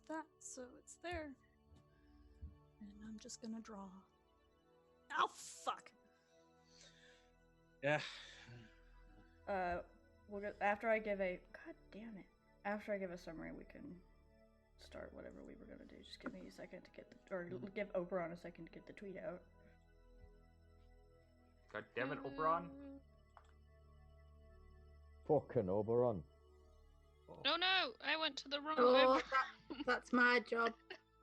that, so it's there. And I'm just gonna draw. Oh, fuck! Yeah. After I give a... God damn it. After I give a summary, we can start whatever we were going to do. Just give me a second to get the... Or give Oberon a second to get the tweet out. God damn it, Oberon. Fucking Oberon. No, I went to the wrong Oh, that's my job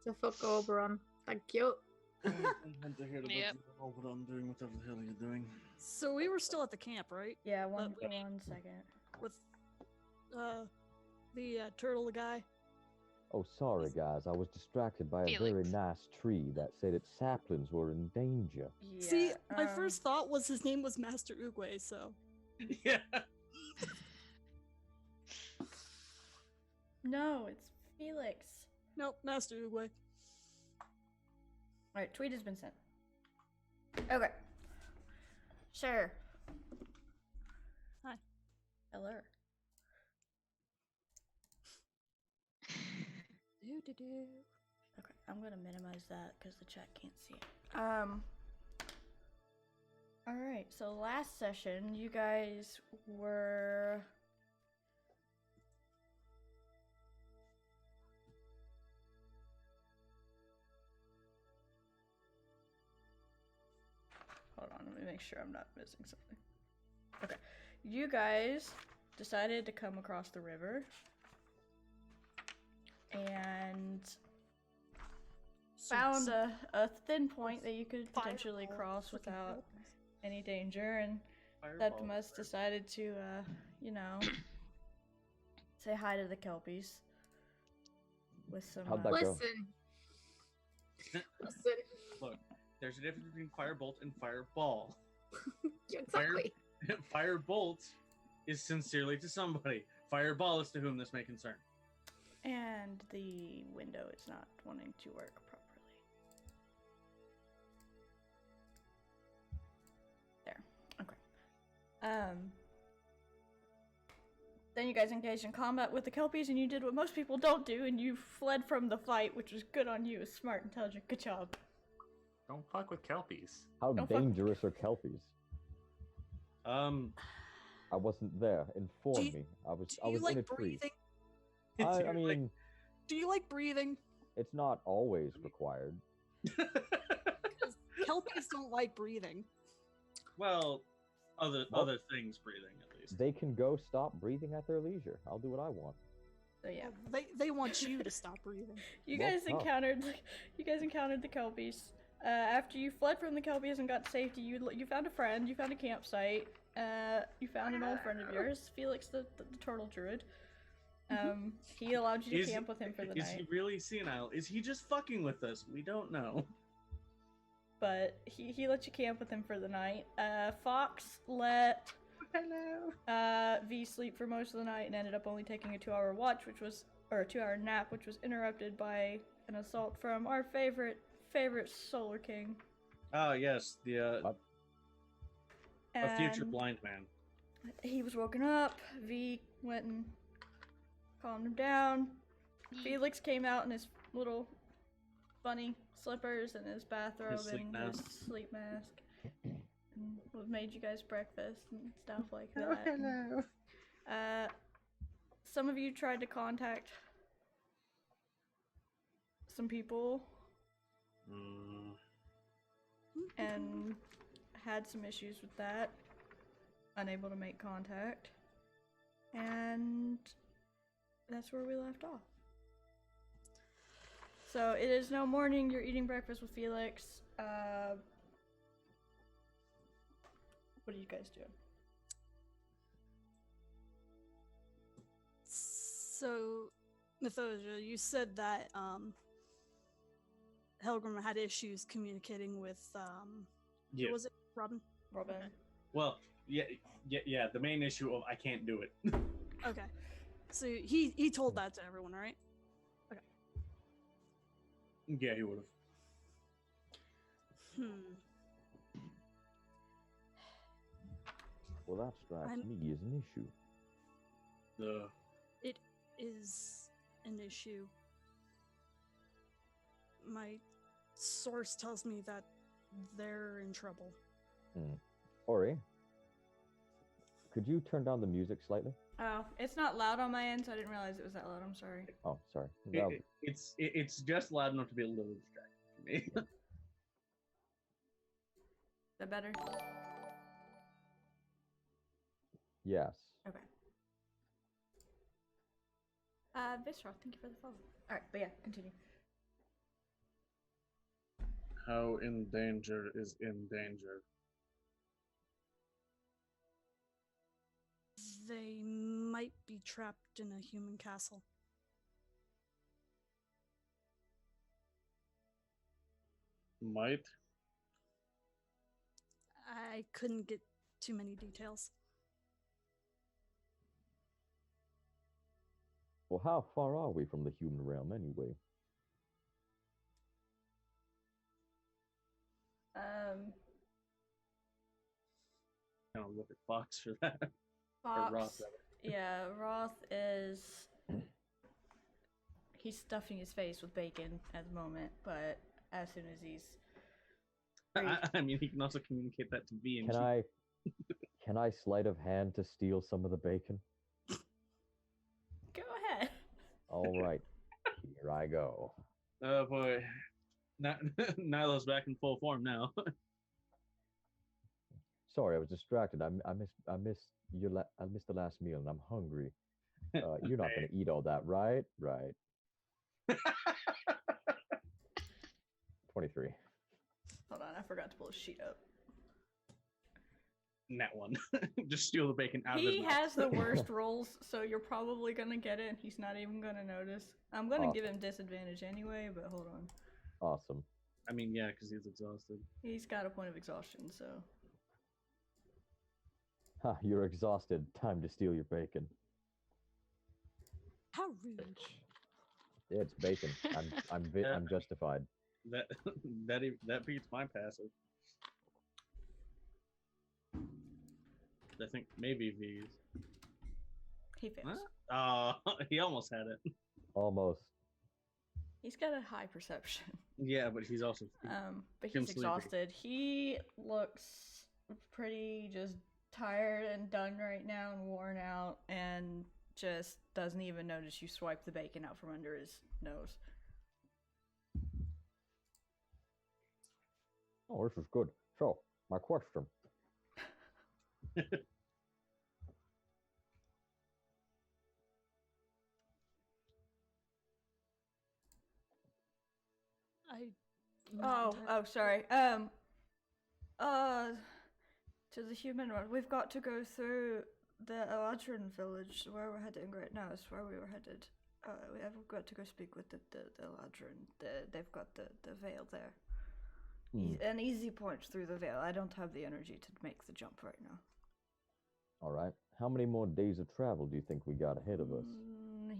to fuck Oberon. Thank you. I to hear about Yep. you, Oberon doing whatever the hell you're doing. So we were still at the camp, right? Yeah, one we- second. With the turtle guy. Oh, sorry, guys. I was distracted by a Felix. very nice tree that said its saplings were in danger. Yeah, See, my first thought was his name was Master Oogway, so. Yeah. No, it's Felix. Nope, Master Oogway. Alright, tweet has been sent. Okay. Sure. Hi. Hello. Okay, I'm gonna minimize that because the chat can't see it. Alright, so last session, you guys were... Hold on, let me make sure I'm not missing something. Okay, you guys decided to come across the river and found a thin point that you could potentially cross without any danger, and Septimus decided to, you know, say hi to the Kelpies with some... How'd that go? Listen. Look, there's a difference between firebolt and fireball. Exactly. Firebolt is sincerely to somebody. Fireball is to whom this may concern. And the window is not wanting to work properly. There. Okay. Then you guys engaged in combat with the Kelpies, and you did what most people don't do, and you fled from the fight, which was good on you. Smart, intelligent, good job. Don't fuck with Kelpies. How Don't fuck- dangerous are Kelpies? I wasn't there. Inform Do me. I was Do you in a like tree. breathing? I mean, Do you like breathing? it's not always required. Because Kelpies don't like breathing. Well, other things breathing at least. They can go stop breathing at their leisure. I'll do what I want. So yeah, They want you to stop breathing. you Well, guys tough. encountered the Kelpies. After you fled from the Kelpies and got to safety, you found a friend. You found a campsite. You found an old friend of yours, Felix, the turtle druid. He allowed you to camp with him for the Is night. he really senile? Is he just fucking with us? We don't know. But he let you camp with him for the night. Fox let V sleep for most of the night and ended up only taking a 2-hour watch, or a 2-hour nap, which was interrupted by an assault from our favorite Solar King. Ah, yes, a future And blind man. he was woken up. V went and calmed him down. Felix came out in his little bunny slippers and his bathrobe sleep and mask. his sleep mask. And made you guys breakfast and stuff like that. hello. Some of you tried to contact some people and had some issues with that. Unable to make contact. And that's where we left off. So it is now morning, you're eating breakfast with Felix. What are you guys doing? So, Mythosia, you said that Helgrim had issues communicating with Yeah. what was it, Robin? Robin. Well, yeah. The main issue of I can't do it. Okay. So he told that to everyone, right? Yeah, he would have. Well, that strikes me as an issue. It is an issue. My source tells me that they're in trouble. Ori, could you turn down the music slightly? Oh, it's not loud on my end, so I didn't realize it was that loud. I'm sorry. Oh, sorry. It's just loud enough to be a little distracting for me. Is that better? Yes. Okay. Visceral, thank you for the follow. Alright, but yeah, continue. How in danger is in danger? They might be trapped in a human castle. Might? I couldn't get too many details. Well, how far are we from the human realm anyway? Kind of look at Fox for that. Fox. Or Roth, rather. Yeah, Roth is. He's stuffing his face with bacon at the moment, but as soon as he's. I mean, he can also communicate that to V and Can I sleight of hand to steal some of the bacon? Go ahead. All right, here I go. Oh boy, Nilo's back in full form now. Sorry, I was distracted. I missed the last meal, and I'm hungry. You're not going to eat all that, right? Right. 23. Hold on, I forgot to pull his sheet up. Net one. Just steal the bacon out of his He mouth. has the worst rolls, so you're probably gonna get it, and he's not even gonna notice. I'm gonna give him disadvantage anyway, but hold on. Awesome. I mean, yeah, because he's exhausted. He's got a point of exhaustion, so. Ha, you're exhausted. Time to steal your bacon. How rude. It's bacon. I'm justified. That beats my passive. I think maybe V's. He fails. He almost had it. Almost. He's got a high perception. Yeah, but he's also. But Him he's sleepy. exhausted. He looks pretty just tired and done right now and worn out, and just doesn't even notice you swipe the bacon out from under his nose. Oh, this is good. So, my question. Sorry. To the human one, we've got to go through the Eladrin village where we're heading right now. Is where we were headed. We have got to go speak with the Eladrin. They've got the veil there. An easy point through the veil. I don't have the energy to make the jump right now. All right. How many more days of travel do you think we got ahead of us?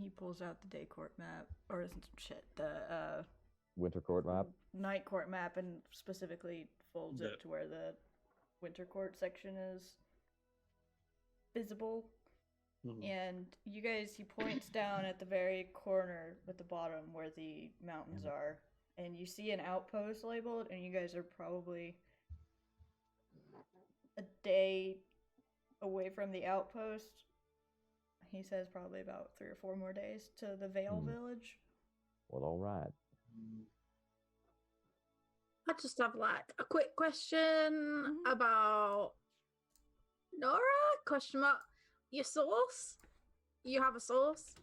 He pulls out the day court map, or isn't shit, the Winter court map? night court map, and specifically folds it to where the winter court section is visible. And you guys, he points down at the very corner at the bottom where the mountains are, and you see an outpost labeled, and you guys are probably a day away from the outpost. He says probably about 3 or 4 more days to the Vale village. Well, all right. I just have like a quick question about Nora? Question mark. Your source? You have a source?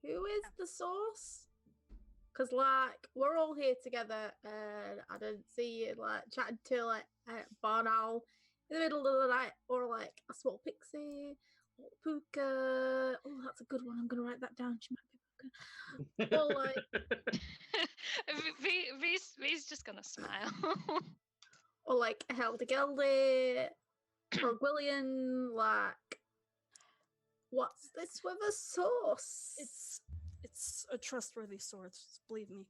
Who is the source? Because like we're all here together, and I didn't see you like chatting to like a barn owl in the middle of the night, or like a small pixie, or Puka. Oh, that's a good one. I'm gonna write that down. She might be Puka. Or like. V's just gonna smile. Or like Helda Geldy, or William, like, what's this with a source? It's a trustworthy source, believe me.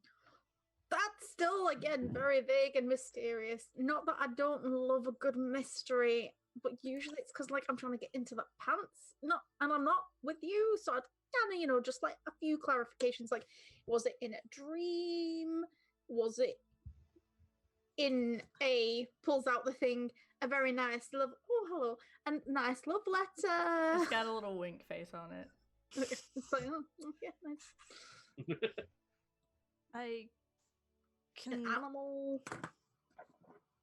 That's still, again, very vague and mysterious. Not that I don't love a good mystery, but usually it's because, like, I'm trying to get into the pants. And I'm not with you, so I'd kind of, just like a few clarifications. Like, was it in a dream? Was it in a pulls out the thing, a very nice love? Oh, hello, a nice love letter. It's got a little wink face on it. It's like, oh, yeah, nice. I An can animal.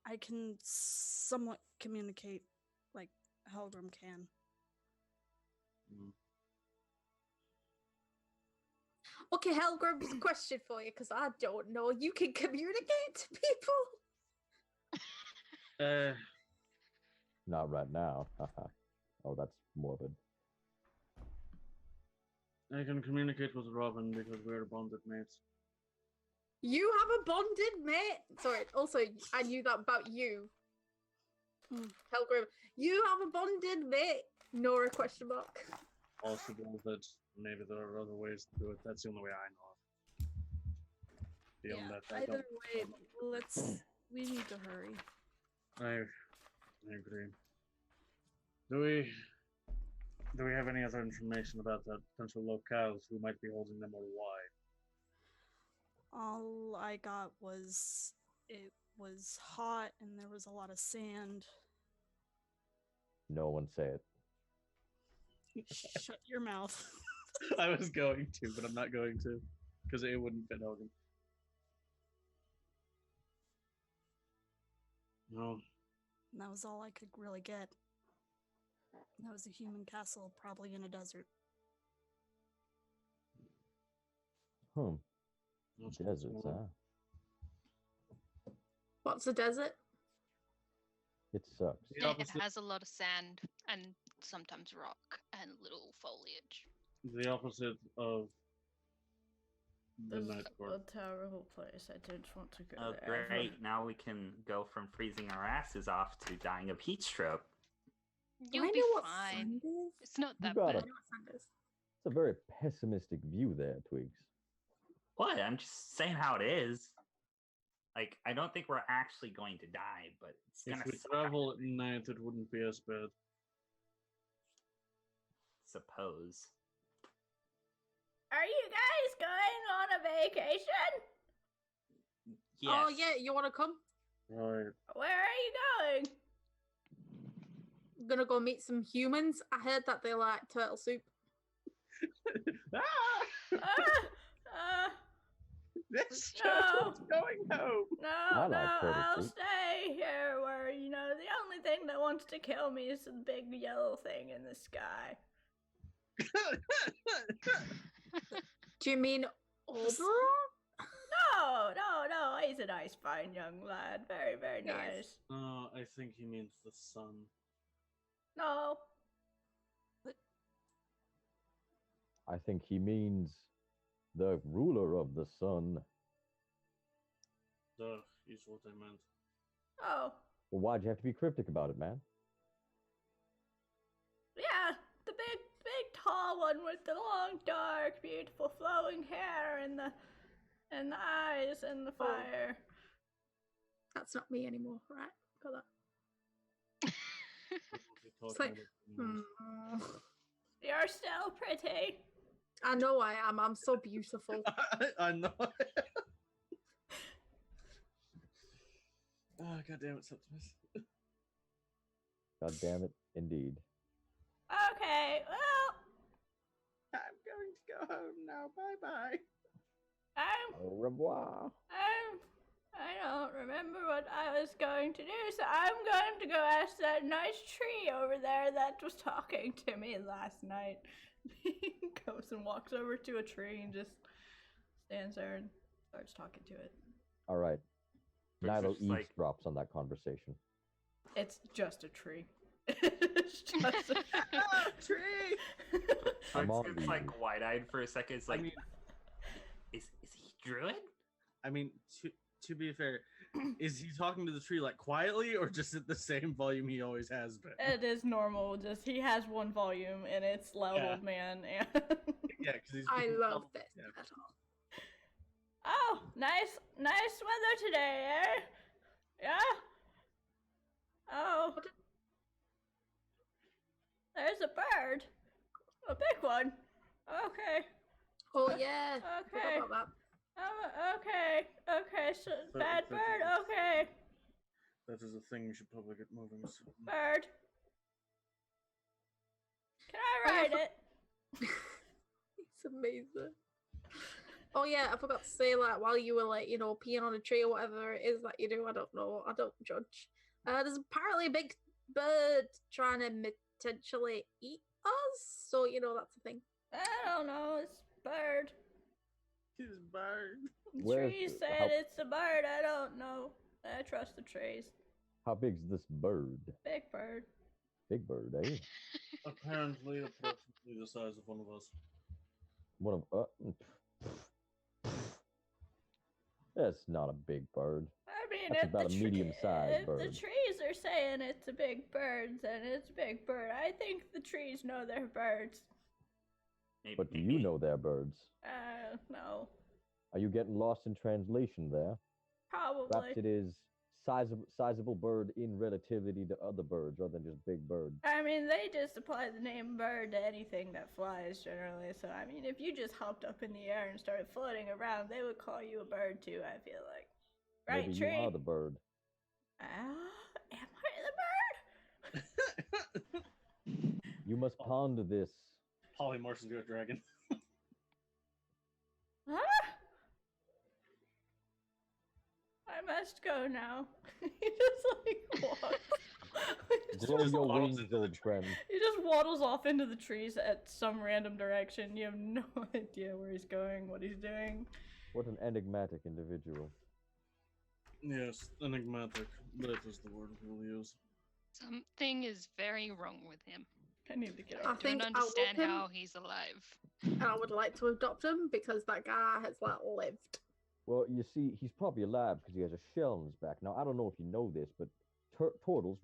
I can somewhat communicate like Helgrim can. Okay, Helgrim's question for you, because I don't know. You can communicate to people. Not right now. Oh, that's morbid. I can communicate with Robin because we're bonded mates. You have a bonded mate. Sorry. Also, I knew that about you, Helgrim. You have a bonded mate. Nora ? Possible that maybe there are other ways to do it. That's the only way I know of. Beyond that, I Either don't. way, we need to hurry. I agree. Do we have any other information about the potential locales who might be holding them or why? All I got was it was hot and there was a lot of sand. No one say it. Shut your mouth. I was going to, but I'm not going to because it wouldn't fit Hogan. No. And that was all I could really get. That was a human castle, probably in a desert. Deserts, huh? What's a desert? It sucks. It has a lot of sand and sometimes rock and little foliage. The opposite of the This is night court. a terrible place. I didn't want to go Oh, there. great. Now we can go from freezing our asses off to dying of heat stroke. You'll I be know what fine. sand is. It's not You that got I bad. it. know what sand is. It's a very pessimistic view there, Twigs. What? I'm just saying how it is. Like, I don't think we're actually going to die, but it's gonna If we suck, travel at night, it wouldn't be as bad. suppose. Are you guys going on a vacation? Yes. Oh yeah, you want to come? Right. Where are you going? I'm gonna go meet some humans. I heard that they like turtle soup. This No. turtle's going home. No, like turtle I'll soup. stay here where, the only thing that wants to kill me is the big yellow thing in the sky. Do you mean Oberon? No, he's a nice, fine young lad. Very, very Yes. nice. Oh, I think he means the sun. No. I think he means the ruler of the sun. Duh, is what I meant. Oh, Well, why'd you have to be cryptic about it, man? yeah, the big, tall one with the long, dark, beautiful, flowing hair and the eyes and the fire. That's not me anymore, right? Got that. We're It's talking like, about the You're still pretty. I know I am. I'm so beautiful. I know. Oh, God damn it, Septimus. God damn it, indeed. Okay, well, I'm going to go home now. Bye-bye. Au revoir. I don't remember what I was going to do, so I'm going to go ask that nice tree over there that was talking to me last night. He goes and walks over to a tree and just stands there and starts talking to it. All right. It's Nilo just like- eavesdrops on that conversation. It's just a tree. It's just a Tree! I'm on It's the- like wide-eyed for a second. It's like, I mean, is he druid? to be fair, is he talking to the tree like quietly or just at the same volume he always has been? It is normal. Just he has one volume and it's loud Yeah. old man. And Yeah, because he's. I love this Yeah. metal. oh, nice weather today, eh? Yeah. Oh, there's a bird, a big one. Okay. Oh yeah. Okay. Forgot about that. Okay. So So bad that bird. is- Okay. That is a thing. You should probably get moving soon. Bird. Can I Oh, yeah, ride it? It's amazing. Oh yeah, I forgot to say, like, while you were like, peeing on a tree or whatever it is that you do, I don't know, I don't judge. There's apparently a big bird trying to potentially eat us, so that's a thing. I don't know. It's bird. He's bird. The Where's trees the- said how- it's a bird. I don't know. I trust the trees. How big's this bird? Big bird. Big bird, eh? Apparently, approximately the size of one of us. One of That's not a big bird. I mean, That's if about the a medium-sized if bird. the trees are saying it's a big bird, then it's a big bird. I think the trees know they're birds. Maybe, But do you know they're birds? No. Are you getting lost in translation there? Probably. Perhaps it is sizable bird in relativity to other birds rather than just big bird. I mean, they just apply the name bird to anything that flies generally. So, I mean, if you just hopped up in the air and started floating around, they would call you a bird too, I feel like. Right, Maybe tree? you are the bird. Am I the bird? You must ponder this. Polymorphs into a dragon. Huh? I must go now. He just walks. Grow just your waddles wings, into the old friend. He just waddles off into the trees at some random direction. You have no idea where he's going, what he's doing. What an enigmatic individual. Yes, enigmatic. That is the word we'll use. Something is very wrong with him. I need to get I off. I think don't I love understand him. how he's alive. And I would like to adopt him because that guy has lived. Well, you see, he's probably alive because he has a shell in his back. Now, I don't know if you know this, but turtles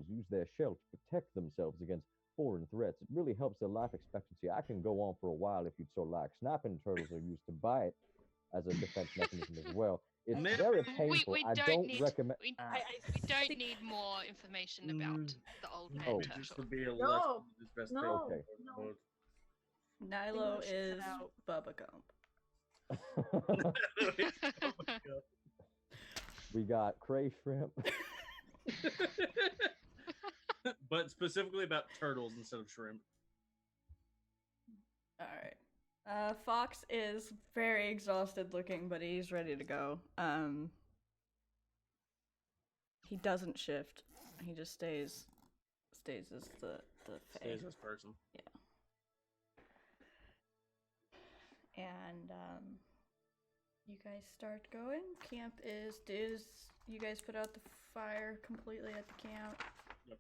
use their shell to protect themselves against foreign threats. It really helps their life expectancy. I can go on for a while if you'd so like. Snapping turtles are used to bite as a defense mechanism as well. It's Man, very We, painful. we I don't don't need recommend. we, I we don't need more information about the old man Oh. Maybe this turtle. would be a No, lesson in his best no, Okay. no. Nilo English is cut out. Bubba Gump. We got cray shrimp. But specifically about turtles instead of shrimp. Alright. Fox is very exhausted looking, but he's ready to go. He doesn't shift. He just stays as the fae. Stays this person. And you guys start going. Camp is you guys put out the fire completely at the camp? Yep.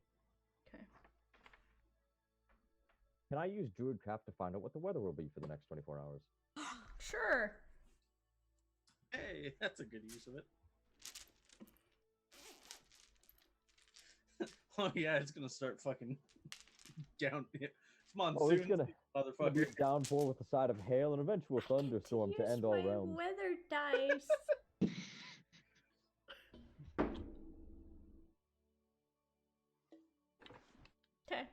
Okay. Can I use Druidcraft to find out what the weather will be for the next 24 hours? Sure. Hey, that's a good use of it. Oh yeah, it's gonna start fucking down. It's monsoon, Oh, it's gonna be motherfucker. a downpour with a side of hail and eventual thunderstorm to end all realms. Weather dice. Okay.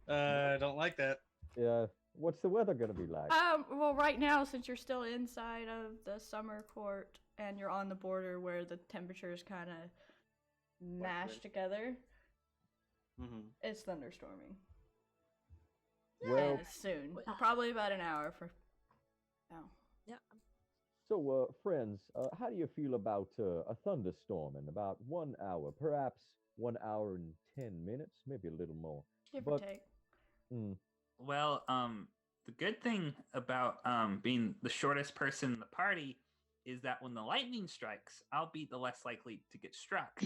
I don't like that. Yeah. What's the weather gonna be like? Well, right now, since you're still inside of the summer court and you're on the border where the temperatures kind of mash together, Mm-hmm. it's thunderstorming. Well, And it's soon. Probably about an hour from now. Yeah. so, friends, how do you feel about a thunderstorm in about 1 hour, perhaps 1 hour and 10 minutes, maybe a little more? Give or But- take. Well, the good thing about being the shortest person in the party is that when the lightning strikes, I'll be the less likely to get struck.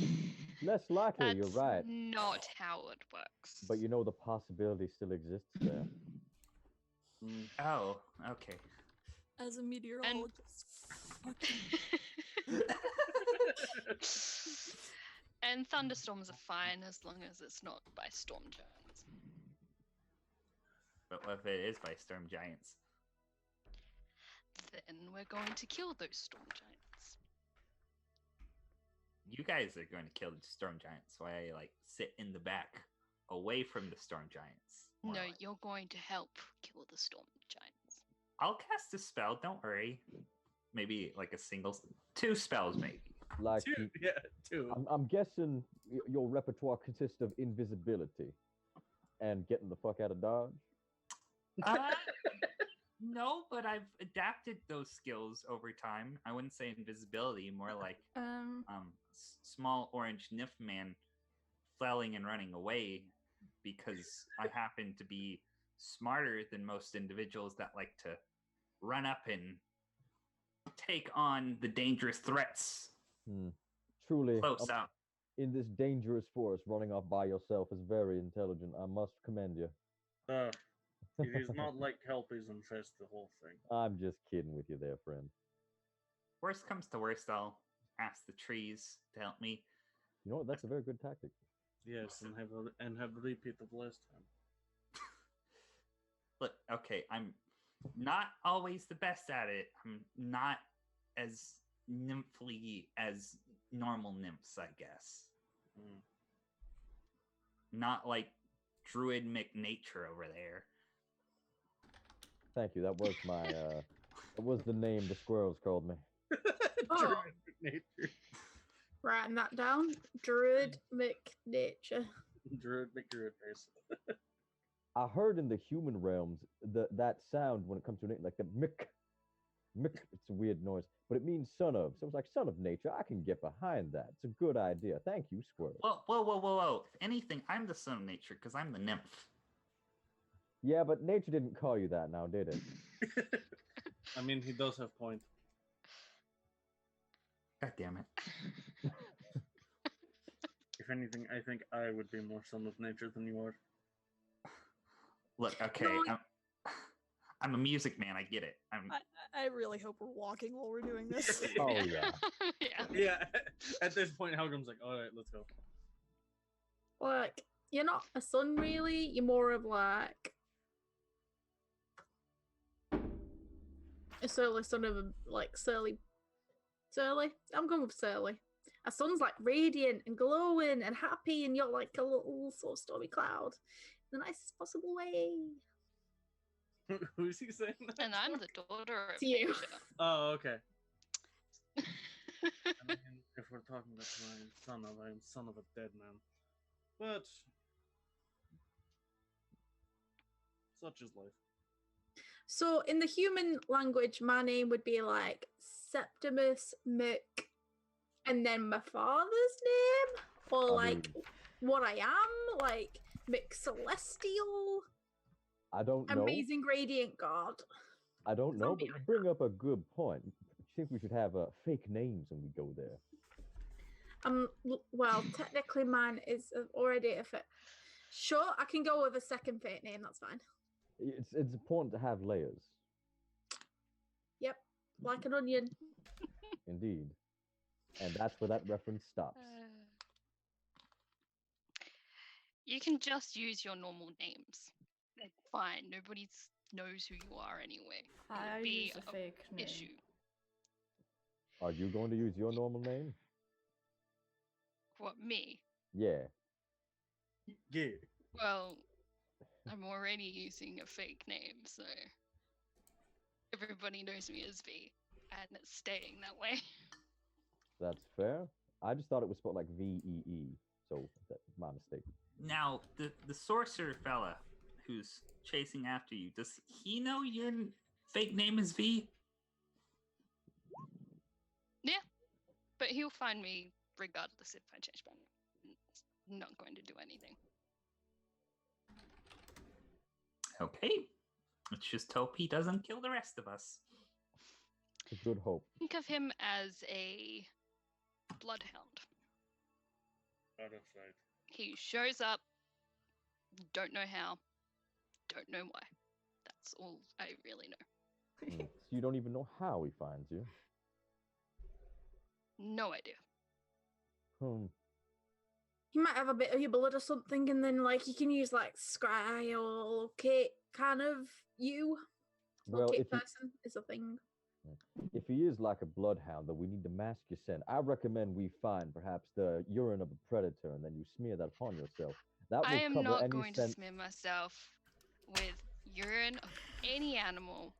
Less likely, That's you're right. not how it works. But you know the possibility still exists there. Oh, okay. As a meteorologist. And thunderstorms are fine as long as it's not by storm giants. But what if it is by storm giants? Then we're going to kill those storm giants. You guys are going to kill the storm giants, so I sit in the back, away from the storm giants. more No, like. you're going to help kill the storm giants. I'll cast a spell. Don't worry. Maybe like a single, 2 spells, maybe. Like, Two. Yeah, two. I'm guessing your repertoire consists of invisibility and getting the fuck out of Dodge. Uh, no, but I've adapted those skills over time. I wouldn't say invisibility, more like small orange nymph man flailing and running away because I happen to be smarter than most individuals that like to run up and take on the dangerous threats Truly, close out. in this dangerous forest, running off by yourself is very intelligent. I must commend you. It is not like Kelpies infest the whole thing. I'm just kidding with you there, friend. Worst comes to worst, I'll ask the trees to help me. You know what? That's a very good tactic. Yes, and have the repeat of last time. Look, okay, I'm not always the best at it. I'm not as nymphly as normal nymphs, I guess. Not like Druid McNature over there. Thank you. That was my that was the name the squirrels called me. Oh. Druid McNature. Writing that down. Druid McNature. Druid McDruid face. I heard in the human realms that sound when it comes to a name, like the mick. It's a weird noise, but it means son of. So it's like son of nature. I can get behind that. It's a good idea. Thank you, squirrel. Whoa. If anything, I'm the son of nature because I'm the nymph. Yeah, but nature didn't call you that now, did it? I mean, he does have point. God damn it. If anything, I think I would be more son of nature than you are. Look, okay, I'm a music man. I get it. I really hope we're walking while we're doing this. Oh yeah. Yeah. At this point, Helgrim's like, all right, let's go. Like, you're not a son, really. You're more of like a surly son of a surly. I'm going with surly. A son's like radiant and glowing and happy, and you're like a little sort of stormy cloud in the nicest possible way. Who's he saying that? And I'm the daughter of To you. nature. Oh, okay. I mean, if we're talking about I am son of a dead man. But such is life. So in the human language, my name would be like Septimus Mick, and then my father's name, or like what I am, like Mick Celestial. I don't know. Amazing Gradient God. I don't know, but you bring up a good point. I think we should have fake names when we go there. Well, technically mine is already a fit. Sure, I can go with a second fake name, that's fine. It's important to have layers. Yep, like an onion. Indeed. And that's where that reference stops. You can just use your normal names. Fine, nobody knows who you are anyway. I use a fake name. Issue. Are you going to use your normal name? What, me? Yeah. Yeah. Well, I'm already using a fake name, so everybody knows me as V, and it's staying that way. That's fair. I just thought it was spelled like VEE, so that's my mistake. Now, the sorcerer fella who's chasing after you, does he know your fake name is V? Yeah, but he'll find me regardless if I change my name. It's not going to do anything. Okay. Let's just hope he doesn't kill the rest of us. It's a good hope. Think of him as a bloodhound. Out of sight. He shows up, don't know how, don't know why. That's all I really know. So you don't even know how he finds you. No idea. He might have a bit of your blood or something, and then like you can use like scry or locate kind of you. Well, Locate person is a thing. If he is like a bloodhound, then we need to mask your scent. I recommend we find perhaps the urine of a predator, and then you smear that upon yourself. That will I am cover not any going scent. to smear myself with urine of any animal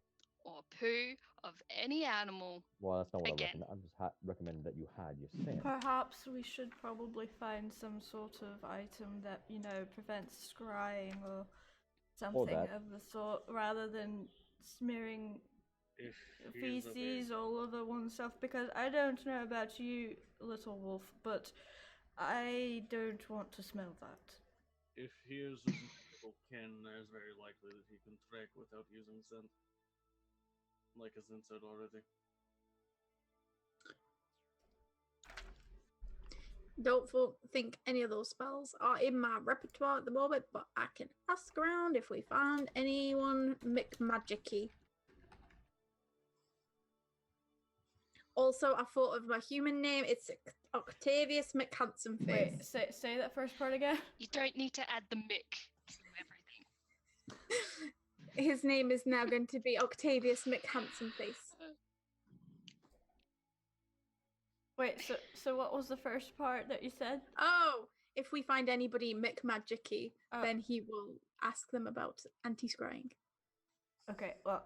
or poo of any animal Well, that's not what again. I recommend. I'm just recommending that you hide your scent. Perhaps we should probably find some sort of item that, prevents scrying or something that. of the sort, rather than smearing If he is feces all over oneself. Because I don't know about you, little wolf, but I don't want to smell that. If he is of magical kin, there's very likely that he can track without using scent. Like Azin said already. Don't think any of those spells are in my repertoire at the moment, but I can ask around if we find anyone McMagicy. Also, I thought of my human name. It's Octavius McHandsome Wait, Face. say that first part again. You don't need to add the Mick to everything. His name is now going to be Octavius McHandsome Face. Wait, so what was the first part that you said? Oh, if we find anybody McMagicy, Oh. then he will ask them about anti-scrying. Okay, well,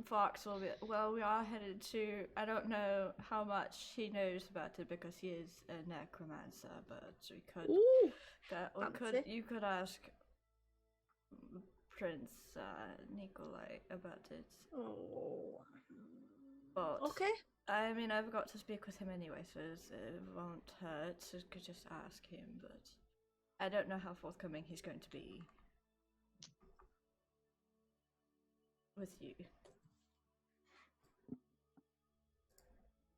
Fox will be. Well, we are headed to. I don't know how much he knows about it because he is a necromancer, but we could. Ooh, fancy. You could ask Prince Nikolai about it. Oh, But okay. I mean, I've got to speak with him anyway, so it won't hurt. So could just ask him, but I don't know how forthcoming he's going to be with you.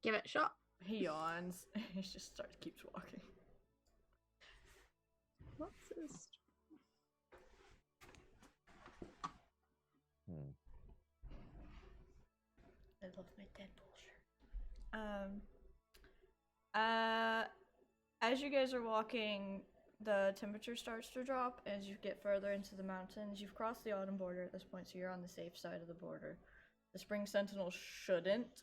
Give it a shot. He yawns. He just keeps walking. What's this? I love my Deadpool shirt. As you guys are walking, the temperature starts to drop as you get further into the mountains. You've crossed the autumn border at this point, so you're on the safe side of the border. The spring sentinel shouldn't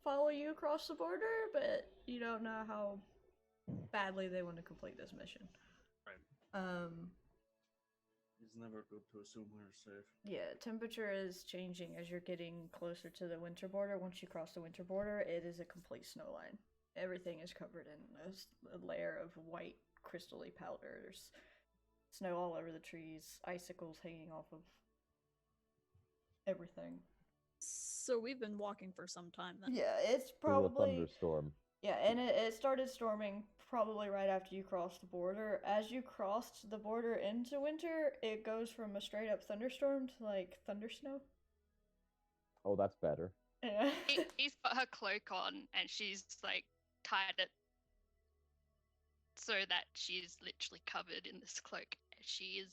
follow you across the border, but you don't know how badly they want to complete this mission. Right. It's never good to assume we're safe. Yeah, temperature is changing as you're getting closer to the winter border. Once you cross the winter border, it is a complete snow line. Everything is covered in a layer of white crystally powder. There's snow all over the trees, icicles hanging off of everything. So we've been walking for some time then. Yeah, it's Through a probably... thunderstorm. Yeah, and it started storming probably right after you crossed the border. As you crossed the border into winter, it goes from a straight up thunderstorm to like thunder snow. Oh, that's better. Yeah. He's got her cloak on and she's like tied it so that she's literally covered in this cloak. She is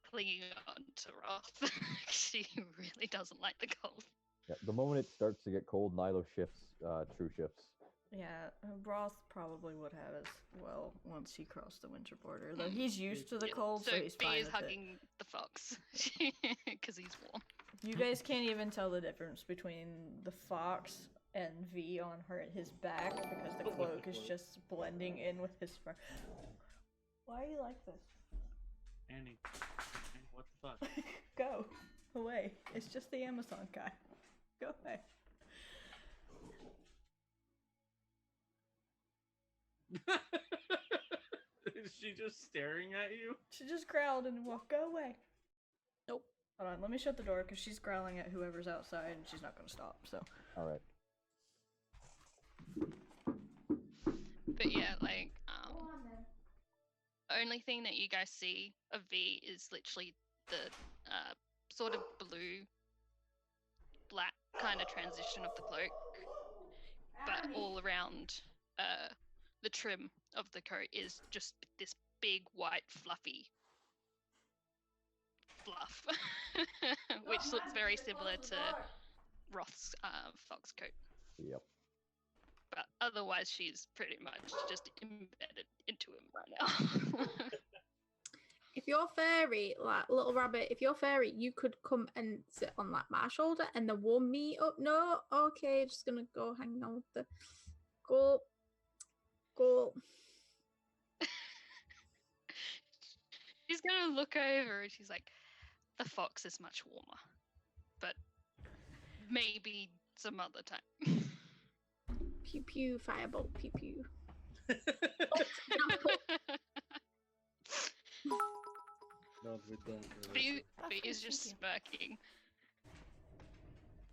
clinging on to Roth. She really doesn't like the cold. Yeah, the moment it starts to get cold, Nilo shifts, true shifts. Yeah, Roth probably would have as well once he crossed the winter border. Though he's used to the cold, so he's B fine is with hugging the fox because he's warm. it. You guys can't even tell the difference between the fox and V on his back because the cloak is just blending in with his fur. Why are you like this? Annie, what the fuck? Go away. It's just the Amazon guy. Go away. Is she just staring at you? She just growled and walked. Go away. Nope. Hold on, let me shut the door because she's growling at whoever's outside and she's not going to stop. So. All right. But yeah, like, only thing that you guys see of V is literally the sort of blue, black kind of transition of the cloak, but all around the trim of the coat is just this big white fluffy fluff, which looks very similar to Roth's fox coat. Yep. But otherwise, she's pretty much just embedded into him right now. If you're fairy, like little rabbit, if you're fairy, you could come and sit on like my shoulder and then warm me up. No, okay, just gonna go hang out with the go. She's gonna look over and she's like, "The fox is much warmer." maybe some other time. Pew pew, firebolt, pew pew. No, we don't. B Okay, is just thank smirking.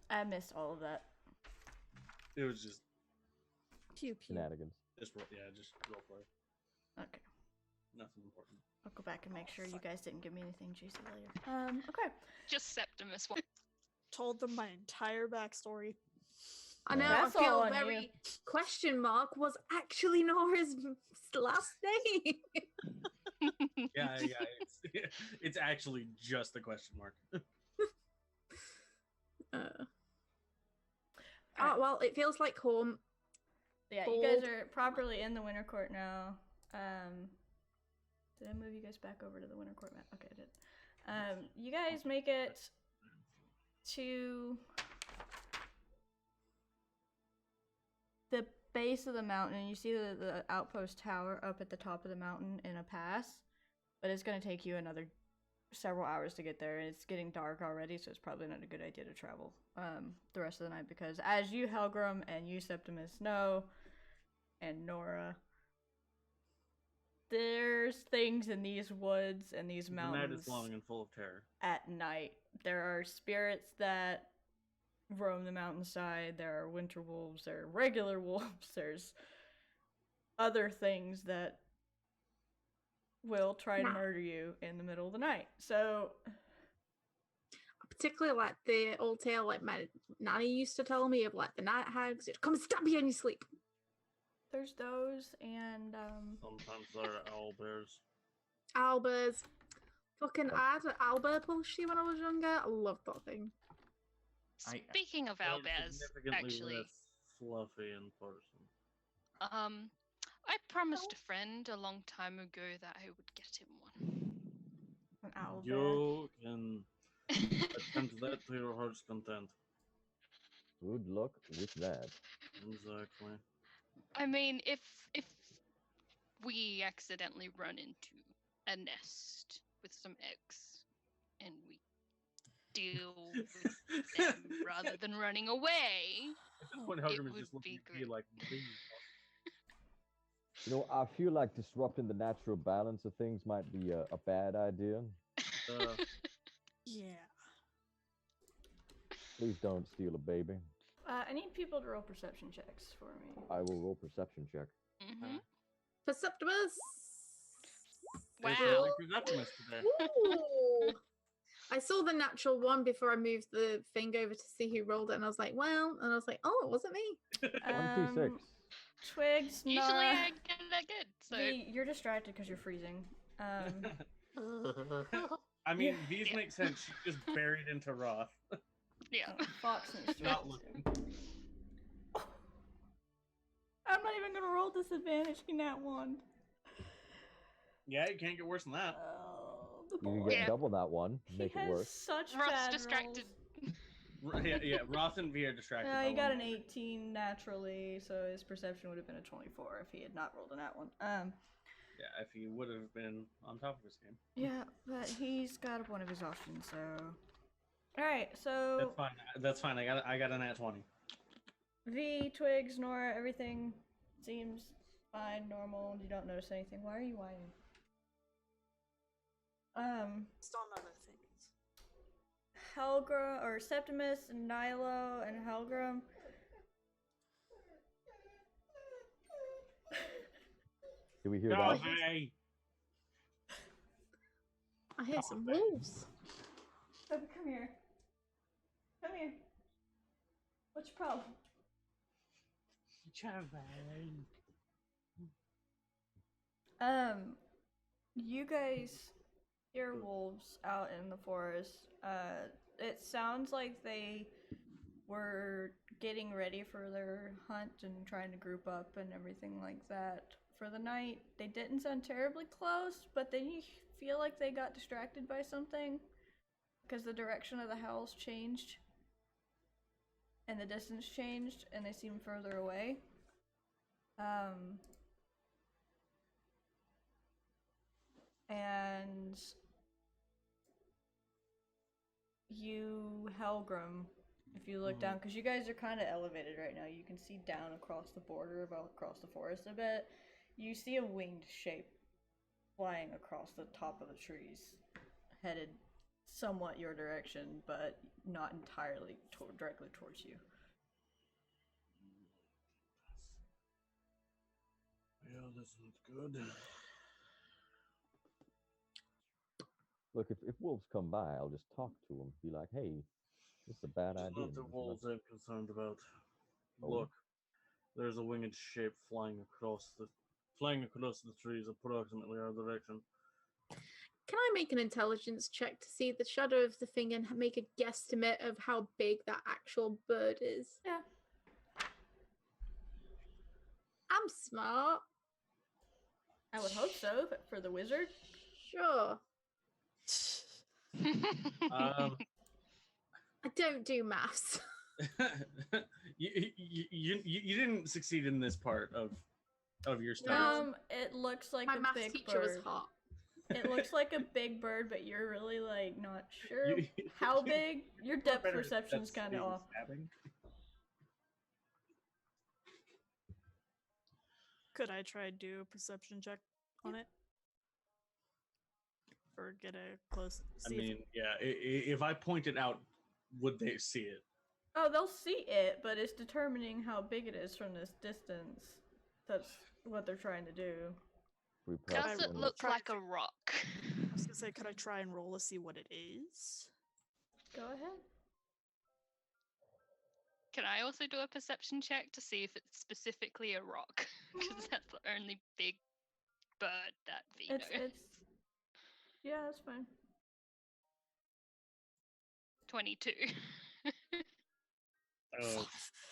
I missed all of that. It was just Pew pew. Shenanigans. just roll play. Okay. Nothing important. I'll go back and make sure you guys didn't give me anything juicy later. Okay. Just Septimus one. Told them my entire backstory. I know. That's I feel all on very you. question mark was actually Nora's last name. Yeah. It's actually just a question mark. Oh well, it feels like home. Yeah, you guys are properly in the Winter Court now. Did I move you guys back over to the Winter Court map? Okay, I did. You guys make it to the base of the mountain, and you see the outpost tower up at the top of the mountain in a pass, but it's going to take you another several hours to get there, and it's getting dark already, so it's probably not a good idea to travel the rest of the night, because as you, Helgrim, and you, Septimus, know, and Nora, there's things in these woods and these mountains. The night is long and full of terror. At night, there are spirits that roam the mountainside. There are winter wolves. There are regular wolves. There's other things that will try to murder you in the middle of the night. So, Particularly like the old tale, like my nanny used to tell me of, like the night hags. It'd come and stab you in your sleep. there's those, and Sometimes there are owlbears. Albers. Fucking, I had an owlbear plushie when I was younger. I loved that thing. Speaking of They're owlbears, significantly actually, less fluffy in person. I promised a friend a long time ago that I would get him one. an owl bear. You can attend to that to your heart's content. Good luck with that. Exactly. I mean, if we accidentally run into a nest with some eggs and we deal with them rather than running away, At this point, it Helgrim is would just looking be at me great. like, "Leave." You know, I feel like disrupting the natural balance of things might be a bad idea. Yeah. Please don't steal a baby. I need people to roll perception checks for me. I will roll perception check. Mm-hmm. Perceptimus. Wow. Who's optimist today? Ooh. I saw the natural one before I moved the thing over to see who rolled it, and I was like, well, and I was like, oh, it wasn't me. 1d6. Twigs, Usually Nora, I get that good, so V, you're distracted because you're freezing. I mean, Yeah. these Yeah. make sense. She's just buried into Roth. yeah. Fox needs to Not roll. looking. I'm not even gonna roll disadvantage in that one. Yeah, you can't get worse than that. Oh, the You can boy. get Yeah. double that one. He Make it has worse. such Roth's bad distracted. rolls. Yeah, Roth and V are distracted. He by got one. an 18 naturally, so his perception would have been a 24 if he had not rolled in that one. Yeah, if he would have been on top of his game. Yeah, but he's got up one of his options, so. Alright, so. That's fine. That's fine. I got an at 20. V, Twigs, Nora, everything seems fine, normal. You don't notice anything. Why are you whining? Just on other things. Helgrim, or Septimus, and Nilo, and Helgrim. Do we hear No, that? hey. I hear some wolves. Come here. Come here. What's your problem? You guys hear wolves out in the forest. It sounds like they were getting ready for their hunt and trying to group up and everything like that for the night. They didn't sound terribly close, but then you feel like they got distracted by something because the direction of the howls changed and the distance changed and they seem further away. And you, Helgrim, If you look down, because you guys are kind of elevated right now, you can see down across the border, about across the forest a bit. You see a winged shape flying across the top of the trees, headed somewhat your direction, but not entirely directly towards you. Yeah, that's not good. Look, if wolves come by, I'll just talk to them. Be like, hey, this is a bad It's idea. not the man. wolves I'm concerned about. Oh. Look, there's a winged shape flying across the trees, approximately our direction. Can I make an intelligence check to see the shadow of the thing and make a guesstimate of how big that actual bird is? Yeah. I'm smart. I would hope so, for the wizard. Sure. Um, I don't do maths. you didn't succeed in this part of your studies. It looks like My a maths big teacher was bird. hot. It looks like a big bird, but you're really like not sure how big. Your depth perception's kind of off. Could I try to do a perception check on it? Or get a close... I mean, yeah, if I point it out, would they see it? Oh, they'll see it, but it's determining how big it is from this distance. That's what they're trying to do. Does it look like a rock? I was gonna say, could I try and roll to see what it is? Go ahead. Can I also do a perception check to see if it's specifically a rock? Because that's the only big bird that V knows. Yeah, that's fine. 22. Oh,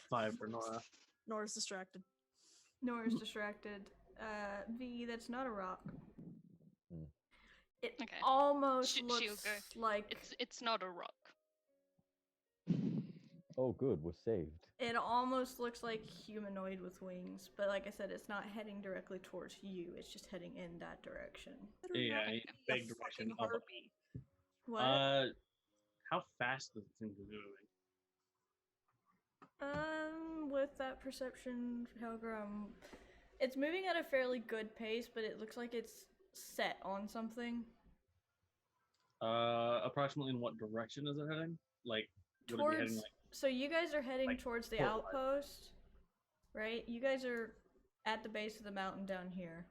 5 for Nora. Nora's distracted. Nora's distracted. V, that's not a rock. It almost looks like... It's not a rock. Oh, good, we're saved. It almost looks like humanoid with wings, but like I said, it's not heading directly towards you. It's just heading in that direction. Yeah, big direction. What? How fast does it seem to be moving? With that perception, Helgram, it's moving at a fairly good pace, but it looks like it's set on something. Approximately in what direction is it heading? Like, would it be heading like... So you guys are heading towards the outpost, right? You guys are at the base of the mountain down here.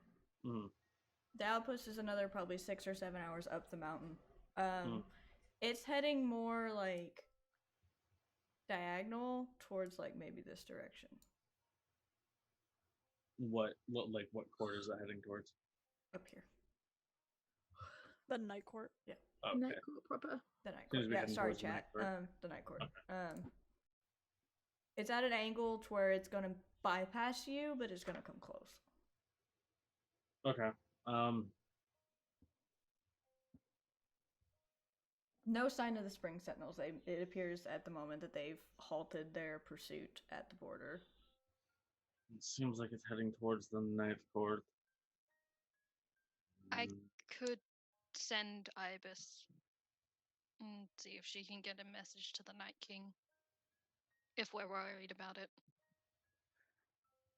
Mm-hmm. The outpost is another probably 6 or 7 hours up the mountain. It's heading more like diagonal towards like maybe this direction. What court is that heading towards? Up here. The night court. Yeah. Okay. Night court proper. The night court. Yeah, sorry, chat. The night court. Okay. It's at an angle to where it's gonna bypass you, but it's gonna come close. Okay. No sign of the Spring Sentinels. It appears at the moment that they've halted their pursuit at the border. It seems like it's heading towards the night court. I could send Ibis and see if she can get a message to the Night King. If we're worried about it.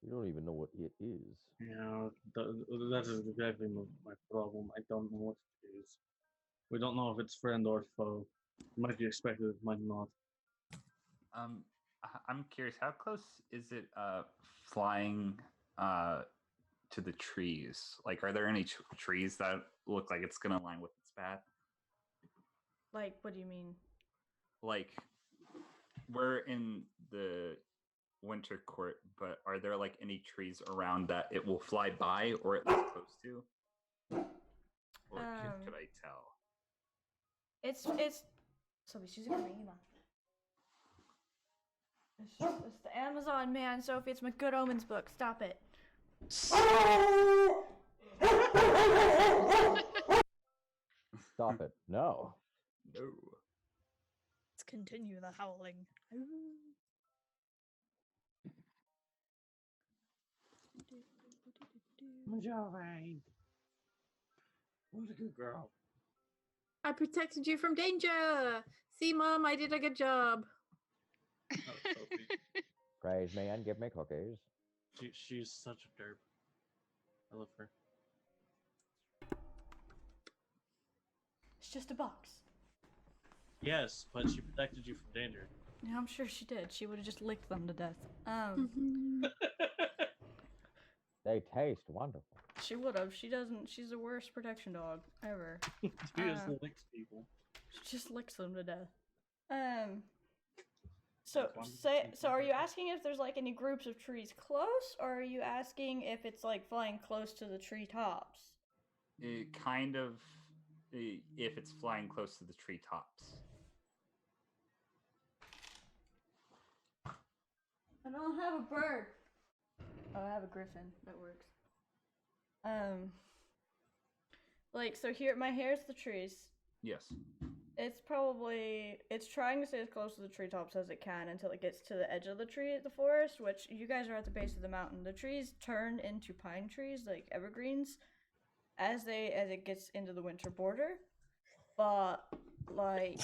We don't even know what it is. Yeah, that is exactly my problem. I don't know what it is. We don't know if it's friend or foe. It might be expected, it might not. I'm curious, how close is it flying to the trees? Like, are there any trees that look like it's gonna align with its path? Like, what do you mean? Like, we're in the winter court, but are there like any trees around that it will fly by or at least close to? Or could I tell? It's Sophie, she's a green. It's the Amazon, man. Sophie, it's my Good Omens book. Stop it. Stop it. No. No. Let's continue the howling. Majorine. What a good girl. I protected you from danger. See, Mom, I did a good job. Sophie. Praise me and give me cookies. She's such a derp. I love her. It's just a box. Yes, but she protected you from danger. Yeah, I'm sure she did. She would have just licked them to death. They taste wonderful. She would have. She doesn't. She's the worst protection dog ever. She just licks people. She just licks them to death. So are you asking if there's like any groups of trees close, or are you asking if it's like flying close to the treetops? Kind of, if it's flying close to the treetops. I don't have a bird. Oh, I have a griffin. That works. Like, so here, my hair's the trees. Yes. It's trying to stay as close to the treetops as it can until it gets to the edge of the forest, which you guys are at the base of the mountain. The trees turn into pine trees, like evergreens, as it gets into the winter border. But, like,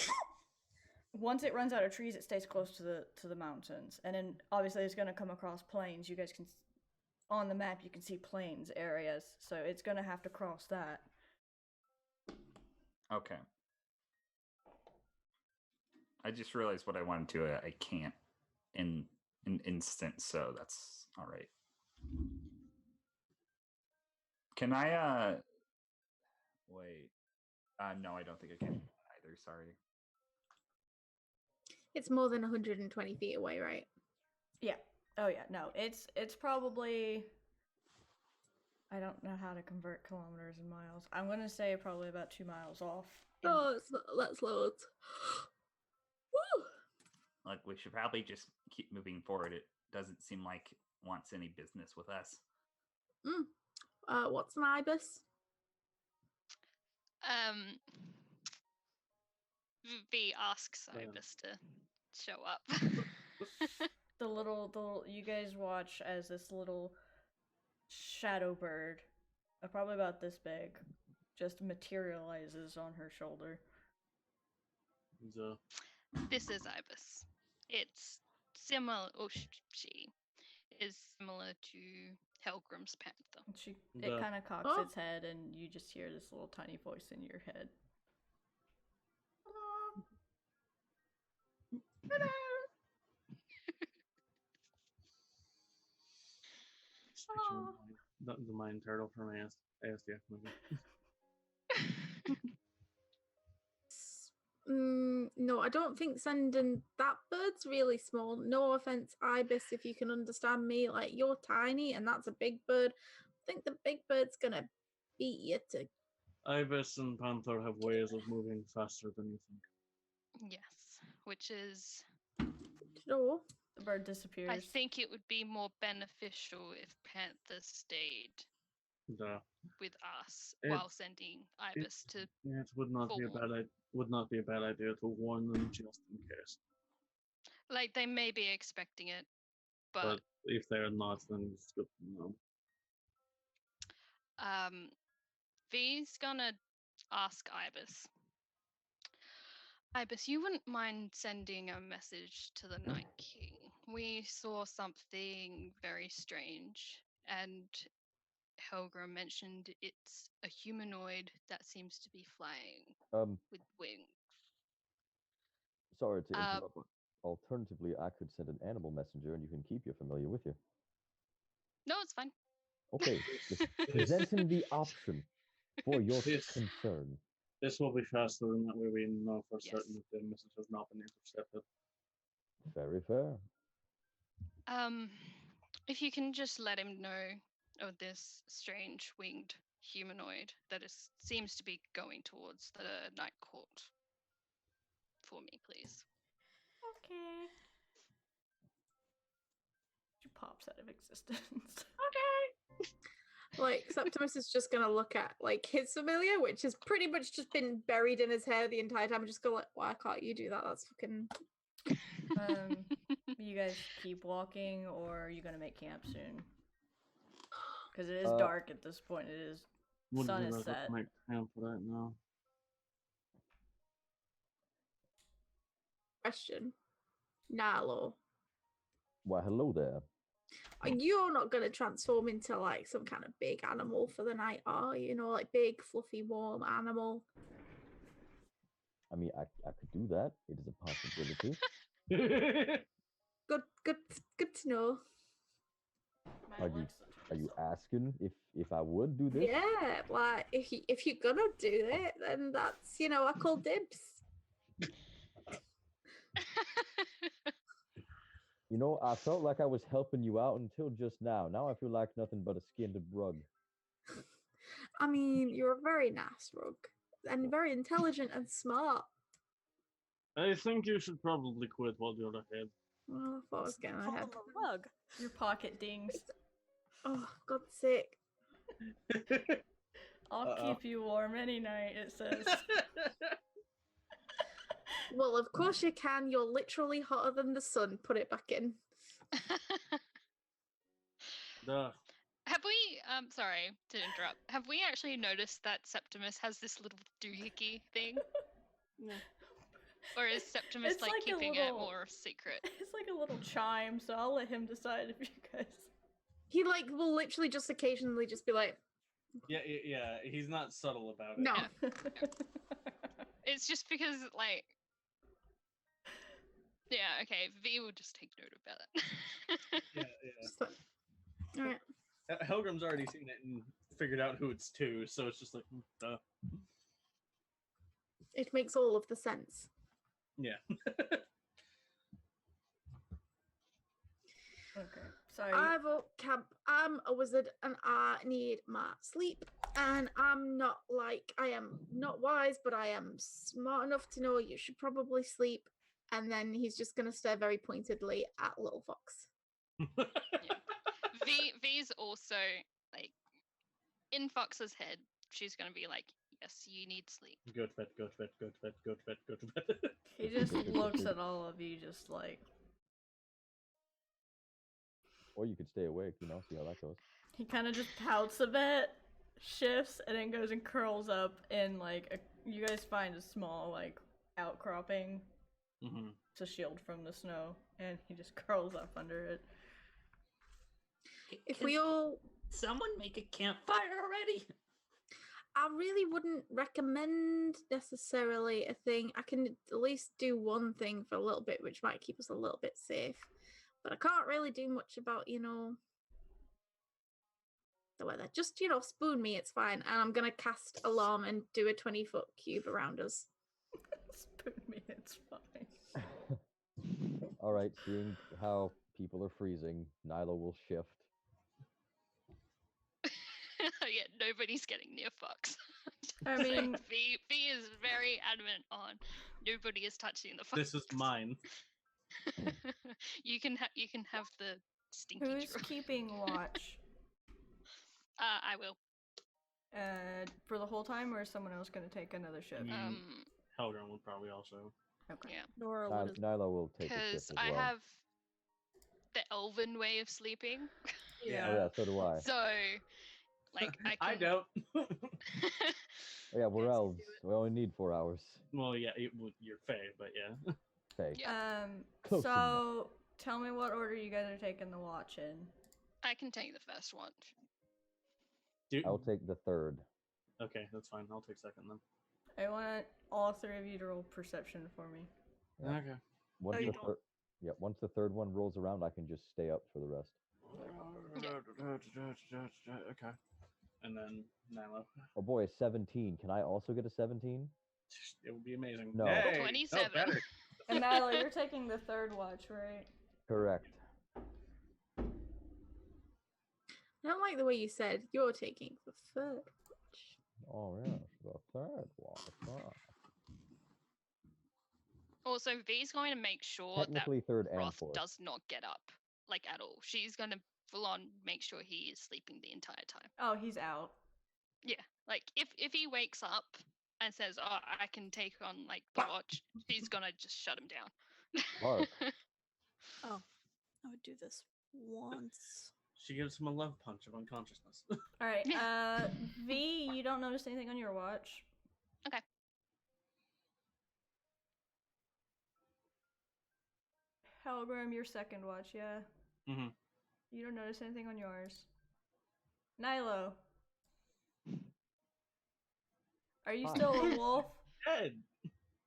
once it runs out of trees, it stays close to the mountains. And then, obviously, it's going to come across plains. You guys can, on the map, you can see plains areas. So it's going to have to cross that. Okay. I just realized what I wanted to. I can't in an instant, so that's all right. Can I? Wait. No, I don't think I can either. Sorry. It's more than 120 feet away, right? Yeah. Oh yeah. No, it's probably. I don't know how to convert kilometers and miles. I'm gonna say probably about 2 miles off. Oh, that's loads. Woo! Like, we should probably just keep moving forward. It doesn't seem like it wants any business with us. What's an ibis? V asks Ibis to show up. You guys watch as this little shadow bird, probably about this big, just materializes on her shoulder. This is Ibis. It's similar, she is similar to Helgrim's panther. It kind of cocks its head, and you just hear this little tiny voice in your head. Hello. The mine turtle from ASDF movie. No, I don't think sending that bird's really small. No offense, ibis, if you can understand me. Like, you're tiny, and that's a big bird. I think the big bird's gonna beat you to. Ibis and panther have ways of moving faster than you think. Yes, which is. Sure. The bird disappears. I think it would be more beneficial if Panther stayed with us while sending Ibis to. Yeah, it would not be a bad idea to warn them just in case. Like, they may be expecting it, but if they're not, then it's good to know. V's gonna ask Ibis. Ibis, you wouldn't mind sending a message to the Night King. We saw something very strange, and Helgrim mentioned it's a humanoid that seems to be flying with wings. Sorry to interrupt, but alternatively, I could send an animal messenger and you can keep your familiar with you. No, it's fine. Okay, just presenting the option for your concern. This will be faster, and that way we know for certain that the message has not been intercepted. Very fair. If you can just let him know of this strange winged humanoid that seems to be going towards the Night Court for me, please. Okay. She pops out of existence. Okay. Like, Septimus is just gonna look at, like, his familiar, which has pretty much just been buried in his hair the entire time, and just go like, why can't you do that? That's fucking... You guys keep walking, or are you gonna make camp soon? Because it is dark at this point. It is... sun is set. Make camp right now. Question. Nalo. Why, hello there. You're not going to transform into like some kind of big animal for the night, are you? You know, like big, fluffy, warm animal. I mean, I could do that. It is a possibility. Good to know. Are you asking if I would do this? Yeah, like if you're gonna do it, then that's I call dibs. I felt like I was helping you out until just now. Now I feel like nothing but a skinned rug. I mean, you're a very nice rug and very intelligent and smart. I think you should probably quit while you're ahead. Well, I thought I was getting Call ahead. him a rug. Your pocket dings. Oh, God's sake. I'll keep you warm any night, it says. Well, of course you can. You're literally hotter than the sun. Put it back in. Duh. Have we, sorry to interrupt, have we actually noticed that Septimus has this little doohickey thing? Yeah. Or is Septimus It's like like a keeping little- it more secret? It's like a little chime, so I'll let him decide if you guys. He will literally just occasionally just be like, Yeah, he's not subtle about it. no. It's just because, like, yeah, okay, V will just take note about it. Yeah. Just like, all right. Helgrim's already seen it and figured out who it's to, so it's just like, duh. It makes all of the sense. Yeah. Okay, sorry. I vote camp. I'm a wizard and I need my sleep. And I'm not I am not wise, but I am smart enough to know you should probably sleep. And then he's just going to stare very pointedly at Little Fox. V's also, like, in Fox's head, she's gonna be like, yes, you need sleep. Go to bed, go to bed, go to bed, go to bed, go to bed. He just looks at all of you just like. Or you could stay awake, see how that goes. He kind of just pouts a bit, shifts, and then goes and curls up in like you guys find a small like outcropping to shield from the snow, and he just curls up under it. If we all... Someone make a campfire already? I really wouldn't recommend necessarily a thing. I can at least do one thing for a little bit, which might keep us a little bit safe. But I can't really do much about, the weather. Just, spoon me, it's fine. And I'm going to cast Alarm and do a 20-foot cube around us. Spoon me, it's fine. All right, seeing how people are freezing, Nyla will shift. Yeah, nobody's getting near Fox. I mean, V is very adamant on nobody is touching the Fox. This is mine. You can have the stinky who's drawer. keeping watch? I will. For the whole time, or is someone else going to take another shift? Helgrim would probably also. Okay. Yeah. Nora, what is Nyla will take a Because shift as I well. have the elven way of sleeping. Oh yeah, so do I. So, like, I don't. Oh, yeah, we're elves. We only need 4 hours. Well, yeah, you're Fae, but yeah. Okay. Yeah. Close So tell me what order you guys are taking the watch in. I can take the first one. I'll take the third. Okay, that's fine. I'll take second then. I want all three of you to roll perception for me. Yeah. Okay. Once you once the third one rolls around, I can just stay up for the rest. Okay. And then Nyla. Oh boy, 17. Can I also get a 17? It would be amazing. No. Yay! 27. Oh, better. And Nyla, you're taking the third watch, right? Correct. I don't like the way you said you're taking the third watch. Oh yes, the third watch. Also, V's going to make sure that Technically third and Roth fourth. does not get up, like, at all. She's going to full on make sure he is sleeping the entire time. Oh, he's out. Yeah, like, if he wakes up and says, oh, I can take on, like, the watch, she's going to just shut him down. Mark. Oh, I would do this once. She gives him a love punch of unconsciousness. All right. V, you don't notice anything on your watch. Helgrim, your second watch, yeah. Mm-hmm. You don't notice anything on yours. Nilo. Are you Hi. still a wolf? Dead.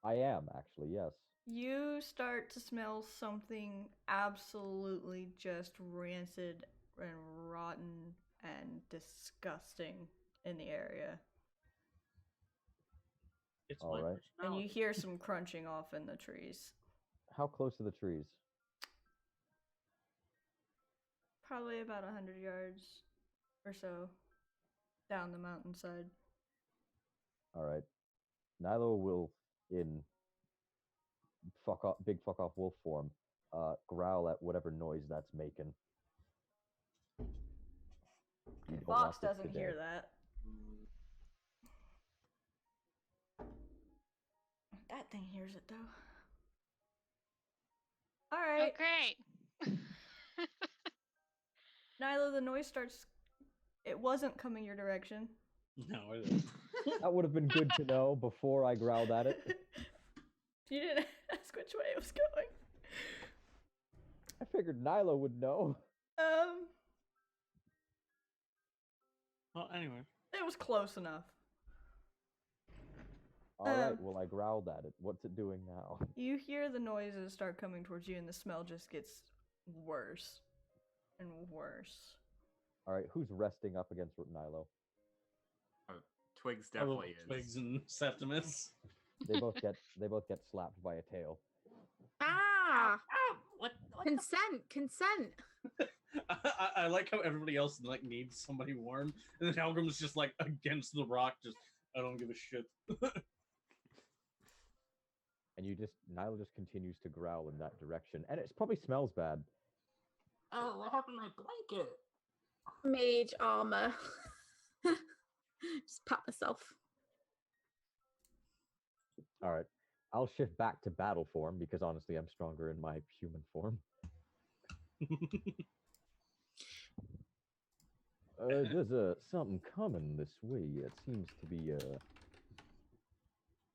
I am actually, yes. You start to smell something absolutely just rancid and rotten and disgusting in the area. It's All my right. And you personality. hear some crunching off in the trees. How close are the trees? Probably about 100 yards or so down the mountainside. All right. Nilo will, in big fuck off wolf form, growl at whatever noise that's making. You don't Fox want this doesn't today. hear that. That thing hears it though. All Oh, right, great. Nilo, the noise starts. It wasn't coming your direction. No, it is. That would have been good to know before I growled at it. You didn't ask which way it was going. I figured Nilo would know. Well, anyway. It was close enough. All right, well, I growled at it. What's it doing now? You hear the noises start coming towards you, and the smell just gets worse and worse. All right, who's resting up against Nilo? Twigs I will definitely is. Twigs and Septimus. They both get slapped by a tail. Ah! Oh, what Consent! I like how everybody else like needs somebody warm, and then Helgrim's just like against the rock, just I don't give a shit. And Nilo just continues to growl in that direction, and it probably smells bad. Oh, what happened to my blanket? Mage armor. Just pat myself. All right, I'll shift back to battle form because honestly, I'm stronger in my human form. There's something coming this way. It seems to be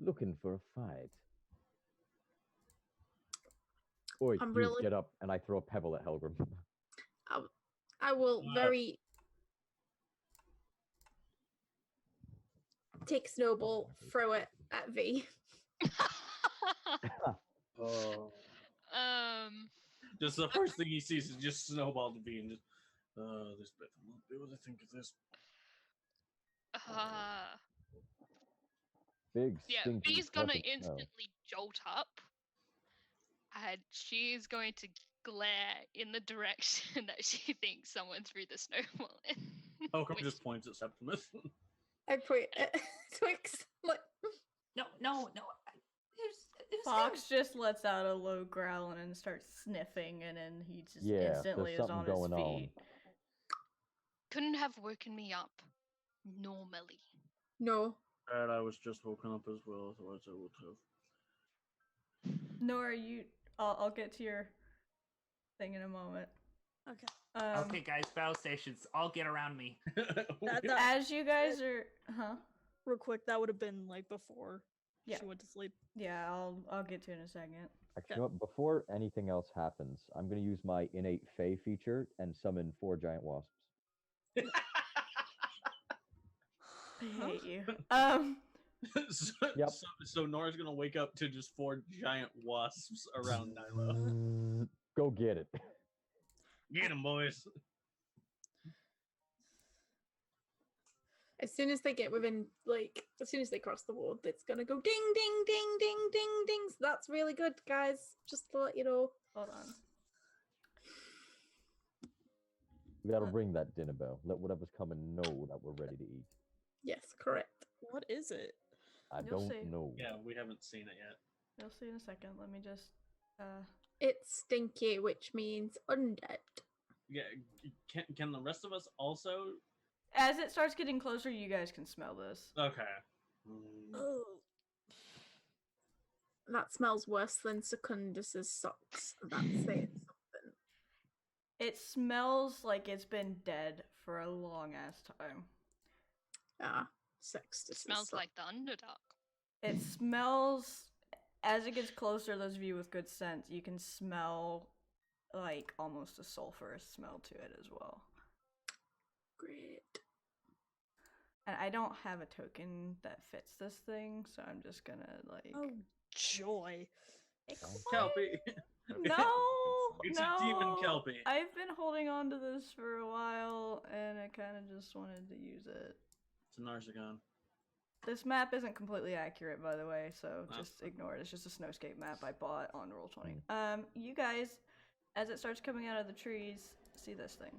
looking for a fight. Oi, I'm you really- get up, and I throw a pebble at Helgrim. I will very take Snowball, throw it at V. Oh. Um, Just the first thing he sees is just Snowball to be and just this bit won't be what I think of this. Big yeah, stinky Bee's gonna pleasant smell. instantly jolt up, and she's going to glare in the direction that she thinks someone threw the snowball in. Helgrim Which- just points at Septimus. I point at Twix. Like, No. It was Fox just lets out a low growl and starts sniffing, and then he just Yeah, instantly there's is on something his going on. feet. Couldn't have woken me up normally. no. And I was just woken up as well, otherwise I would have. Nora, I'll get to your thing in a moment. Okay. Okay, guys, battle stations, all get around me. As you guys are, Real quick, that would have been like before Yeah. she went to sleep. Yeah, I'll get to it in a second. Actually, you know what, before anything else happens, I'm going to use my innate Fey feature and summon 4 giant wasps. I hate you. Yep. So Nora's gonna wake up to just 4 giant wasps around Nilo. Go get it. Get 'em, boys. As soon as they get within, like, as soon as they cross the wall, it's gonna go ding, ding, ding, ding, ding, ding. So that's really good, guys. Just to let you know. Hold on. We gotta ring that dinner bell. Let whatever's coming know that we're ready to eat. Yes, correct. What is it? I You'll don't see. know. Yeah, we haven't seen it yet. You'll see in a second. Let me just. It's stinky, which means undead. Yeah, can the rest of us also? As it starts getting closer, you guys can smell this. Okay. Oh. That smells worse than Secundus's socks. That's saying something. It smells like it's been dead for a long ass time. Ah, Sextus. Smells like the Underdark. It smells as it gets closer, those of you with good sense, you can smell like almost a sulfurous smell to it as well. Great. And I don't have a token that fits this thing, so I'm just gonna like. Oh, joy. Kelpie. No, It's no. a demon Kelpie. I've been holding on to this for a while, and I kind of just wanted to use it. It's a Narzagon. This map isn't completely accurate, by the way, so No. just ignore it. It's just a snowscape map I bought on Roll20. You guys, as it starts coming out of the trees, see this thing.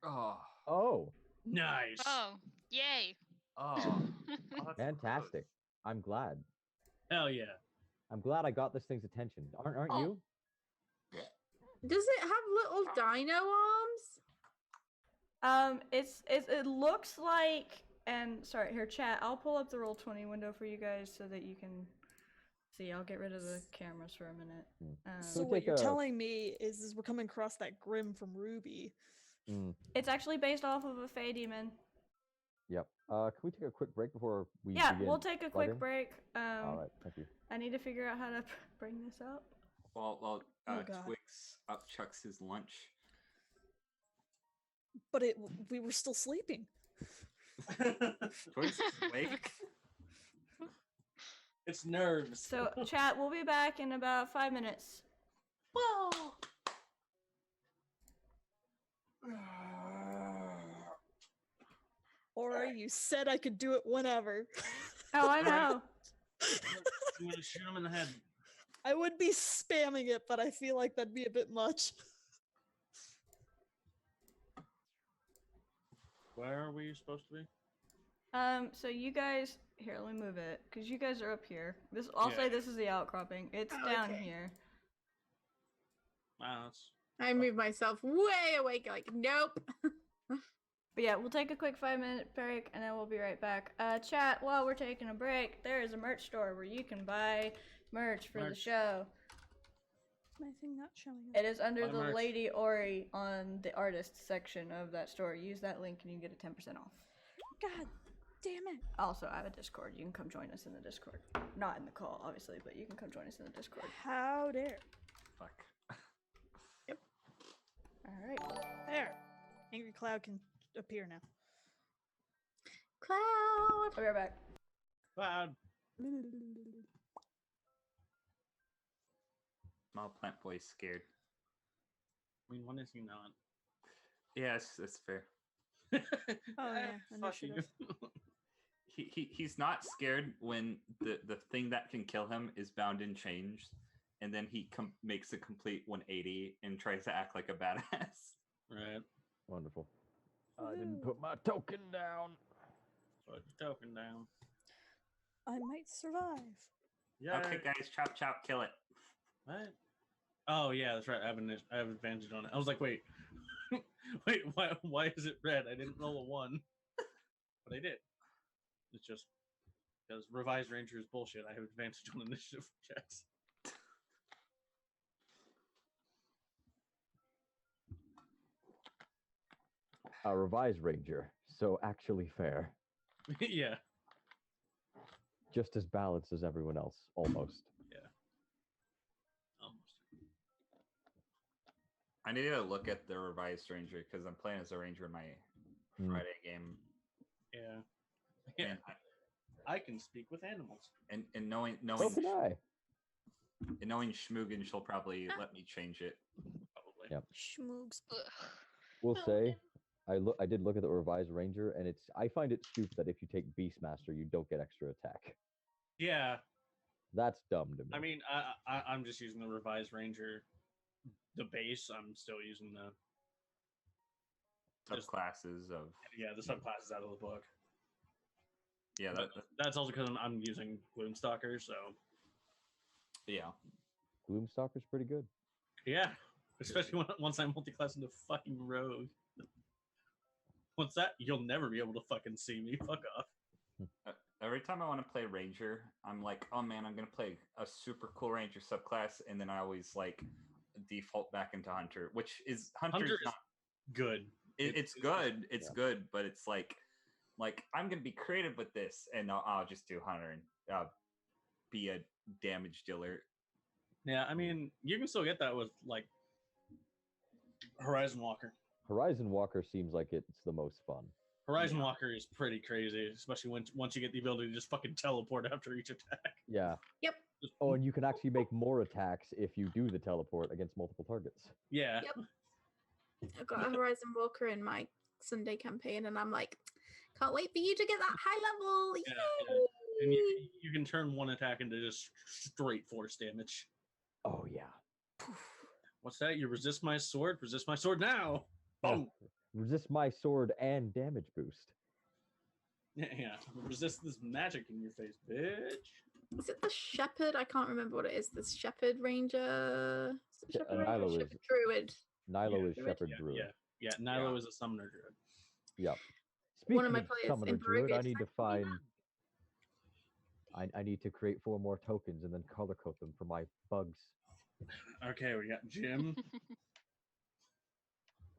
Oh, Nice. Oh, yay! Oh, that's fantastic. I'm glad. Hell yeah. I'm glad I got this thing's attention. Aren't you? Does it have little dino arms? It looks like, and sorry, here, chat. I'll pull up the Roll20 window for you guys so that you can see. I'll get rid of the cameras for a minute. So we what take you're a- telling me is we're coming across that Grim from Ruby. It's actually based off of a Fey demon. Yep. Can we take a quick break before we Yeah, begin we'll take a quick plugging? break. All right, thank you. I need to figure out how to bring this up. Well, Oh, God. Twix upchucks his lunch. But we were still sleeping. Twix is awake. It's nerves. So, chat, we'll be back in about 5 minutes. Whoa. Or you said I could do it whenever. Oh, I know. I'm gonna shoot him in the head. I would be spamming it, but I feel like that'd be a bit much. Where are we supposed to be? So you guys, here, let me move it, because you guys are up here. I'll say this is the outcropping. It's down Okay. here. Wow, that's... I move myself way awake, like, nope. But yeah, we'll take a quick 5-minute break, and then we'll be right back. Chat, while we're taking a break, there is a merch store where you can buy merch for the Merch. show. My thing not showing up. It is under Buy the merch. Lady Ori on the artist section of that store. Use that link and you can get a 10% off. God damn it. Also, I have a Discord. You can come join us in the Discord. Not in the call, obviously, but you can come join us in the Discord. How dare. Fuck. Alright. There. Angry Cloud can appear now. Cloud. I'll be right back. Cloud. Small plant boy's scared. I mean, when is he not? Yes, that's fair. Oh, yeah, Fuck you. initiative. He's not scared when the thing that can kill him is bound in chains, and then he makes a complete 180 and tries to act like a badass. Right. Wonderful. I didn't put my token down. Put your token down. I might survive. Yeah. Okay, guys, chop chop, kill it. What? Oh yeah, that's right. I have advantage on it. I was like, wait, wait, why is it red? I didn't roll a 1, but I did. It's just because revised ranger is bullshit. I have advantage on initiative checks. A revised ranger, so actually fair. Yeah. Just as balanced as everyone else, almost. Almost. I need to look at the revised ranger because I'm playing as a ranger in my Friday game. Yeah. Yeah. And I can speak with animals. and knowing So can I. and knowing Schmoogan, she'll probably let me change it. Probably. Yep. Schmoogs. Ugh. Will say, I did look at the revised ranger, and I find it stupid that if you take Beastmaster, you don't get extra attack. Yeah. That's dumb to me. I mean, I'm just using the revised ranger. The base, I'm still using the Subclasses of the subclasses out of the book. yeah, But that's also because I'm using Gloomstalker, so yeah. Gloomstalker's pretty good. yeah. Especially once I multi-class into fucking rogue. Once that, you'll never be able to fucking see me. Fuck off. Every time I want to play ranger, I'm like, oh man, I'm gonna play a super cool ranger subclass, and then I always like default back into hunter, which is hunter's Hunter is not good. it's good. It's yeah. good, but it's like I'm gonna be creative with this, and I'll just do hunter. And be a damage dealer. Yeah, I mean, you can still get that with like Horizon Walker. Horizon Walker seems like it's the most fun. Horizon Walker is pretty crazy, especially once you get the ability to just fucking teleport after each attack. Yeah. Yep. Oh, and you can actually make more attacks if you do the teleport against multiple targets. Yeah. Yep. I've got a Horizon Walker in my Sunday campaign, and I'm like, can't wait for you to get that high level. Yeah, Yay! yeah. And you can turn one attack into just straight force damage. Oh yeah. What's that? You resist my sword? Resist my sword now! Boom! Resist my sword and damage boost. Yeah. Resist this magic in your face, bitch. Is it the Shepherd? I can't remember what it is. The Shepherd Ranger? Is it Shepherd Ranger? Nilo Shepherd Druid. Nilo is Druid? Shepherd Druid. Yeah, Nilo is a summoner druid. Yep. One of my Speaking players Summoner in Druid, I Peruvian need to is actually find. I need to create 4 more tokens and then color code them for my bugs. Okay, we got Jim.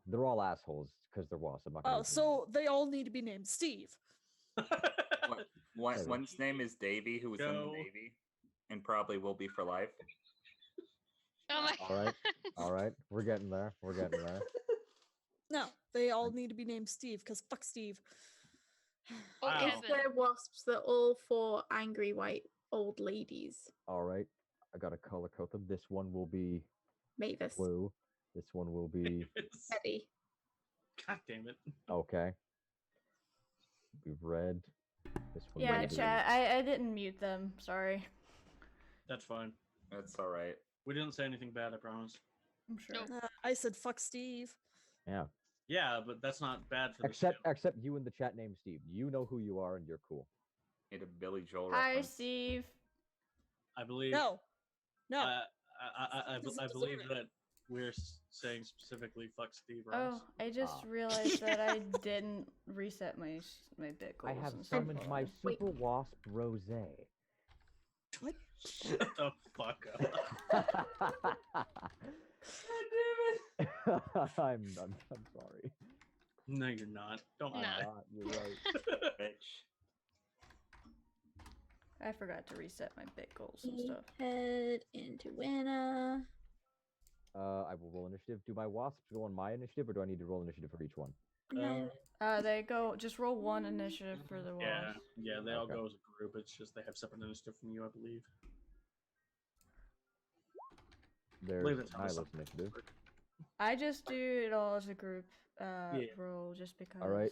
They're all assholes because they're wasps. I'm not gonna Oh, so they all need to be named Steve. One's name is Davey, who was in the Go. Navy, and probably will be for life. Oh my All right. We're getting there. No, they all need to be named Steve because fuck Steve. Oh, Wow. If they're wasps, they're all 4 angry white old ladies. All right. I gotta color code them. This one will be Mavis. blue. This one will be Eddie. God damn it. okay. Be red. This one. Yeah, will be- chat. I didn't mute them. Sorry. That's fine. That's all right. We didn't say anything bad, I promise. I'm sure. Nope. I said fuck Steve. Yeah. Yeah, but that's not bad for the Except you in the chat named Steve. You know who you are and you're cool. Need a Billy Joel Hi, reference. Steve. I believe. No. I believe that we're saying specifically fuck Steve Ross. Oh, I just realized that I didn't reset my bit I goals. have and stuff. summoned my super wasp Rose. What? Shut the fuck up. I'm sorry. No, you're not. Don't No. lie. You're right. Bitch. I forgot to reset my bit goals and stuff. Head into winner. I will roll initiative. Do my wasps go on my initiative, or do I need to roll initiative for each one? No. They go. Just roll 1 initiative for the Yeah, walls. yeah, they all Okay. go as a group. It's just they have separate initiative from you, I believe. There's that's how the Nilo's sub- initiative. I just do it all as a group roll just because. All right.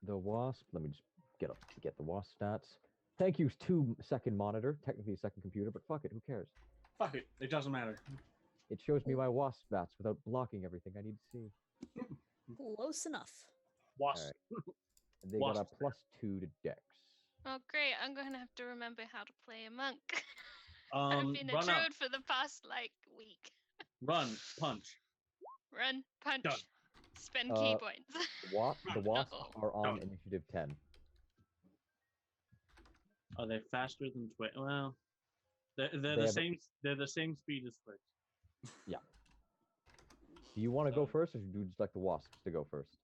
The wasp. Let me just get the wasp stats. Thank you, 2-second monitor. Technically a second computer, but fuck it. Who cares? Fuck it. It doesn't matter. It shows me my wasp stats without blocking everything I need to see. Close enough. Wasp. All right. And they got a Wasp. +2 to Dex. Oh great, I'm gonna have to remember how to play a monk. I've been a Run druid up. for the past week. Run. Punch. Run, punch, Done. spend key Uh, points. The wasps Uh-oh. are on Done. initiative 10. Are they faster than Twitch? Well, they're They the have a- same. They're the same speed as Twitch. Do you want to go So- first, or do you just like the wasps to go first?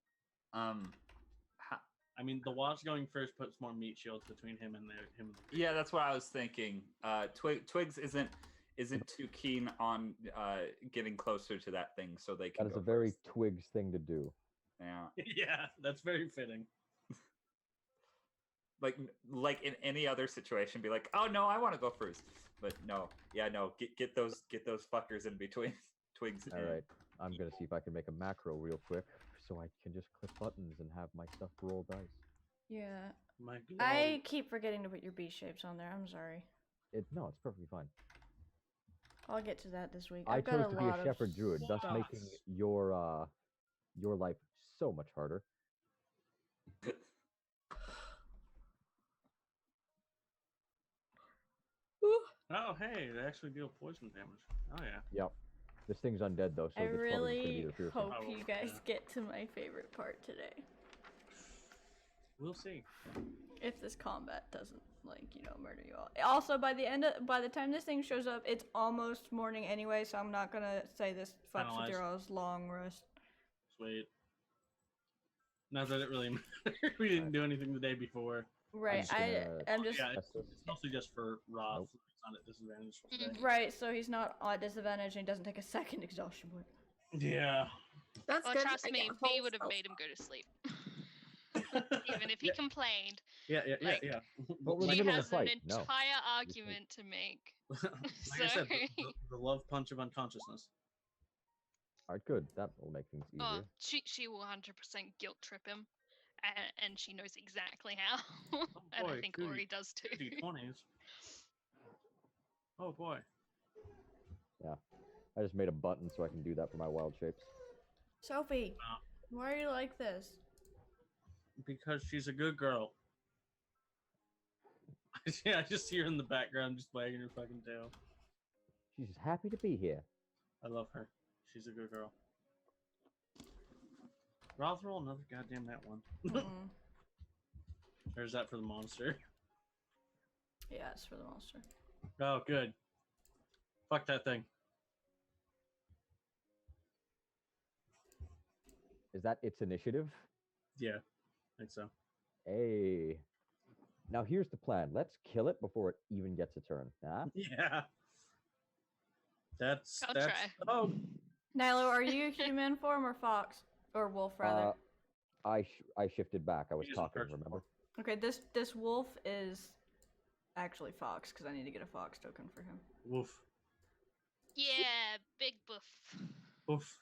I mean, the wasp going first puts more meat shields between him and him. Yeah, that's what I was thinking. Twigs isn't too keen on getting closer to that thing, so they can. That is go a very first. Twigs thing to do. Yeah. Yeah, that's very fitting. Like in any other situation, be like, oh no, I want to go first. But no, get those fuckers in between Twigs. All right, I'm gonna see if I can make a macro real quick, so I can just click buttons and have my stuff roll dice. Yeah. My I keep forgetting to put your B shapes on there. I'm sorry. No, it's perfectly fine. I'll get to that this week. I I've got chose to be lot a of shepherd druid, thus stuff. making your life so much harder. Oh, hey, they actually deal poison damage. Oh yeah. Yep. This thing's undead though, so I this probably is gonna be really the fearsome. hope Oh, you guys yeah. get to my favorite part today. We'll see. If this combat doesn't murder you all. Also, by the time this thing shows up, it's almost morning anyway, so I'm not gonna say this fucks with Finalize. your all's long rest. Sweet. Not that it really mattered. We didn't do anything the day before. Right. just gonna I'm just Yeah, test this. it's mostly just for Roth. Nope. It's not at disadvantage. for Mhm. today. right. So he's not at disadvantage, and he doesn't take a second exhaustion point. Yeah. That's Well, good. trust I me, get a V whole would have spell made him slot. go to sleep. Even if he Yeah. complained. Yeah. Like, Yeah. But we're in the She middle of a has an fight. No. entire argument to make. Like I said, the love punch of unconsciousness. All right, good. That will make things easier. Oh, she will 100% guilt trip him, and she knows exactly how. And I boy, think goody- Ori does too. D20s. Oh boy. I just made a button so I can do that for my wild shapes. Sophie, Wow. why are you like this? Because she's a good girl. Yeah, I just see her in the background just wagging her fucking tail. She's just happy to be here. I love her. She's a good girl. Roth roll another goddamn that one. Mm-mm. Or is that for the monster? Yeah, it's for the monster. Oh, good. Fuck that thing. Is that its initiative? Yeah, I think so. Hey. Now here's the plan. Let's kill it before it even gets a turn. Huh? Yeah. That's I'll that's try. oh Nilo, are you human form or fox or wolf rather? I shifted back. I was He isn't talking, person remember? Okay, this wolf is actually fox because I need to get a fox token for him. woof. Yeah, big buff. Woof.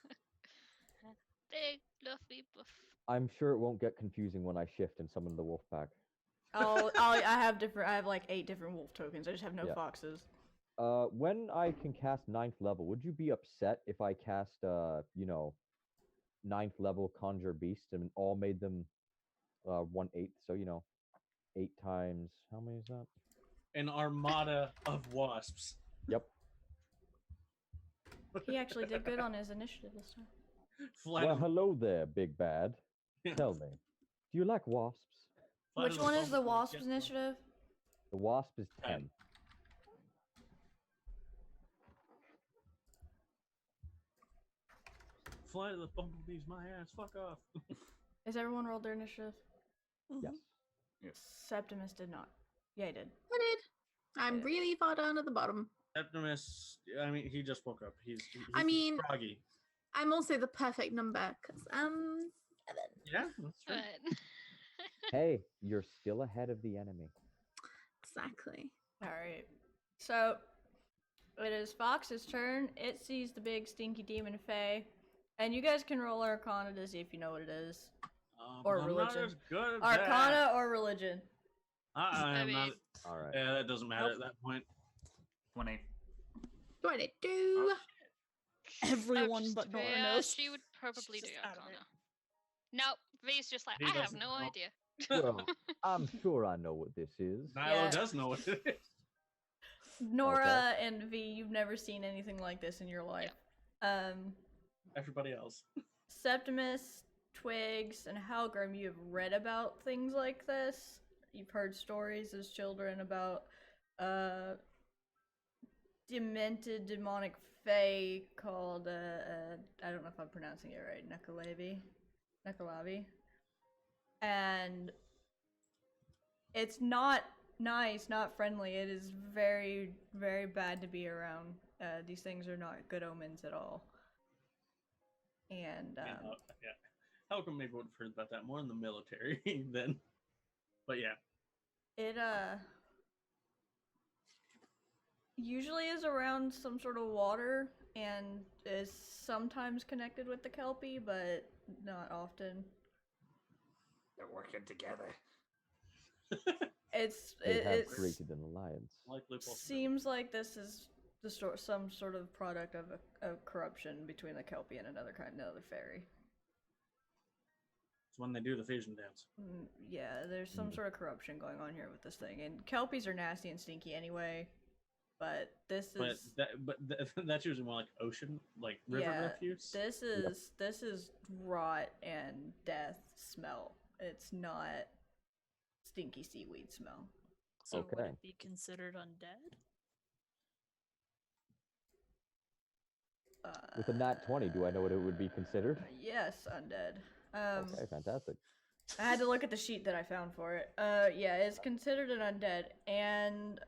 Big fluffy buff. I'm sure it won't get confusing when I shift and summon the wolf pack. I have like 8 different wolf tokens. I just have no Yeah. foxes. When I can cast 9th level, would you be upset if I cast 9th level Conjure Beast and all made them 1/8? So 8 times how many is that? An armada of wasps. Yep. He actually did good on his initiative this time. Flight Well, of- hello there, big bad. Tell me, do you like wasps? flight Which of one is the bumblebee wasp's gets initiative? The wasp is 10. 10. Flight of the bumblebees, my ass. Fuck off. Has everyone rolled their initiative? Yes. Septimus did not. Yeah, he did. I did. I'm Yeah. really far down at the bottom. Septimus, I mean, he just woke up. He's I mean- froggy. I'm also the perfect number because 7. Yeah, that's true. But Hey, you're still ahead of the enemy. Exactly. All right. So it is Fox's turn. It sees the big stinky demon Fae, and you guys can roll Arcana to see if you know what it is. Or I'm religion. Not as good at Arcana or religion. I am not. mean, All right. Yeah, that doesn't matter at that point. 20. 22. Everyone just- but Nora yeah, knows. she would probably She's do just out of it. Arcana. Nope, V's just like, He I have doesn't no know. idea. Well, I'm sure I know what this is. Nilo Yeah. does know what it is. Nora and V, you've never seen anything like this in your life. Everybody else. Septimus, Twigs, and Halgrim, you have read about things like this. You've heard stories as children about demented demonic fae called I don't know if I'm pronouncing it right, Nekalavi. And it's not nice, not friendly. It is very, very bad to be around. These things are not good omens at all. And Yeah. Helcom maybe would have heard about that more in the military then. But yeah. it usually is around some sort of water and is sometimes connected with the Kelpie, but not often. They're working together. They have It's created an alliance. Likely possible. seems like this is some sort of product of a corruption between the Kelpie and another fairy. It's when they do the fusion dance. Yeah, there's some sort of corruption going on here with this thing, and Kelpies are nasty and stinky anyway. But this is That's usually more like ocean, like river refuse. this is rot and death smell. It's not stinky seaweed smell. So would Okay. it be considered undead? With a nat 20, do I know what it would be considered? Yes, undead. Okay, fantastic. I had to look at the sheet that I found for it. Yeah, it's considered an undead. And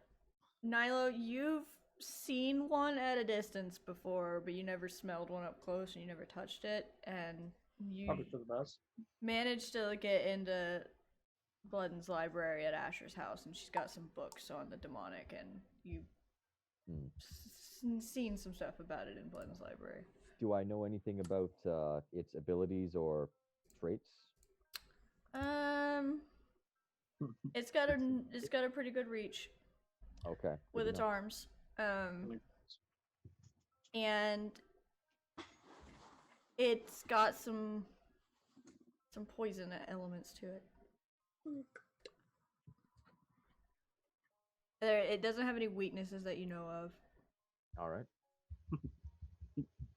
Nilo, you've seen one at a distance before, but you never smelled one up close and you never touched it. And you Probably for the best. managed to get into Blooden's library at Asher's house, and she's got some books on the demonic, and you've seen some stuff about it in Blooden's library. Do I know anything about its abilities or traits? It's got a pretty good reach. Okay. With its arms. And it's got some poison elements to it. It doesn't have any weaknesses that you know of. All right.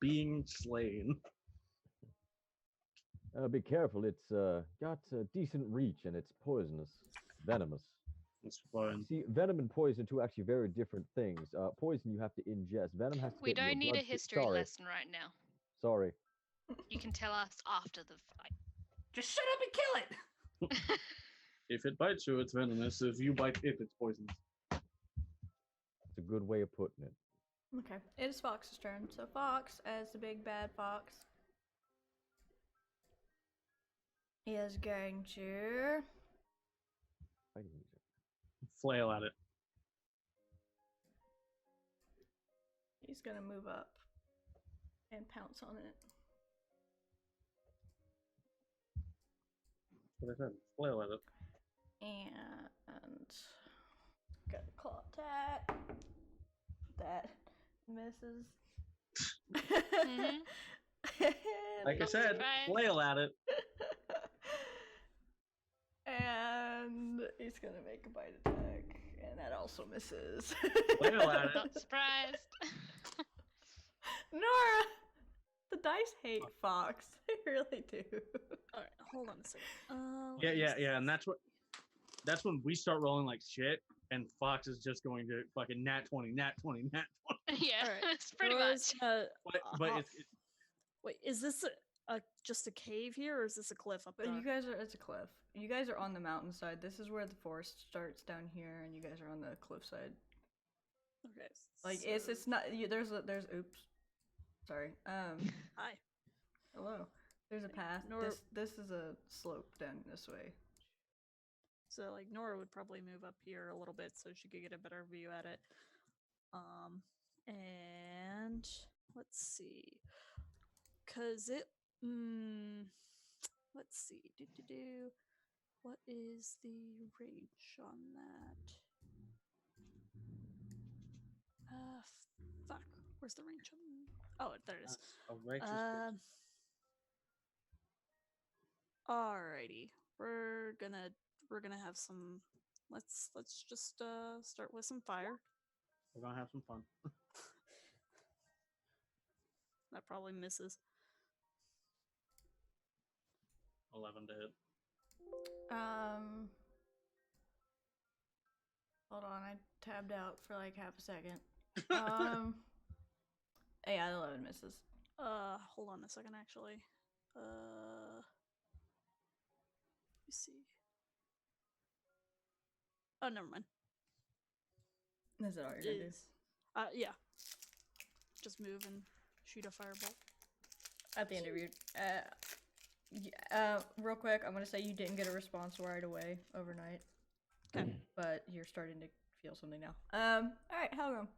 Being slain. Be careful. It's got a decent reach and it's poisonous, venomous. It's fine. See, venom and poison are two actually very different things. Poison you have to ingest. Venom has to. We get in your don't need a bloodstream. history Sorry. lesson right now. Sorry. You can tell us after the fight. Just shut up and kill it. If it bites you, it's venomous. If you bite it, it's poisonous. It's a good way of putting it. Okay, it is Fox's turn. So Fox, as the big bad fox, is going to Flail at it. He's gonna move up and pounce on it. What I said, flail at it. And got a claw attack. That misses. Like I said, flail at it. And he's gonna make a bite attack, and that also misses. Flail at it. Not surprised. Nora! The dice hate Fox. They really do. Alright, hold on a second. Yeah, and that's when we start rolling like shit, and Fox is just going to fucking nat 20. Yeah, Alright, that's pretty Nora's much. But it's wait, is this just a cave here, or is this a cliff up there? You guys are, it's a cliff. You guys are on the mountainside. This is where the forest starts down here, and you guys are on the cliffside. Okay. Like, it's not, there's oops. Sorry. Hi. Hello. There's a path. This is a slope down this way. So, like, Nora would probably move up here a little bit so she could get a better view at it. And let's see. Cause it, let's see. What is the range on that? Fuck. Where's the range on? Oh, there it is. Alrighty. We're gonna have some. Let's just start with some fire. We're gonna have some fun. That probably misses. 11 to hit. Hold on, I tabbed out for like half a second. Yeah, 11 misses. Hold on a second, actually. Let me see. Oh, never mind. Is that all you're gonna do? Yeah. Just move and shoot a fireball. At the end of your, real quick, I'm gonna say you didn't get a response right away overnight. Okay. But you're starting to feel something now. Alright, Helgrim.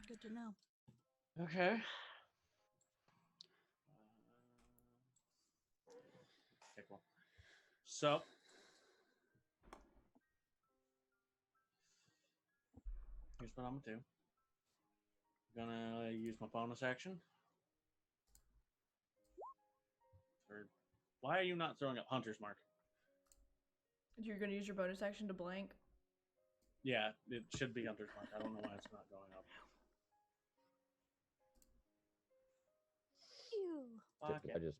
Good to know. Okay. Okay, cool. So, here's what I'm gonna do. I'm gonna use my bonus action. Why are you not throwing up Hunter's Mark? You're gonna use your bonus action to blank? Yeah, it should be Hunter's Mark. I don't know why it's not going up. Fuck it. I just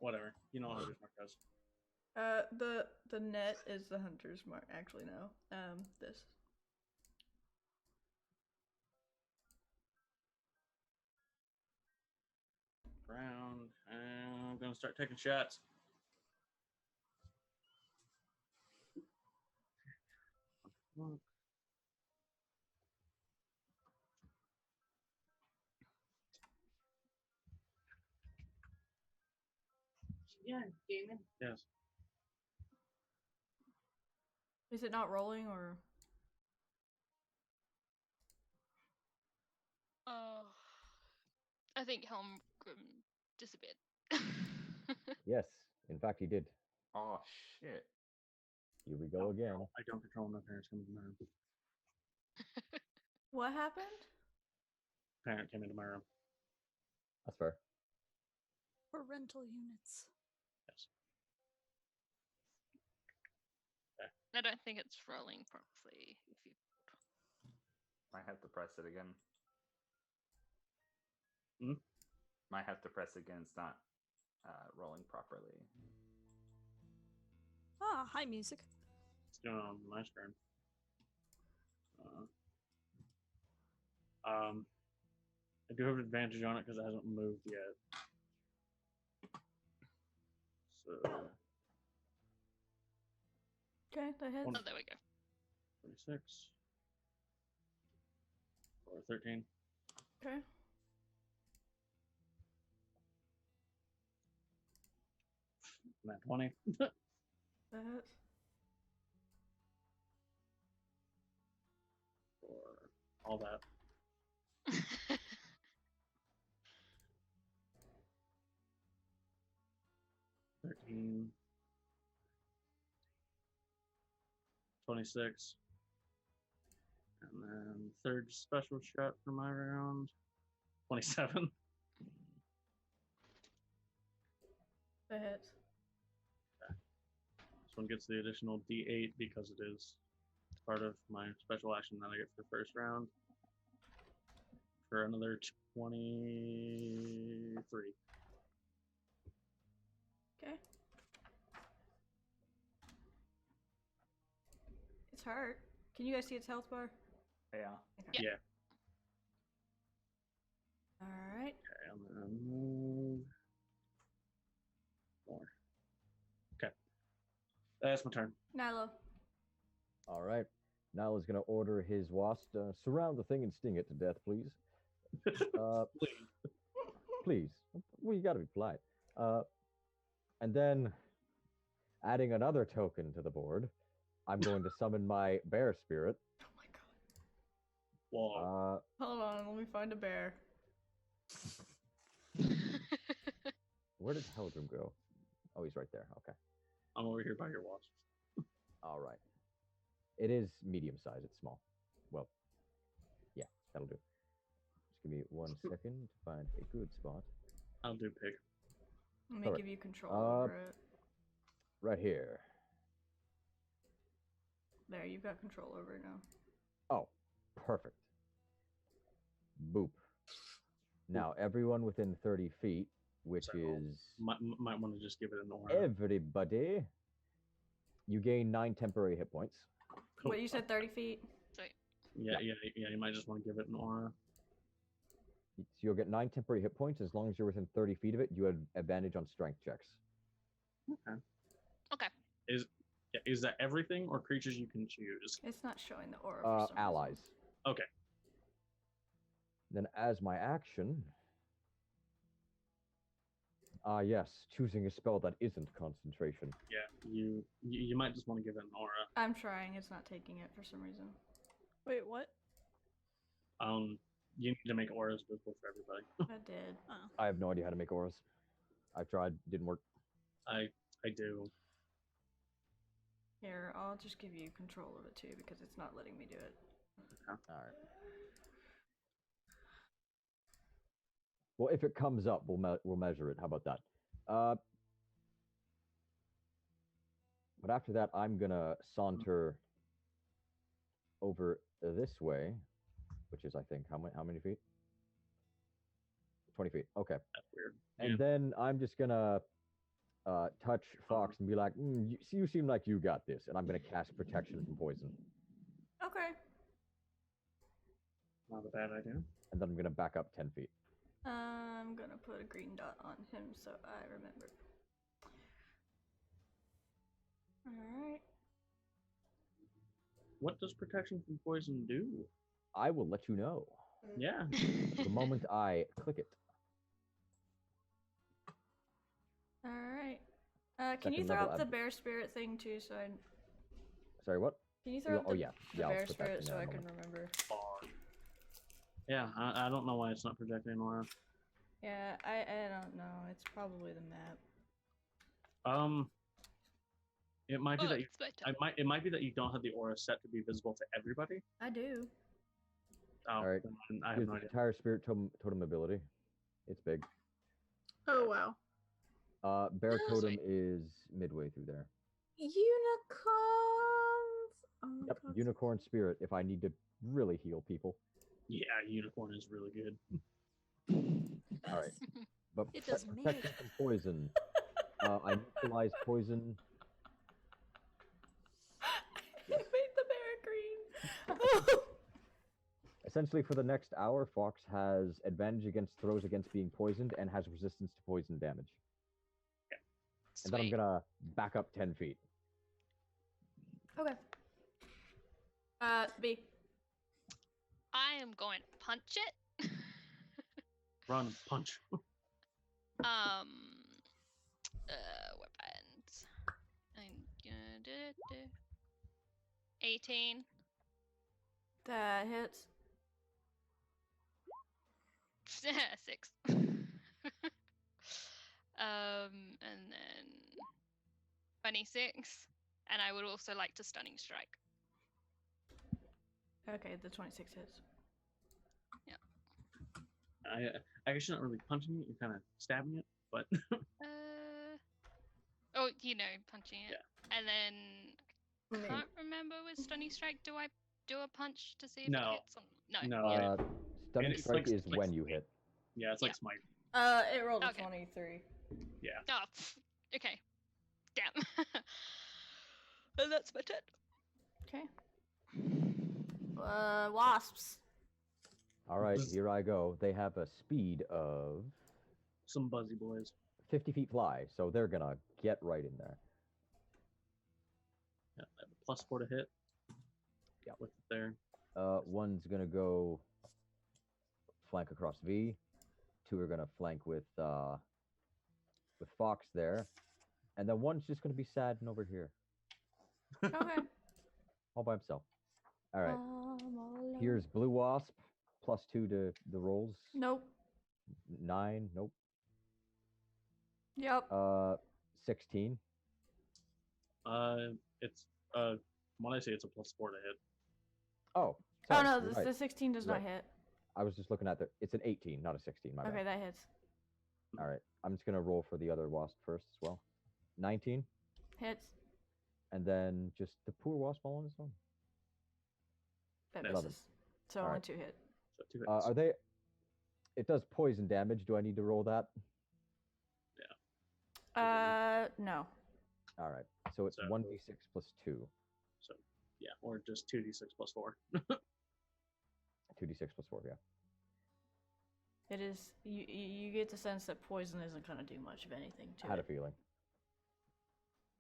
Whatever. You know what Hunter's Mark does. The net is the hunter's mark. Actually, no. This. Round, and I'm gonna start taking shots. Yeah, gaming. Yes. Is it not rolling or? Oh, I think Helmgrim disappeared. Yes, in fact, he did. Oh shit. Here we go again. I don't control my parents coming to my room. What happened? Parent came into my room. That's fair. For rental units. Yes. I don't think it's rolling properly. If you Might have to press it again. Hmm? Might have to press again. It's not rolling properly. Ah, hi, music. It's doing on my screen. I do have an advantage on it because it hasn't moved yet. So Okay, go ahead. oh, there we go. 26 or 13. Okay. Not 20. That. Or all that. 13. 26. And then third special shot for my round. 27. That hits. This one gets the additional D8 because it is part of my special action that I get for the first round. For another 23. Okay. It's hurt. Can you guys see its health bar? Yeah. Okay. Yeah. Alright. Okay, I'm gonna move more. Okay. That's my turn. Nylo. All right. Now is going to order his wasp. Surround the thing and sting it to death, please. Please. Well, you got to be polite. And then, adding another token to the board, I'm going to summon my bear spirit. Oh my god. Whoa. Hold on, let me find a bear. Where did Helgrim go? Oh, he's right there. Okay. I'm over here by your wasps. All right. It is medium size. It's small. Well, yeah, that'll do. Just give me 1 second to find a good spot. I'll do pig. Let me Alright. give you control over it. Right here. There, you've got control over it now. Oh, perfect. Boop. Now, everyone within 30 feet, which So, is Might want to just give it an aura. everybody, you gain 9 temporary hit points. Cool. What, you said 30 feet? Yeah, you might just want to give it an aura. So you'll get 9 temporary hit points as long as you're within 30 feet of it. You have advantage on strength checks. Okay. Okay. Is that everything or creatures you can choose? It's not showing the aura for some Allies. reason. Okay. Then as my action, yes, choosing a spell that isn't concentration. Yeah, you might just want to give it an aura. I'm trying, it's not taking it for some reason. Wait, what? You need to make auras visible for everybody. I did. Oh. I have no idea how to make auras. I've tried, didn't work. I do. Here, I'll just give you control of it too because it's not letting me do it. All right. Well, if it comes up, we'll measure it. How about that? But after that, I'm gonna saunter over this way, which is, I think, how many feet? 20 feet. Okay. That's weird. And then I'm just gonna touch Fox and be like, you seem like you got this, and I'm gonna cast protection from poison. Okay. Not a bad idea. And then I'm gonna back up 10 feet. I'm gonna put a green dot on him so I remember. Alright. What does protection from poison do? I will let you know Yeah. the moment I click it. All right. Can you Second throw level up the ab- bear spirit thing too? So I Sorry, what? can you throw up Oh the, yeah, the yeah. I'll bear put that spirit in so there I in a can moment. remember? Yeah, I don't know why it's not projecting Aura. Yeah, I don't know. It's probably the map. It might be Oh, that you. it's my turn. It might be that you don't have the aura set to be visible to everybody. I do. Oh, All right. then I have Here's no the idea. entire spirit totem ability. It's big. Oh wow. Bear Oh, totem sweet. is midway through there. Unicorns. Oh my Yep, God. unicorn spirit. If I need to really heal people. Yeah, unicorn is really good. All right, but It does protection mid. from poison. I neutralize poison. I made the bear green. Essentially, for the next hour, Fox has advantage against throws against being poisoned and has resistance to poison damage. And then I'm Sweet. gonna back up 10 feet. Okay. B. I am going to punch it. Run, punch. Weapons. I'm gonna do 18. That hits. 6. And then 26. And I would also like to stunning strike. Okay, the 26 hits. I guess you're not really punching it. You're kind of stabbing it, but Oh, punching it. Yeah. And then Okay. can't remember with stunning strike. Do I do a punch to see if No. it hits? No. No. Yeah. Stunning it's strike like- is like when you smite. hit. yeah, it's like smite. It rolled a Okay. 23. Yeah. Oh, okay. Damn. And that's my turn. Okay. Wasps. All right, Zzz. here I go. They have a speed of Some buzzy boys. 50 feet fly, so they're gonna get right in there. Yeah, I have a +4 to hit. Yeah. With it there. One's gonna go flank across V. Two are gonna flank with Fox there, and then one's just gonna be sad and over here, Okay. all by himself. All right. I'm all alone. Here's Blue Wasp, +2 to the rolls. Nope. 9. Nope. Yep. 16. It's when I say it's a +4 to hit. Oh. Oh sorry, no, you're right. the 16 does You're not right. hit. I was just looking at it's an 18, not a 16. My Okay, bad. that hits. All right. I'm just gonna roll for the other wasp first as well. 19, Hits. and then just the poor wasp all on its own. That 11. misses. So All only right. 2 hit. So 2 hits. Are they? It does poison damage. Do I need to roll that? No. All right. So it's So- 1d6 plus 2. So yeah, or just 2d6 +4. 2d6 plus 4. Yeah. It is. You get the sense that poison isn't gonna do much of anything to I had a it. feeling.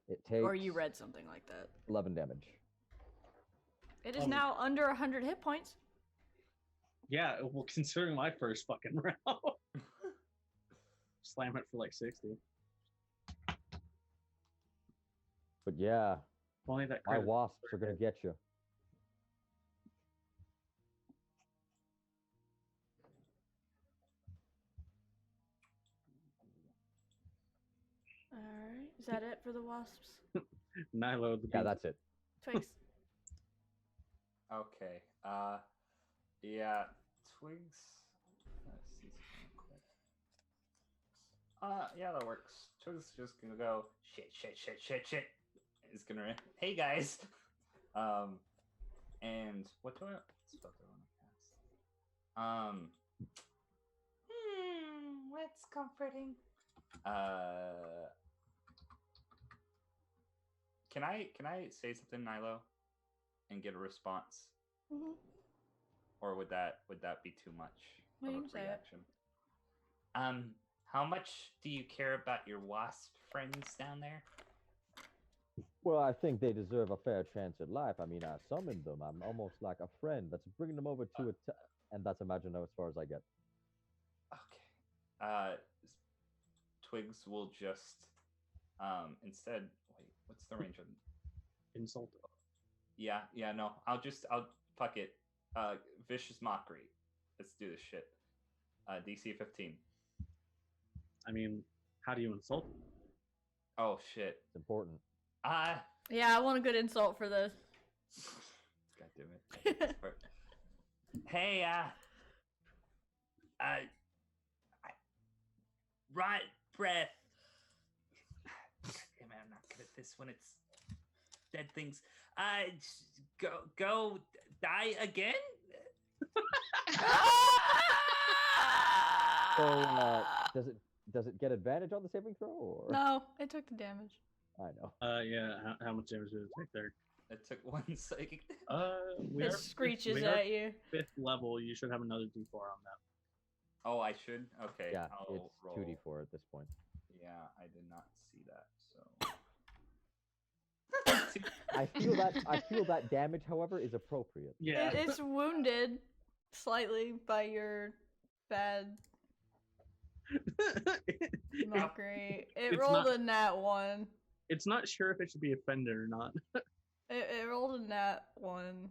It takes. Or you read something like that. 11 damage. It is now under 100 hit points. Yeah, well, considering my first fucking round, slam it for like 60. But yeah, If only that my crit- wasps are gonna get you. Alright. Is that it for the wasps? Nilo the Yeah, beast. that's it. Twigs. Okay. Yeah, Twigs. Let's see something quick. Yeah, that works. Twigs is just gonna go shit. It's gonna hey guys. And what spell do I want to cast? What's comforting? Can I say something, Nilo, and get a response? Mhm. Or would that be too much No, of you a can say it. reaction? How much do you care about your wasp friends down there? Well, I think they deserve a fair chance at life. I mean, I summoned them. I'm almost like a friend that's bringing them over to and that's imagine as far as I get. Okay. Twigs will just instead. Wait, what's the range of Insult. Yeah, no. I'll fuck it. Vicious mockery. Let's do this shit. DC 15. I mean, how do you insult? Oh shit. It's important. Yeah, I want a good insult for this. God damn it. Hey, right breath. God damn it, I'm not good at this when it's dead things. Go die again? So, does it get advantage on the saving throw? Or? No, it took the damage. I know. Yeah. How much damage did it take there? It took 1 psychic. It screeches at you. 5th level. You should have another D4 on that. Oh, I should. Okay. Yeah, I'll it's roll. 2d4 at this point. Yeah, I did not see that. So. I feel that damage, however, is appropriate. Yeah. It's wounded slightly by your bad mockery. It rolled a nat 1. It's not sure if it should be offended or not. It rolled a nat 1.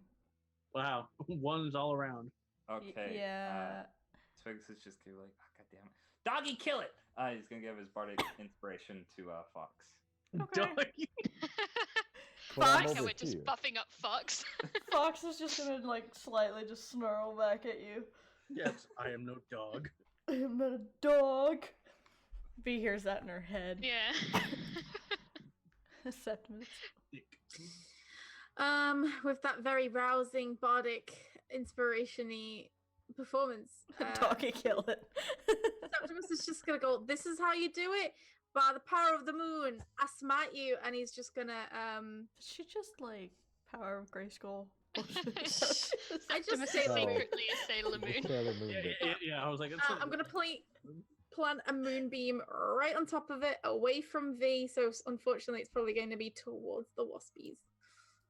Wow, ones all around. Okay. Yeah. Twigs is just gonna be like, oh, God damn it. Doggy, kill it! He's gonna give his bardic inspiration to Fox. Okay. Doggy. Fox? Okay, we're just buffing up Fox. Fox is just gonna like slightly just snarl back at you. Yes, I am no dog. I am not a dog. V hears that in her head. Yeah. Septimus. With that very rousing bardic inspiration-y performance, Doggy kill it. Septimus is just gonna go, this is how you do it? By the power of the moon, I smite you, and he's just gonna Did she just like power of Grayskull? I just Septimus say is No. secretly a Sailor Moon. Sailor Moon bit. Yeah, I was like, I'm gonna plant a moonbeam right on top of it, away from V. So unfortunately, it's probably going to be towards the waspies.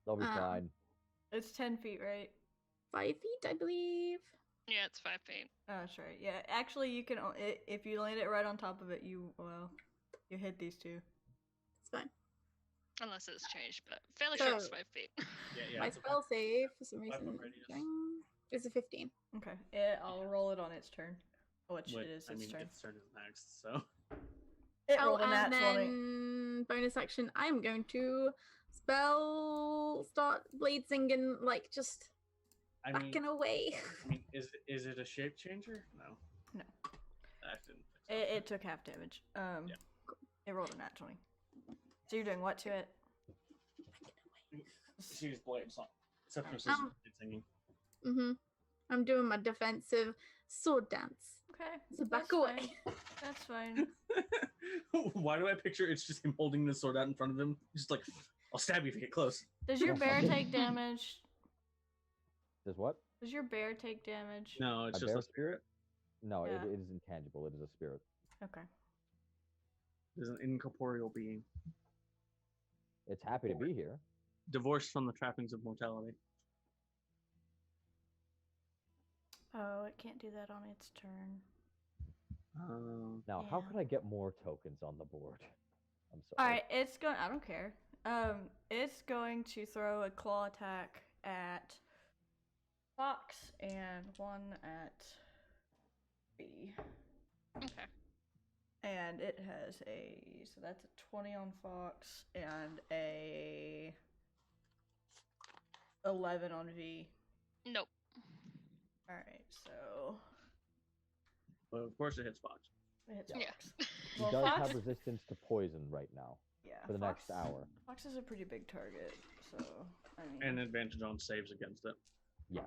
They'll be fine. It's 10 feet, right? 5 feet, I believe. Yeah, it's 5 feet. Oh, that's right. Yeah, actually, you can. If you land it right on top of it, you hit these two. It's fine. Unless it's changed, but fairly sure it's So- 5 feet. yeah. My spell save for some 5 reason foot radius. is a 15. Okay, I'll roll it on its turn. Which it is its turn. Its turn is next, so. It rolled a and nat 20. then bonus action, I'm going to start blade singing, like just I backing away. is it a shape changer? No. No. I didn't think so. It took half damage. Yeah. It rolled a nat 20. So you're doing what to it? She used blade song. Septimus is Um, singing. I'm doing my defensive sword dance. Okay. So back that's away. fine. That's fine. Why do I picture it's just him holding the sword out in front of him? He's just like, I'll stab you if you get close. Does your bear take damage? Does what? Does your bear take damage? No, it's A just bear? a spirit. No, Yeah. it is intangible. It is a spirit. Okay. It's an incorporeal being. It's happy to be here. Divorced from the trappings of mortality. Oh, it can't do that on its turn. Now, how Yeah. can I get more tokens on the board? I'm sorry. All right, it's going. I don't care. It's going to throw a claw attack at Fox and one at B. Okay. And it has so that's a 20 on Fox and a 11 on V. Nope. All right, so But of course it hits Fox. it hits Yeah. Fox. He Well, does Fox, have resistance to poison right now yeah, for the Fox, next hour. Fox is a pretty big target, so I mean. And advantage on saves against it. Yes.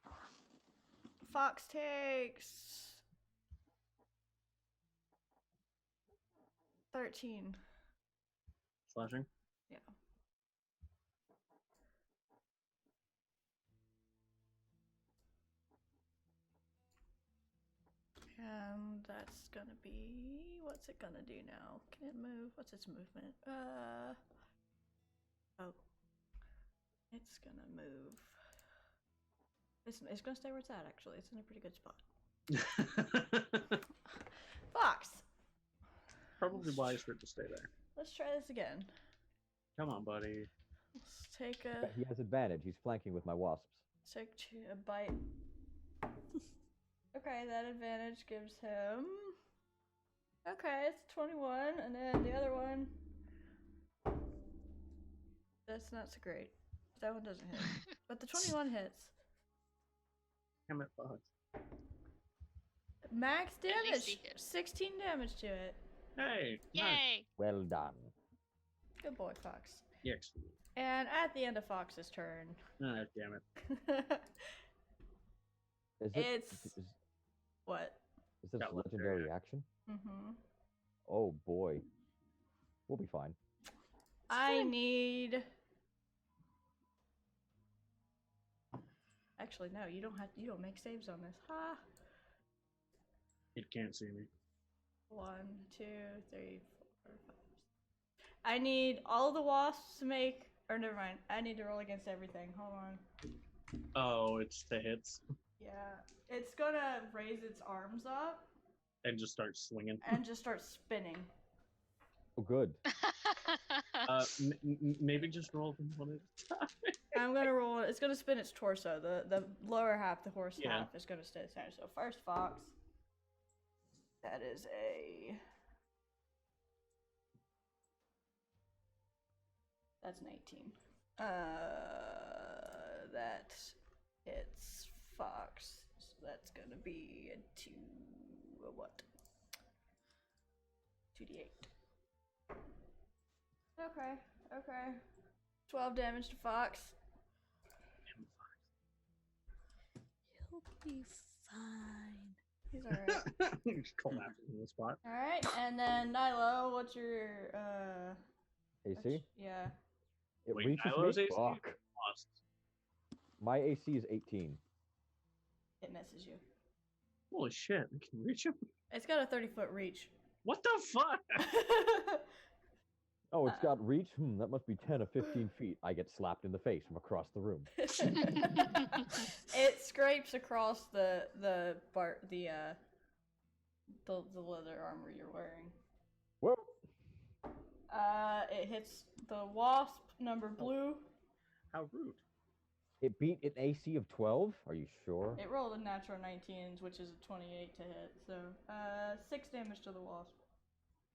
All right. Fox takes 13. Slashing. Yeah. And that's gonna be, what's it gonna do now? Can it move? What's its movement? Oh. It's gonna move. It's gonna stay where it's at, actually. It's in a pretty good spot. Fox! Probably wise for it to stay there. Let's try this again. Come on, buddy. Let's take a... He has advantage. He's flanking with my wasps. Take a bite. Okay, that advantage gives him... Okay, it's 21, and then the other one... That's not so great. That one doesn't hit. But the 21 hits. Damn it, Fox. Max At least damage! he hit. 16 damage to it. Hey, nice. Yay! Well done. Good boy, Fox. Yes. And at the end of Fox's turn... Ah, damn it. What? Is this Got a legendary action? Mm-hmm. Oh boy. We'll be fine. I need... Actually, no, you don't make saves on this. Ha! It can't see me. 1, 2, 3, 4, 5. I need all the wasps to make... Or never mind. I need to roll against everything. Hold on. Oh, it's the hits. Yeah. It's gonna raise its arms up And just start swinging. and just start spinning. Oh, good. Maybe just roll them one at a time. I'm gonna roll it. It's gonna spin its torso. The lower half, the horse Yeah. half, is gonna stay the same. So first fox. That is a... That's an 18. That hits fox. So that's gonna be a 2... A what? 2d8. Okay. 12 damage to fox. He'll be fine. He's alright. Just collapse in the spot. Alright, and then Nilo, what's your AC? yeah. It Wait, reaches Nilo's me? AC? Fuck. Lost. My AC is 18. It misses you. Holy shit, I can reach him? It's got a 30-foot reach. What the fuck? Oh, it's got reach? That must be 10 or 15 feet. I get slapped in the face from across the room. It scrapes across the leather armor you're wearing. Whoa! It hits the wasp, number blue. How rude. It beat an AC of 12? Are you sure? It rolled a natural 19, which is a 28 to hit. So, 6 damage to the wasp.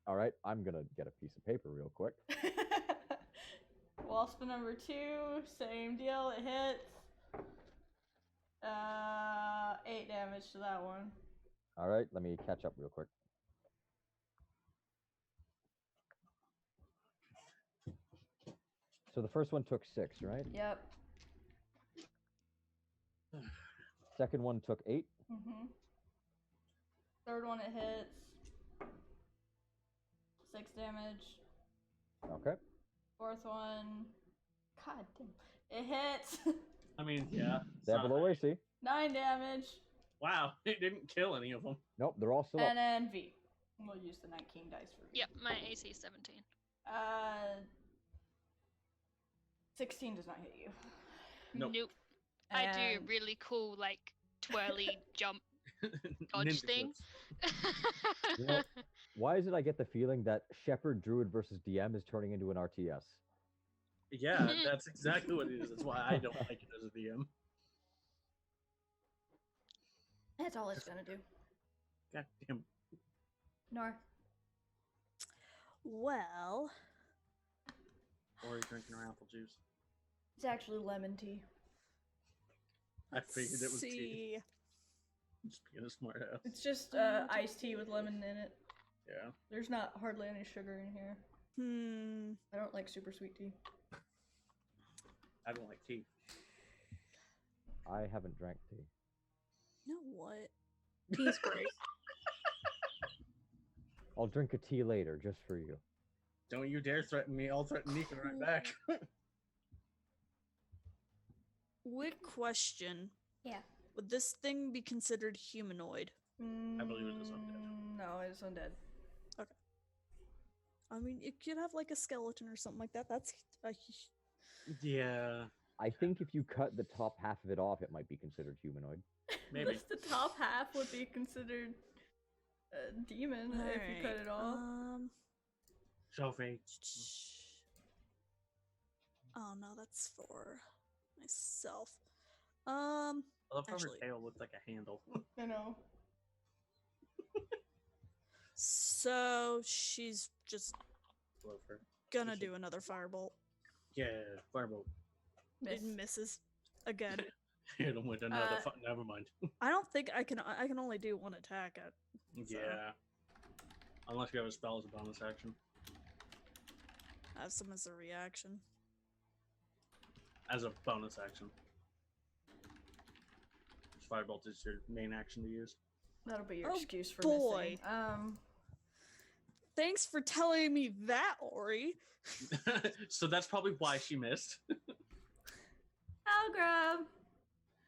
Alright, I'm gonna get a piece of paper real quick. Wasp number 2, same deal. It hits. 8 damage to that one. Alright, let me catch up real quick. So the first one took 6, right? Yep. Second one took 8. Mm-hmm. Third one, it hits. 6 damage. Okay. Fourth one, god damn, it hits. I mean, yeah. it's They're not below high. AC. 9 damage. Wow, it didn't kill any of them. Nope, they're all still up. And then V. We'll use the 19 dice for V. Yep, my AC is 17. 16 does not hit you. Nope. I do a And- really cool, like, twirly jump dodge Ninja thing. flips. You know, why is it I get the feeling that Shepherd Druid versus DM is turning into an RTS? Yeah, that's exactly what it is. That's why I don't like it as a DM. That's all it's gonna do. God damn. Nor. Well, Or you're drinking her apple juice. It's actually lemon tea. I figured it was tea. see. Just being a smart ass. It's just iced tea with lemon in it. Yeah. There's not hardly any sugar in here. I don't like super sweet tea. I don't like tea. I haven't drank tea. You know what? Tea's great. I'll drink a tea later, just for you. Don't you dare threaten me. I'll threaten Nika right back. Quick question. Yeah. Would this thing be considered humanoid? I believe it is undead. No, it's undead. I mean, it could have like a skeleton or something like that. That's Yeah, I think if you cut the top half of it off, it might be considered humanoid. maybe. The top half would be considered a demon if you cut it off. Sophie. Oh no, that's for myself. I love how Actually- her tail looks like a handle. I know. So she's just Love her. gonna Is do another firebolt. Yeah, firebolt. Miss. It misses again. Hit him with another. Never mind. I don't think I can. I can only do one attack at. So- Yeah. Unless you have a spell as a bonus action. I have some as a reaction. As a bonus action. Firebolt is your main action to use. That'll be your Oh, excuse for boy. missing. Thanks for telling me that, Ori. So that's probably why she missed. I'll grab.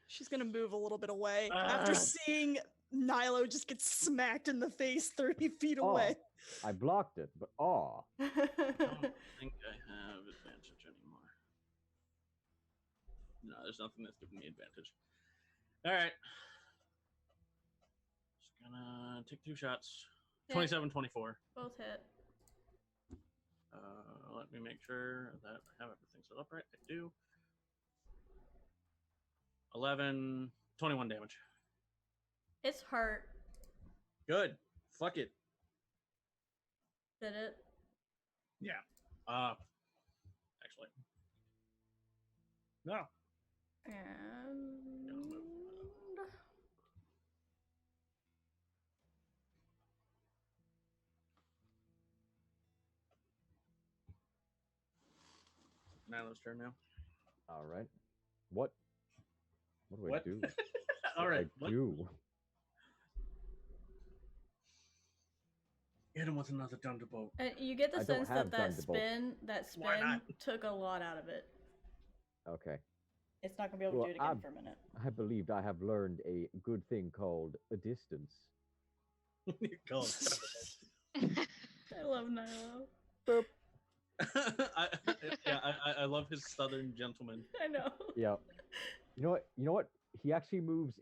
She's gonna move a little bit away after seeing Nilo just get smacked in the face 30 feet away. I blocked it, but I don't think I have advantage anymore. No, there's nothing that's giving me advantage. Alright. Just gonna take 2 shots. Yeah. 27, 24. Both hit. Let me make sure that I have everything set up right. I do. 11, 21 damage. It's hurt. Good. Fuck it. Did it? Yeah. Actually. No. And Nilo's turn now. all right. What do I What? do? All right. I do. Hit him with another thunderbolt. and you get the I don't sense have that thunderbolt. that Why spin not? took a lot out of it. Okay. It's not gonna be able Well, to do it again for a minute. I believed I have learned a good thing called a distance. Go. I love Nilo. I love his southern gentleman. I know. Yeah. You know what? He actually moves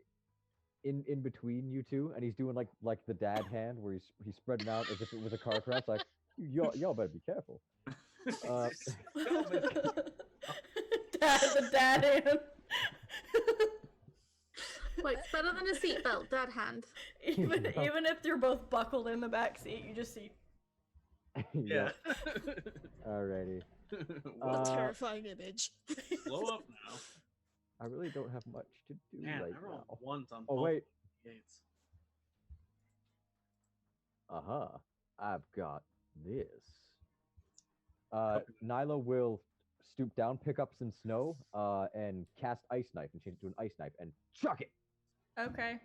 in between you two, and he's doing like the dad hand where he's spreading out as if it was a car crash. Like y'all better be careful. The dad hand. Wait, it's better than a seatbelt, dad hand. Even if they're both buckled in the back seat, you just see. Yeah. Alrighty. What a terrifying image. Slow up now. I really don't have much to do Man, right I rolled now. ones on Oh both wait. gates. I've got this. Nyla will stoop down, pick up some snow, and cast Ice Knife and change it to an Ice Knife and chuck it. Okay.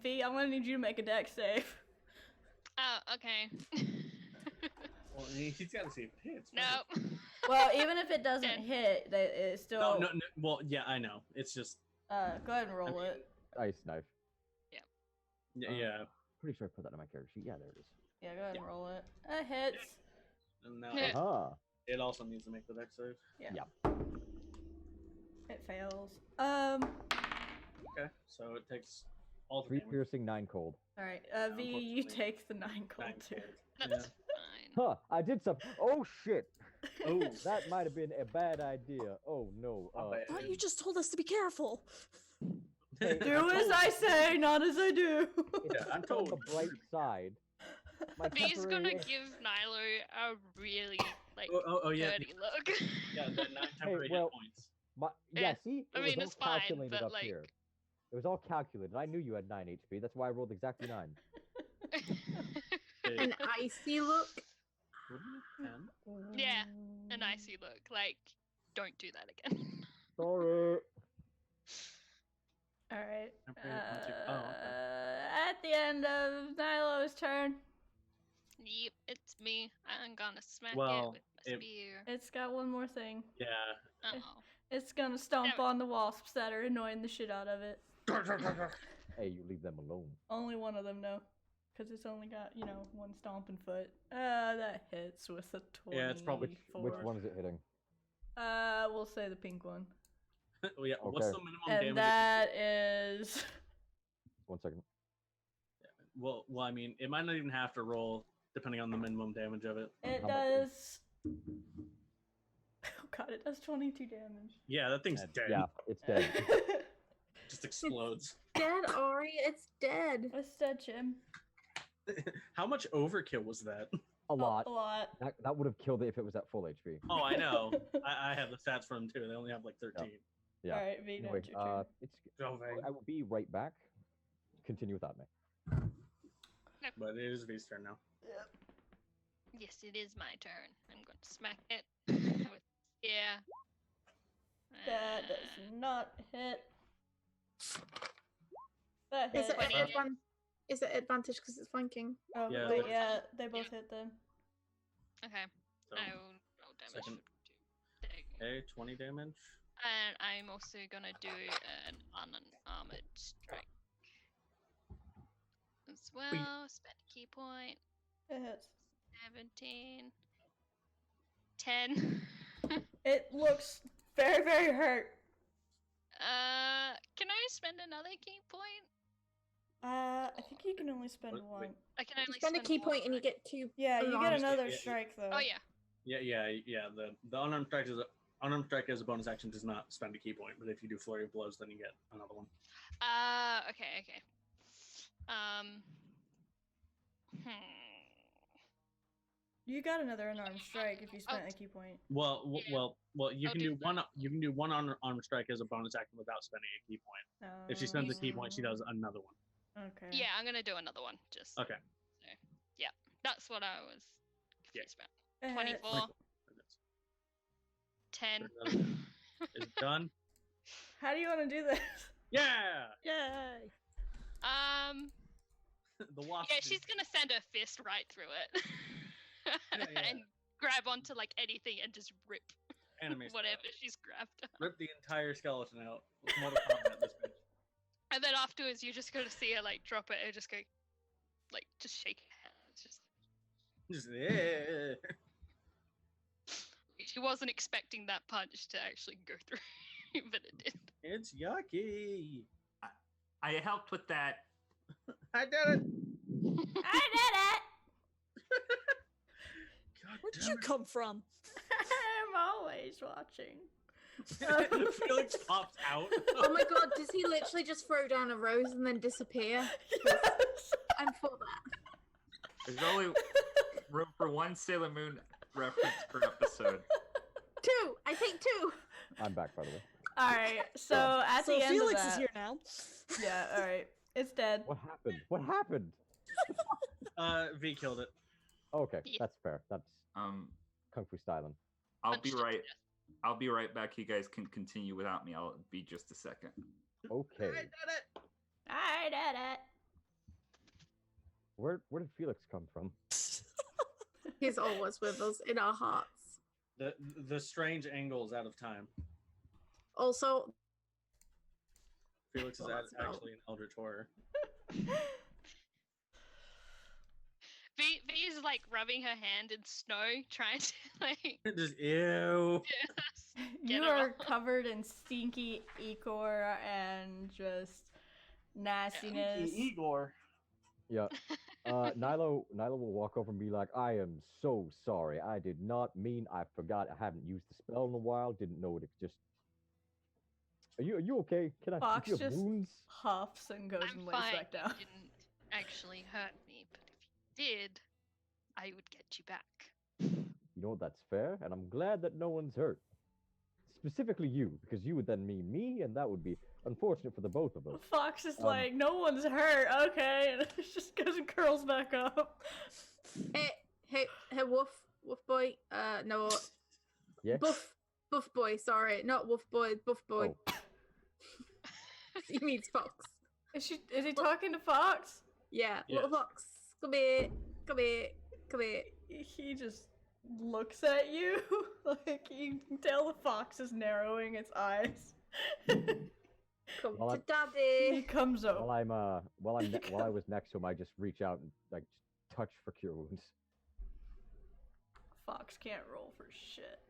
V, I'm gonna need you to make a dex save. Oh, okay. Well, he's got to see if it hits. No. Well, even if it doesn't hit, it's still. No. Well, yeah, I know. It's just. Go ahead and roll it. Ice Knife. Yeah. Pretty sure I put that on my character sheet. Yeah, there it is. Yeah, go ahead and roll it. Hits. And now Yeah. it also needs to make the dex save. Yeah. It fails. Okay, so it takes all the 3 damage. piercing, 9 cold. All right. V, you Unfortunately, take the 9 cold 9 too. cold. That's Yeah. fine. Huh, I did something. Oh shit. Oh, That might have been a bad idea. Oh no. bad. Thought you just told us to be careful. Hey, Do as I say, not as I do. Yeah, I'm on told. the bright side. My V's gonna temporary- give Nilo a really Oh, yeah. dirty look. Yeah, the 9 temporary well, hit points. Yeah, Yeah, see? I It mean, was it's all fine, calculated but, up like- here. It was all calculated. I knew you had 9 HP. That's why I rolled exactly 9. Hey, An icy look. wouldn't it 10? Yeah, an icy look. Like, don't do that again. Sorry. All right. Temporary hit points. Oh, okay. At the end of Nilo's turn, Yep, it's me. I'm gonna smack Well, it with my it- spear. it's got one more thing. Yeah. Oh. It's gonna stomp Damn it. on the wasps that are annoying the shit out of it. Hey, you leave them alone. Only one of them, no. Because it's only got, one stomping foot. That hits with a 24. Yeah, it's probably- Which one is it hitting? We'll say the pink one. Well, yeah. What's Okay. the minimum And damage? that is... 1 second. Well, I mean, it might not even have to roll depending on the minimum damage of it. It How much does... Oh god, it does 22 damage. Yeah, that thing's dead. Yeah, it's dead. Just explodes. Dead, Ori. It's dead. It's dead, Jim. How much overkill was that? A lot. A lot. That would have killed it if it was at full HP. Oh, I know. I have the stats for them too. They only have like 13. Yeah. Alright, V, now Anyway, it's your turn. Go, Vang. I will be right back. Continue without me. But it is V's turn now. Yes, it is my turn. I'm going to smack it with yeah. That does not hit. That Is hit. it is it advantage because it's flanking? Oh, Yeah, wait, that's- yeah, they both hit then. Okay. So, I will roll damage. second. to okay, 20 damage. And I'm also gonna do an unarmored strike as well. Spend a key point. It hits. 17. 10. It looks very, very hurt. Can I spend another key point? I think you can only spend Wait. one. I can You only spend a key one, point and you right? get 2. Yeah, you get unarmed. another Yeah, strike though. Oh yeah. Yeah. The unarmed strike as a bonus action does not spend a key point, but if you do flurry of blows, then you get another one. Okay. Hmm. You got another unarmed strike if you spent a key point. Well, you I'll can do do one. You can do one unarmed strike as a bonus action without spending a key point. If she spends a key point, she does another one. Okay. Yeah, I'm gonna do another one. Just Okay. yeah, that's what I was confused about. It hits. 24. 10. Is it done? How do you want to do this? Yeah. Yay! The wasp. Yeah, she's gonna send her fist right through it. Yeah. And grab onto like anything and just rip Anime whatever she's grabbed. Rip the entire skeleton out. With Mortal Kombat, this bitch. And then afterwards, you're just gonna see her like drop it and just go, like, just shake her head. It's just Just, she wasn't expecting that punch to actually go through, but it did. It's yucky. I helped with that. I did it. I did it! God Where'd damn you it. come from? I'm always watching. Felix pops out. Oh my god, does he literally just throw down a rose and then disappear? Yes! I'm for that. There's only room for one Sailor Moon reference per episode. 2! I take 2! I'm back, by the way. Alright, so at So the end Felix of that... is here now. Yeah, alright. It's dead. What happened? What happened? V killed it. Okay, Yeah. that's fair. That's Kung Fu styling. I'll Punched be it to right. death. I'll be right back. You guys can continue without me. I'll be just a second. Okay. I did it. I did it! Where did Felix come from? He's always with us in our hearts. The strange angles out of time. Also, Felix is Well, that's about- actually an eldritch horror. V's like rubbing her hand in snow, trying to like. Just ew. Get You her are off. covered in stinky ichor and just nastiness. Igor. Yeah. Nilo will walk over and be like, I am so sorry. I did not mean, I forgot. I haven't used the spell in a while. Didn't know it. Just. Are you okay? Can I? Fox do you have just- wounds? Huffs and goes I'm and lays fine. back down. You didn't actually hurt me, but if you did, I would get you back. You know, that's fair, and I'm glad that no one's hurt. Specifically you, because you would then mean me, and that would be unfortunate for the both of us. Fox is like, no one's hurt, okay, and it just goes and curls back up. hey, Wolf boy. No, Yeah? Buff boy. Sorry, not Wolf boy. Buff boy. Oh. He means Fox. Is he talking to Fox? Yeah, Yeah. little Fox. Come here. Come here. Come here. He just looks at you, like you can tell the fox is narrowing its eyes. Come Well, to I'm- He daddy. comes over. While I was next to him, I just reach out and like touch for cure wounds. Fox can't roll for shit.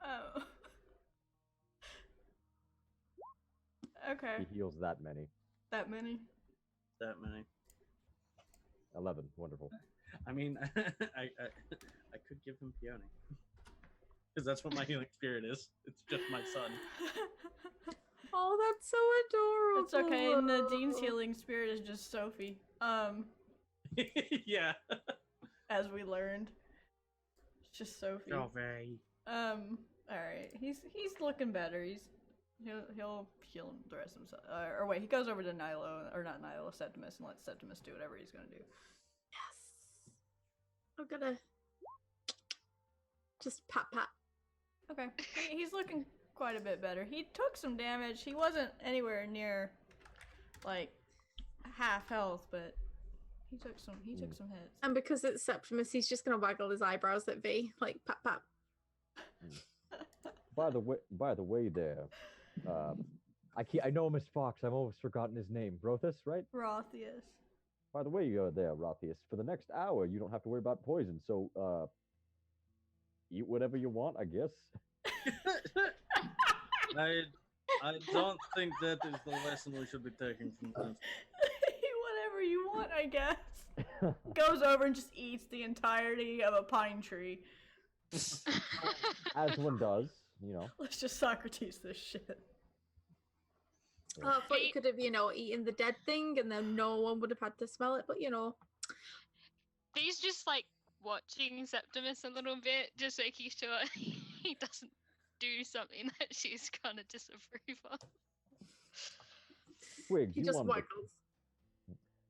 Oh. Okay. He heals that many. That many? That many. 11. Wonderful. I mean, I could give him Peony. Because that's what my healing spirit is. It's just my son. Oh, that's so adorable. It's okay. Nadine's healing spirit is just Sophie. Yeah. As we learned, it's just Sophie. Sophie. Alright. He's looking better. He'll heal the rest of himself. Or wait, he goes over to Nilo, or not Nilo, Septimus, and lets Septimus do whatever he's gonna do. Yes. I'm gonna just pat. Okay. He's looking quite a bit better. He took some damage. He wasn't anywhere near like half health, but he took some hits. And because it's Septimus, he's just gonna waggle his eyebrows at V, like pat. By the way, there. I know him as Fox. I've almost forgotten his name. Brothus, right? Rothius. By the way, there, Rothius. For the next hour, you don't have to worry about poison. So, eat whatever you want, I guess. I don't think that is the lesson we should be taking from this. Whatever you want, I guess. Goes over and just eats the entirety of a pine tree. As one does, you know. Let's just Socrates this shit. Oh, I thought you could have, eaten the dead thing and then no one would have had to smell it, but He's just like watching Septimus a little bit, just making sure he doesn't do something that she's gonna disapprove of. Twigs, he you just wanted waggles.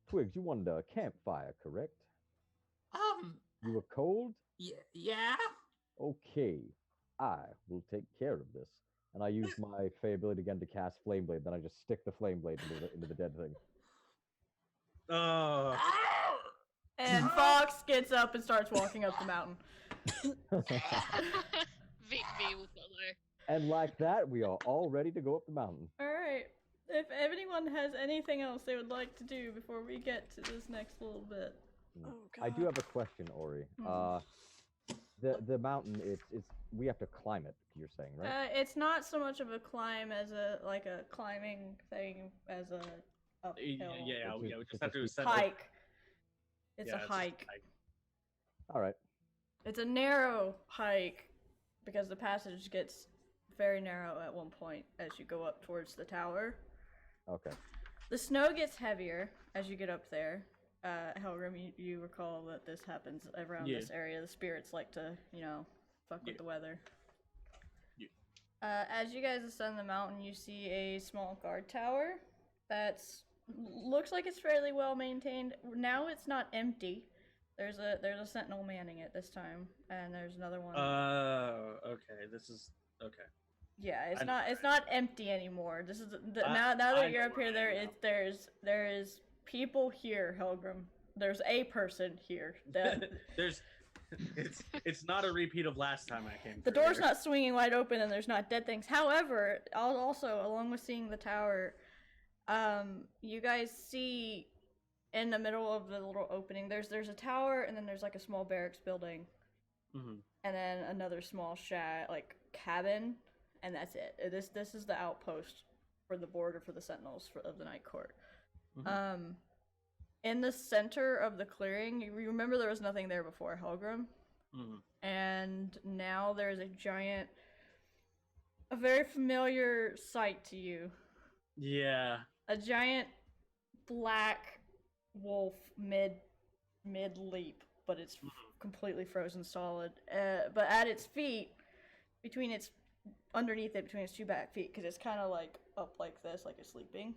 Twigs, you wanted a campfire, correct? You were cold? Yeah. Okay, I will take care of this. And I use my Fey ability again to cast Flame Blade. Then I just stick the Flame Blade into the dead thing. Oh. And Fox gets up and starts walking up the mountain. V will follow. And like that, we are all ready to go up the mountain. Alright. If anyone has anything else they would like to do before we get to this next little bit. Oh, I do God. have a question, Ori. Mhm. The mountain, it's we have to climb it. You're saying, right? It's not so much of a climb as a climbing thing as a uphill Yeah, we It's just have to just ascend. hike. It's Yeah, a just a hike. All right. It's a narrow hike because the passage gets very narrow at one point as you go up towards the tower. Okay. The snow gets heavier as you get up there. Helgrim, you recall that this happens around Yeah. this area. The spirits like to, fuck with the weather. Yeah. As you guys ascend the mountain, you see a small guard tower that's looks like it's fairly well maintained. Now it's not empty. There's a sentinel manning it this time, and there's another one. Okay. This is okay. Yeah, I know it's not empty anymore. This is now that I you're know up here. where I am. There is people here, Helgrim. There's a person here. That it's not a repeat of last time I came. the through door's here. not swinging wide open, and there's not dead things. However, also along with seeing the tower, you guys see in the middle of the little opening. There's a tower, and then there's like a small barracks building, Mhm. and then another small cabin. And that's it. This is the outpost for the border for the Sentinels of the Night Court. Mhm. In the center of the clearing, you remember there was nothing there before, Helgrim? Mhm. And now there's a very familiar sight to you. Yeah. A giant black wolf mid leap, but it's completely frozen solid. But at its feet, underneath it, between its two back feet, because it's kind of like up like this, like it's sleeping,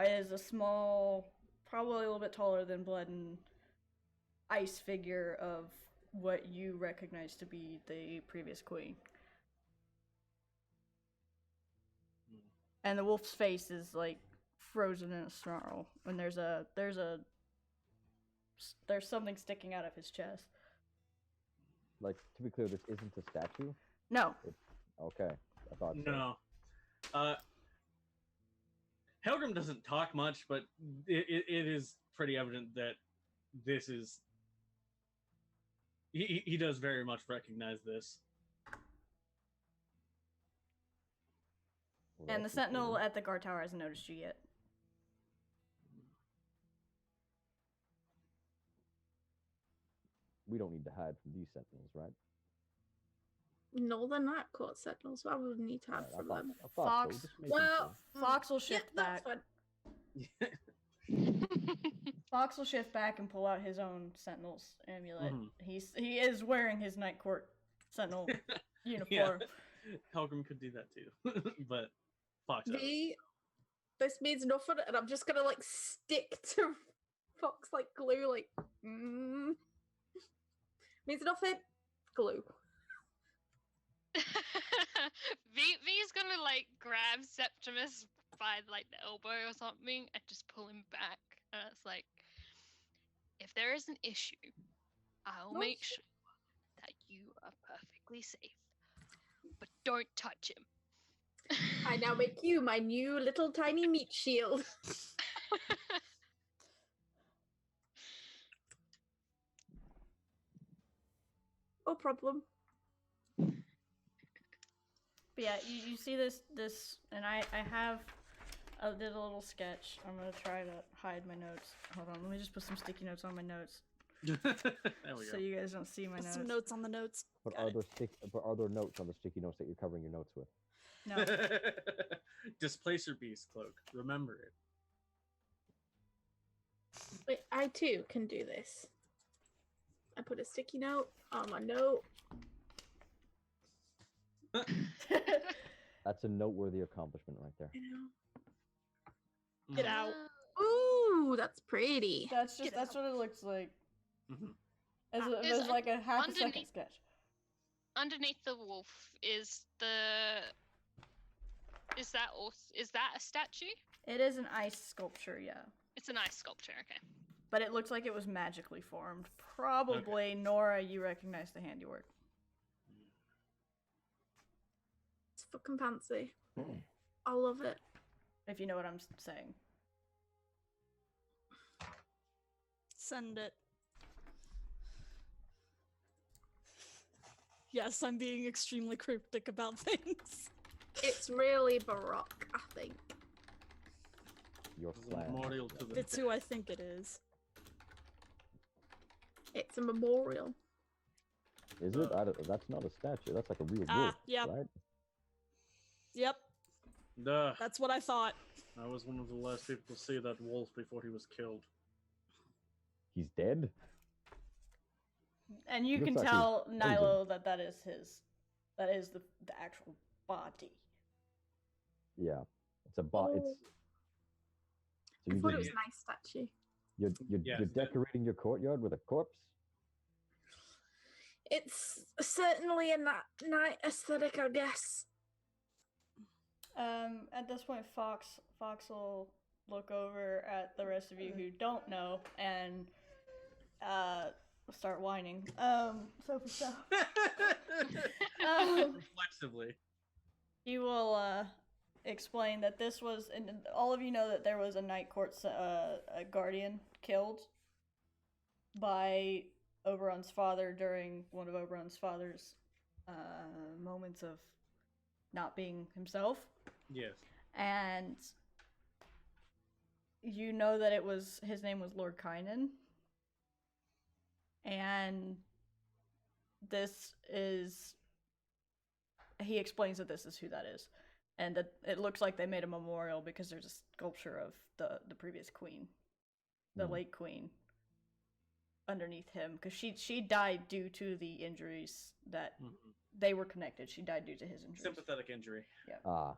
is a small, probably a little bit taller than Blood and Ice figure of what you recognize to be the previous queen. And the wolf's face is like frozen in a snarl, and there's something sticking out of his chest. Like, to be clear, this isn't a statue? No. Okay. I thought so. No. Helgrim doesn't talk much, but it is pretty evident that this is. He does very much recognize this. Well, And the that's sentinel important. at the guard tower hasn't noticed you yet. We don't need to hide from these sentinels, right? No, they're not court sentinels. Why would we need to have Right, from them? I thought Fox. so. Just making Well, Fox will yeah, shift that's back. fine. Fox will shift back and pull out his own sentinel's amulet. Mhm. He is wearing his night court sentinel uniform. Helgrim could do that too, but Fox. doesn't. This means nothing, and I'm just gonna like stick to Fox like glue, like means nothing. Glue. V's gonna like grab Septimus by like the elbow or something and just pull him back. And it's like, if there is an issue, I'll No make issue. sure that you are perfectly safe. But don't touch him. I now make you my new little tiny meat shield. No problem. But yeah, you see this, and I did a little sketch. I'm gonna try to hide my notes. Hold on, let me just put some sticky notes on my notes There we so go. you guys don't see my Put notes. some notes on the notes. But Got are there notes on the sticky notes that you're covering your notes with? No. Displacer beast cloak. Remember it. Wait, I too can do this. I put a sticky note on my note. That's a noteworthy accomplishment right there. Get out. Ooh, that's pretty. That's Get what it looks like. Mhm. Is As like a half a second underneath- sketch. Underneath the wolf is is that a statue? It is an ice sculpture, yeah. It's an ice sculpture. Okay. But it looks like it was magically formed. Probably, Nora, you recognize the handiwork. It's fucking fancy. I love it. If you know what I'm saying. Send it. Yes, I'm being extremely cryptic about things. It's really baroque, I think. Your This is a flag. memorial to the. It's who I think it is. It's a memorial. Is it? That's not a statue. That's like a real Ah, wolf, yep. right? Yep, Duh. that's what I thought. I was one of the last people to see that wolf before he was killed. He's dead. And you Looks can like he's tell frozen. Nilo that is his. That is the actual body. Yeah, it's a bot. Oh. It's. So I you thought it just, was a nice statue. you're Yes. you're decorating your courtyard with a corpse. It's certainly a night aesthetic, I guess. At this point, Fox will look over at the rest of you who don't know and start whining. Sophie, stop. Reflexively. He will explain that this was, and all of you know that there was a night court a guardian killed by Oberon's father during one of Oberon's father's moments of not being himself. Yes. And you know that his name was Lord Kynan. And he explains that this is who that is. And that it looks like they made a memorial because there's a sculpture of the previous queen, the late queen, underneath him. Because she died due to the injuries that they were connected. She died due to his injuries. Sympathetic injury. Ah,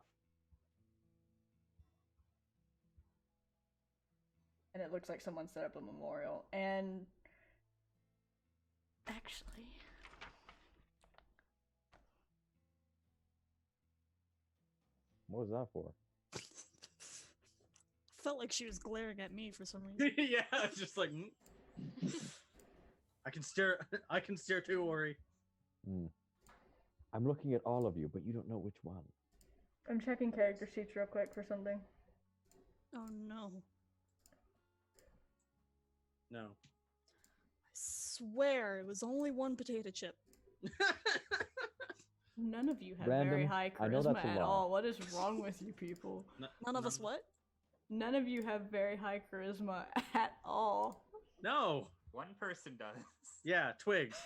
And it looks like someone set up a memorial. And actually, what was that for? Felt like she was glaring at me for some reason. Yeah, it's just like. I can stare. I can stare too. Worry. I'm looking at all of you, but you don't know which one. I'm checking character sheets real quick for something. Oh no. No. I swear it was only one potato chip. None of you have Random, very high I know charisma that's a at lie. all. What is wrong with you people? None of us what? None of you have very high charisma at all. No. One person does. Yeah, Twigs.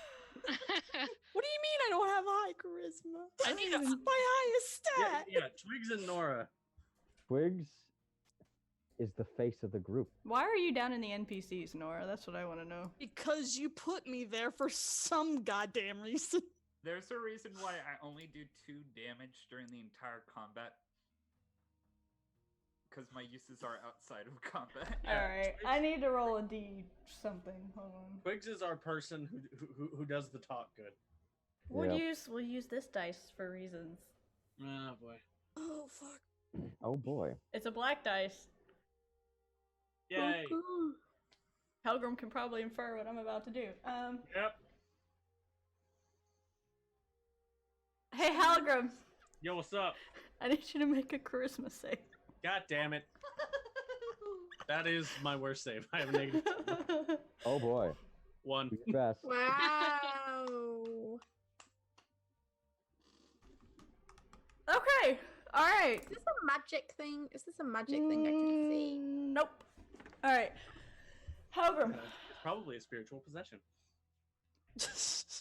What do you mean I don't have high charisma? I need That's a- my highest stat. Yeah, Twigs and Nora. Twigs is the face of the group. Why are you down in the NPCs, Nora? That's what I want to know. Because you put me there for some goddamn reason. There's a reason why I only do 2 damage during the entire combat. Because my uses are outside of combat. Alright, I need to roll a D something. Hold on. Twigs is our person who does the talk good. We'll Yeah. use this dice for reasons. Oh boy. Oh fuck. Oh boy. It's a black dice. Yay. Helgrim can probably infer what I'm about to do. Yep. Hey Helgrim, Yo, what's up? I need you to make a charisma save. God damn it. That is my worst save. I have a negative Oh boy. 1. Do your best. Wow. Okay, alright. Is this a magic thing? Is this a magic thing I can see? Nope. Alright. Helgrim, It's probably a spiritual possession.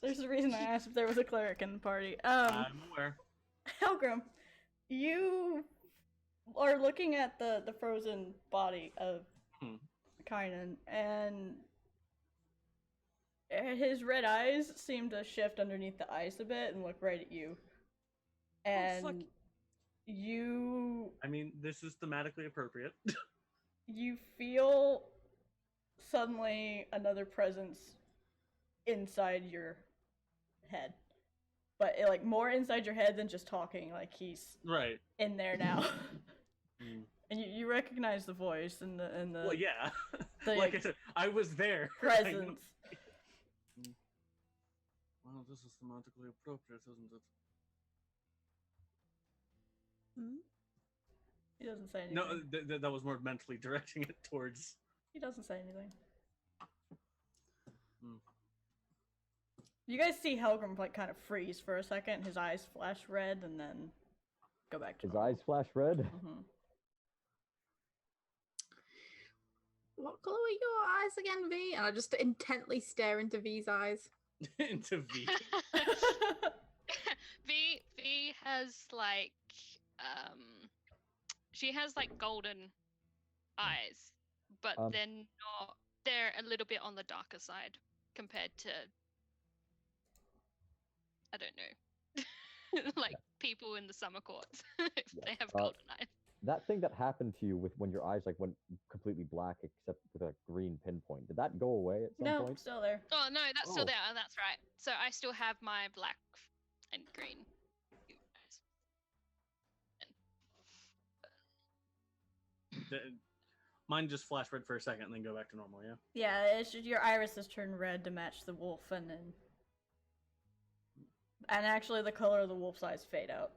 there's a reason I asked if there was a cleric in the party. I'm aware. Helgrim, you are looking at the frozen body of Kynan, and his red eyes seem to shift underneath the ice a bit and look right at you. And fuck. you I mean, this is thematically appropriate. you feel suddenly another presence inside your head. But like more inside your head than just talking, like he's Right. in there now. Mm. And you recognize the voice and the Well, yeah. the Like I said, I was there. presence. Well, this is thematically appropriate, isn't it? Hmm? He doesn't say anything. No, that was more mentally directing it towards. He doesn't say anything. Hmm. You guys see Helgrim like kind of freeze for a second, his eyes flash red, and then go back to His normal. eyes flash red. Mhm. What color are your eyes again, V? And I just intently stare into V's eyes. Into V. V has like she has like golden eyes, but they're not. They're a little bit on the darker side compared to I don't know, like people in the summer courts if they have golden eyes. That thing that happened to you with when your eyes like went completely black except with a green pinpoint, did that go away at some No, point? still there. Oh no, that's Oh. still there. That's right. So I still have my black and green. Mine just flash red for a second and then go back to normal, yeah? Yeah, it's just your irises turn red to match the wolf, and actually the color of the wolf's eyes fade out.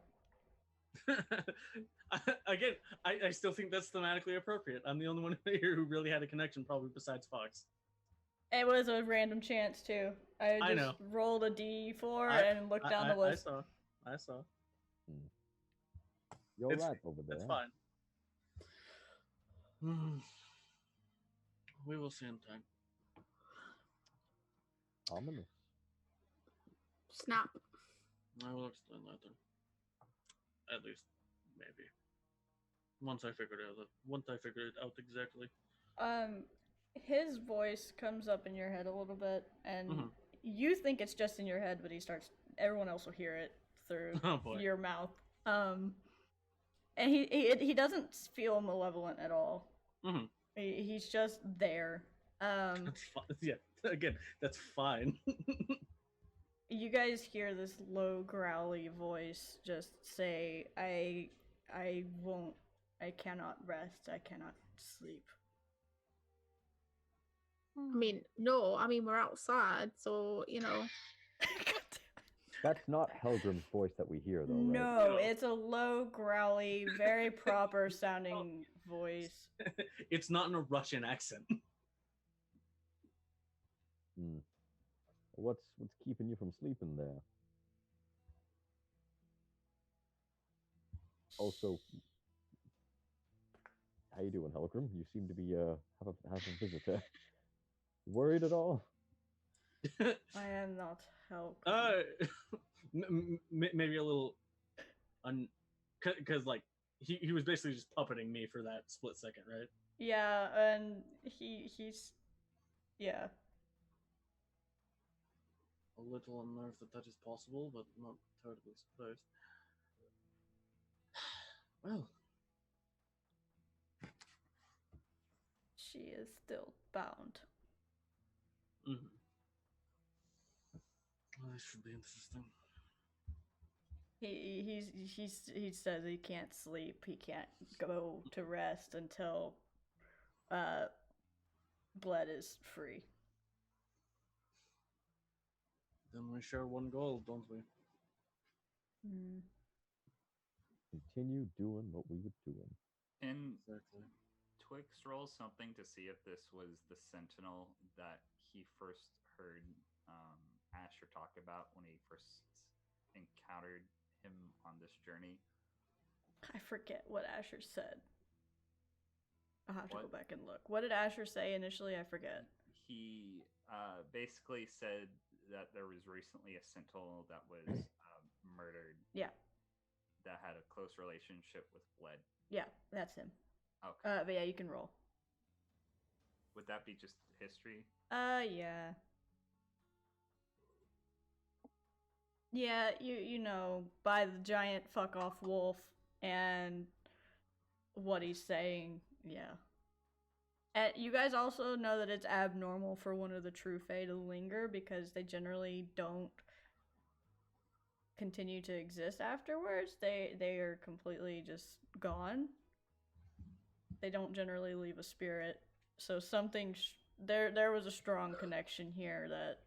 Again, I still think that's thematically appropriate. I'm the only one here who really had a connection, probably besides Fox. It was a random chance too. I just know. rolled a d4 and looked down the list. I saw. You're It's- right over there. That's fine. We will see in time. Ominous. Snap. I will explain later. At least, maybe. Once I figure it out exactly. His voice comes up in your head a little bit, and Mhm. you think it's just in your head, but everyone else will hear it through Oh boy. your mouth. And he doesn't feel malevolent at all. Mhm. He's just there. That's fine. Yeah, again, that's fine. You guys hear this low growly voice just say, I cannot rest, I cannot sleep. I mean, no. I mean, we're outside, so you know. That's not Helgrim's voice that we hear, though, right? No, it's a low growly, very proper sounding voice. It's not in a Russian accent. What's keeping you from sleeping there? Also, how you doing, Helgrim? You seem to be have a visitor. Worried at all? I am not Helgrim. Maybe a little, because like he was basically just puppeting me for that split second, right? Yeah, and he's yeah. A little unnerved that is possible, but not totally surprised. Well, She is still bound. mm-hmm. Well, this should be interesting. He says he can't sleep. He can't go to rest until Bled is free. Then we share one goal, don't we? Continue doing what we were doing. And Exactly. Twix rolls something to see if this was the sentinel that he first heard Asher talk about when he first encountered him on this journey. I forget what Asher said. I'll have to go back and look. What did Asher say initially? I forget. He basically said that there was recently a sentinel that was murdered. Yeah. That had a close relationship with Bled. Yeah, that's him. Okay. But yeah, you can roll. Would that be just history? Yeah. Yeah, you know, by the giant fuck off wolf and what he's saying, yeah. And you guys also know that it's abnormal for one of the true Fae to linger because they generally don't continue to exist afterwards. They are completely just gone. They don't generally leave a spirit. So something there was a strong connection here that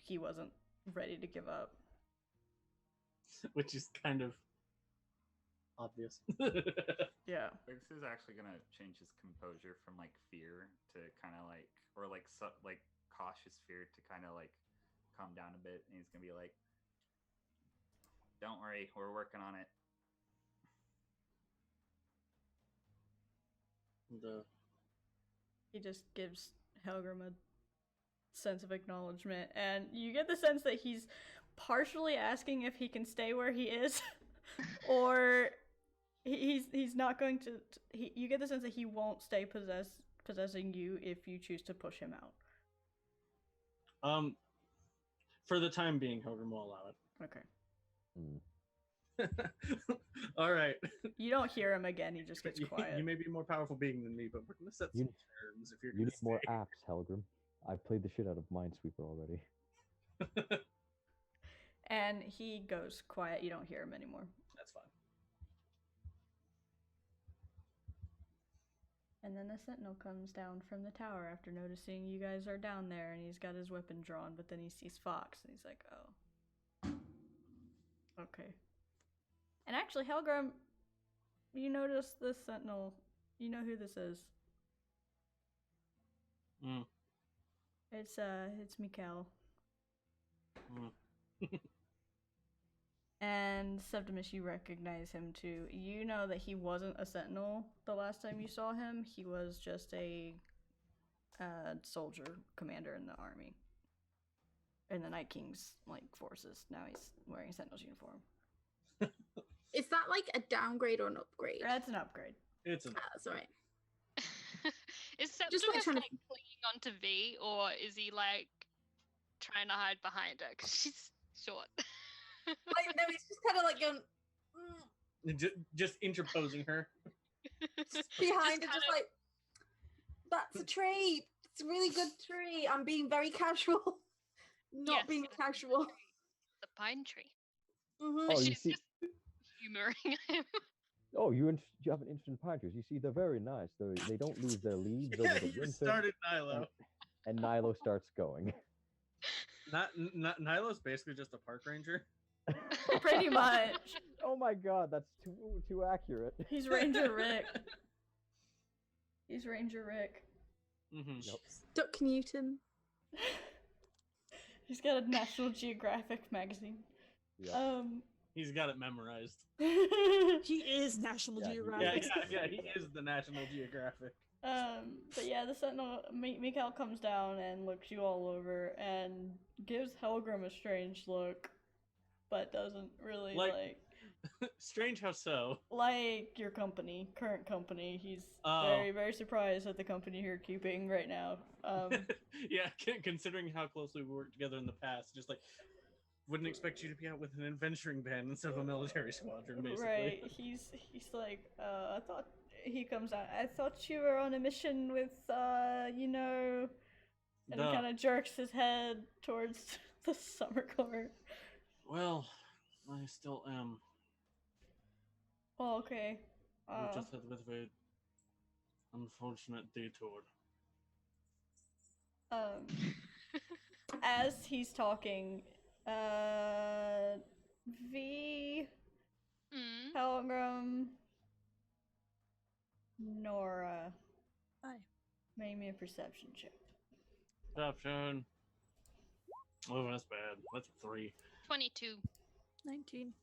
he wasn't ready to give up. Which is kind of obvious. Yeah. This is actually gonna change his composure from like fear to kind of like, or like cautious fear to kind of like calm down a bit, and he's gonna be like, "Don't worry, we're working on it." He just gives Helgrim a sense of acknowledgement, and you get the sense that he's partially asking if he can stay where he is, or he's not going to. You get the sense that he won't stay possessing you if you choose to push him out. For the time being, Helgrim will allow it. Okay. All right. You don't hear him again. He just gets quiet. You may be a more powerful being than me, but we're gonna set some terms if you're gonna You need stay. more apps, Helgrim. I've played the shit out of Minesweeper already. And he goes quiet. You don't hear him anymore. That's fine. And then the sentinel comes down from the tower after noticing you guys are down there, and he's got his weapon drawn, but then he sees Fox, and he's like, oh. Okay. And actually, Helgrim, you notice this sentinel. You know who this is. It's Mikkel. And Septimus, you recognize him too. You know that he wasn't a sentinel the last time you saw him. He was just a soldier commander in the army. In the Night King's forces. Now he's wearing a sentinel's uniform. Is that like a downgrade or an upgrade? That's an upgrade. It's an That's all right. Is Septimus Just like trying to- clinging onto V, or is he trying to hide behind her because she's short? No, he's just kind of going just interposing her. just behind it, just like, that's a tree. It's a really good tree. I'm being very casual. Not being casual. The pine tree. Mm-hmm. Oh, She's just humoring him. Oh, you have an interest in pine trees. You see, they're very nice. They don't lose their leaves over the You winter. started Nilo. And Nilo starts going. Nilo's basically just a park ranger. Pretty much. Oh my god, that's too accurate. He's Ranger Rick. He's Ranger Rick. Mm-hmm. Yep. Duck Newton. He's got a National Geographic magazine. Yeah. He's got it memorized. He is National Yeah, he- Geographic. Yeah, he is the National Geographic. But yeah, the Sentinel, Mikael comes down and looks you all over and gives Helgrim a strange look, but doesn't really Like- Strange how so. like your company, current company. He's Oh. very, very surprised at the company you're keeping right now. Yeah, considering how closely we worked together in the past, just like wouldn't expect you to be out with an adventuring band instead of a military squadron, basically. Right. He's like, I thought he comes out. I thought you were on a mission with, you know, and he Duh. kind of jerks his head towards the summer court. Well, I still am. Oh, okay. We just had a bit of a unfortunate detour. As he's talking, V, Helgrim, Nora. Hi. Make me a perception check. Perception. Oh, that's bad. That's a 3. 22. 19.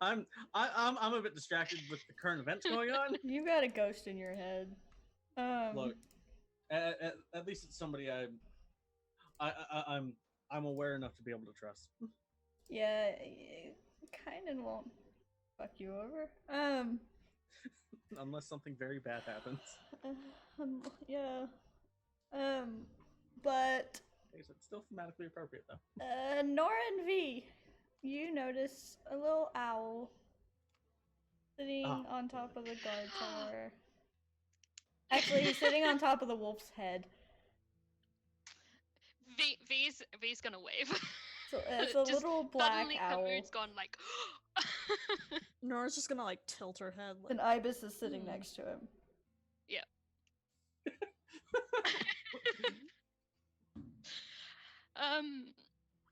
I'm a bit distracted with the current events going on. You've got a ghost in your head. Look, at least it's somebody I'm aware enough to be able to trust. Yeah, it kind of won't fuck you over. Unless something very bad happens. Yeah. But Okay, so it's still thematically appropriate though. Nora and V, you notice a little owl sitting on top of the guard tower. Actually, he's sitting on top of the wolf's head. V's gonna wave. So it's a Just little black suddenly her owl. mood's gone like. Nora's just gonna like tilt her head. Like, And Ibis is sitting next to him. Yeah.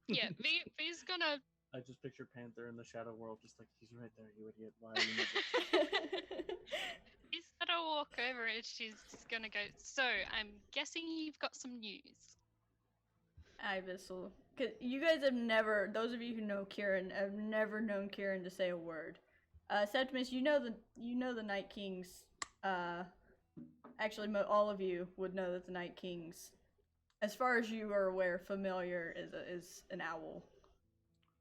Yeah. V's gonna. I just picture Panther in the Shadow World, just like, he's right there, you idiot. Why are you never... V's gonna walk over and she's just gonna go. So I'm guessing you've got some news. Ibis will. Cause you guys have never. Those of you who know Kieran have never known Kieran to say a word. Septimus, you know the Night Kings. Actually, all of you would know that the Night Kings, as far as you are aware, familiar is an owl.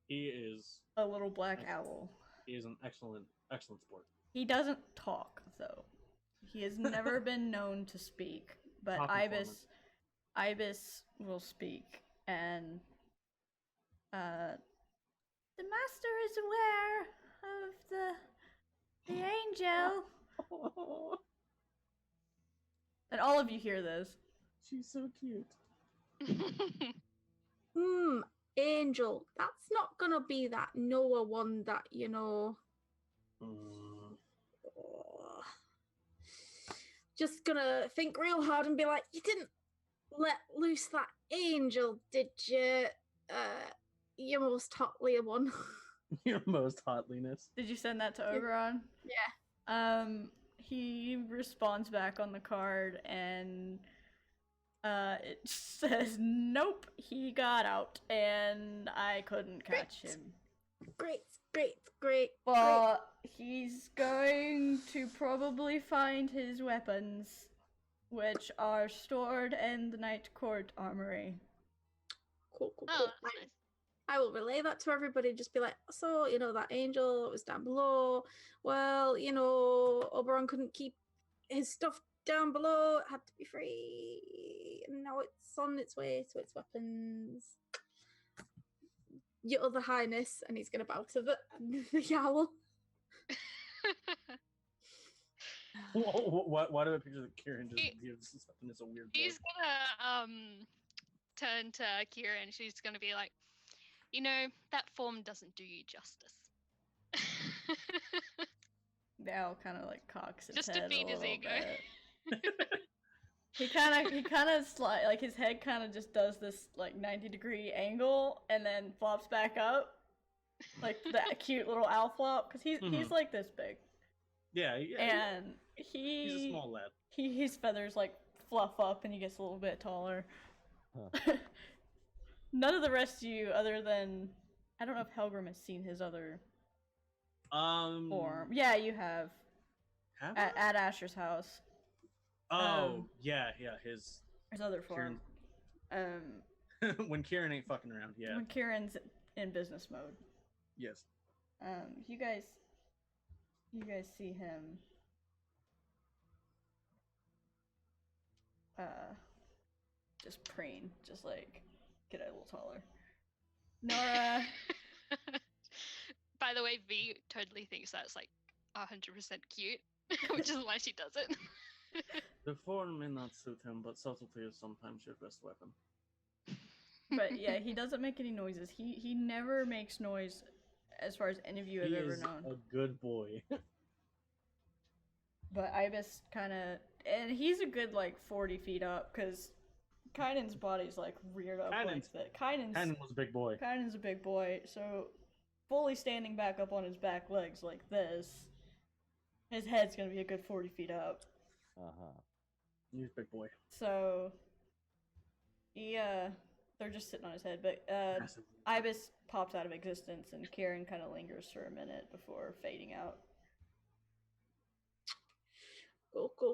He is A little black owl. He is an excellent sport. He doesn't talk though. He has never been known to speak, but Top Ibis will speak, and the master is aware of the angel. And all of you hear this. She's so cute. Angel. That's not gonna be that Noah one that, you know. Just gonna think real hard and be like, you didn't let loose that angel, did you? Your most hotly one. Your most hotliness. Did you send that to Oberon? Yeah. He responds back on the card and it says, nope, he got out and I couldn't catch him. Great. But he's going to probably find his weapons, which are stored in the Night Court Armory. Cool. Oh, that's nice. I will relay that to everybody. Just be like, so, you know, that angel that was down below. Well, you know, Oberon couldn't keep his stuff down below. It had to be free. And now it's on its way to its weapons. Your other highness. And he's going to bow to the owl. Why do I picture that Kieran just gives something as a weird He's voice? gonna turn to Kira and she's gonna be like, you know, that form doesn't do you justice. The owl kind of like cocks its Just head to feed a his little ego. bit. He kind of like his head kind of just does this like 90-degree angle and then flops back up, like that cute little owl flop, because he's like this big. Yeah, yeah. And He's a small lad. his feathers like fluff up and he gets a little bit taller. Huh. None of the rest of you, other than I don't know if Helgrim has seen his other form. Yeah, you have. Have At Asher's house. Oh, yeah, his other form. when Kieran ain't fucking around, yeah. When Kieran's in business mode. Yes. You guys see him just preen, just like get a little taller. Nora. By the way, V totally thinks that's like 100% cute, which is why she does it. The form may not suit him, but subtlety is sometimes your best weapon. But yeah, he doesn't make any noises. He never makes noise as far as any of you have ever known. He is a good boy. But Ibis kind of, and he's a good like 40 feet up because Kainen's body's like reared up like that. Kainen was a big boy. Kainen's a big boy, so fully standing back up on his back legs like this, his head's gonna be a good 40 feet up. He's a big boy. So they're just sitting on his head, but Ibis pops out of existence and Kieran kind of lingers for a minute before fading out. Go. Go.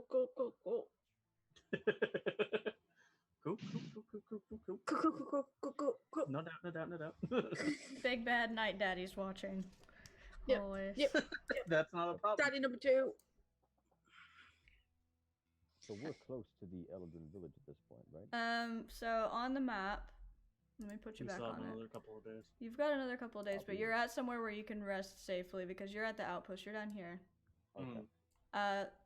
No doubt. Big bad night daddy's watching. Yep. Always. Yep. That's not a problem. Daddy number 2. So we're close to the Eldrin village at this point, right? So on the map, let me put you back still on have it. another couple of days. You've got another couple of days, but you're at somewhere where you can rest safely because you're at the outpost. You're down here. Okay.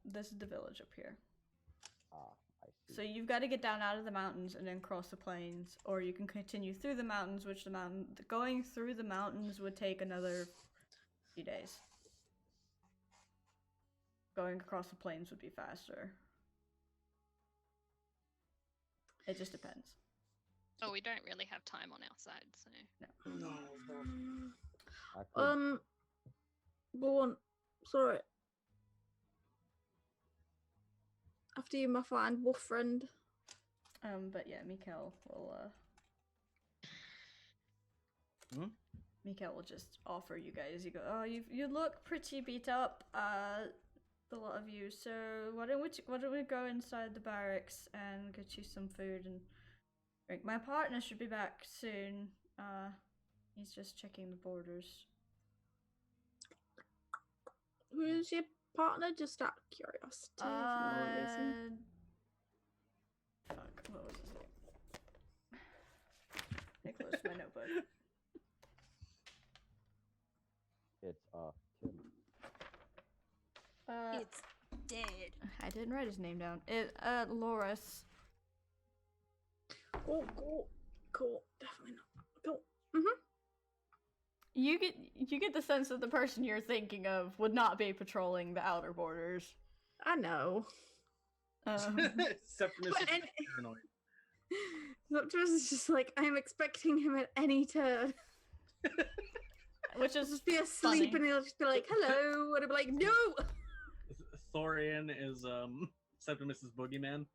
This is the village up here. I see. So you've got to get down out of the mountains and then cross the plains, or you can continue through the mountains, which going through the mountains would take another few days. Going across the plains would be faster. It just depends. Oh, we don't really have time on our side, so. No. Go on. Sorry. After you, my fine wolf friend. But yeah, Mikael will Mikael will just offer you guys. You go, oh, you look pretty beat up, the lot of you. So why don't we go inside the barracks and get you some food and drink? My partner should be back soon. He's just checking the borders. Who's your partner? Just out of curiosity. For no reason. Fuck, what was his name? I closed my notebook. It's Tim. It's dead. I didn't write his name down. Loris. Cool. Definitely not. Cool. You get the sense that the person you're thinking of would not be patrolling the outer borders. I know. Septimus is paranoid. Septimus is just like, I'm expecting him at any turn. Which is just be asleep funny. and he'll just be like, hello, and I'll be like, no! Thorian is Septimus's boogeyman.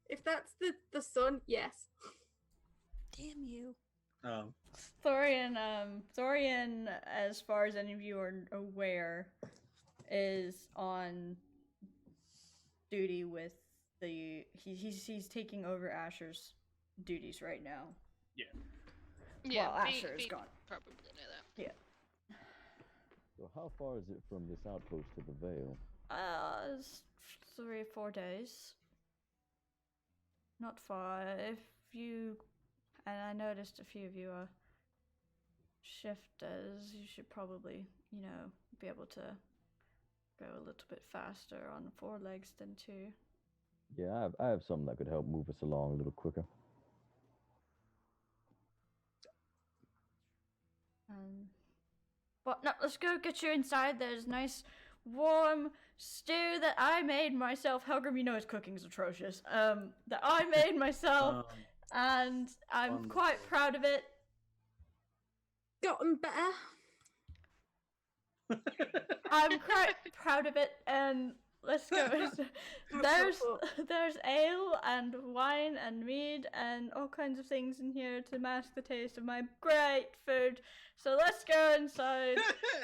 If that's the sun, yes. Damn you. Oh. Thorian, as far as any of you are aware, is on duty with he's taking over Asher's duties right now. Yeah, well, Asher is gone. Probably know that. Yeah. So how far is it from this outpost to the Vale? It's 3 or 4 days. Not far. If you, and I noticed a few of you are shifters, you should probably, be able to go a little bit faster on 4 legs than 2. Yeah, I have something that could help move us along a little quicker. But no, let's go get you inside. There's nice warm stew that I made myself. Helgrim, his cooking's atrocious. That I made myself, and I'm quite proud of it. gotten better. I'm quite proud of it, and let's go. There's ale and wine and mead and all kinds of things in here to mask the taste of my great food. So let's go inside.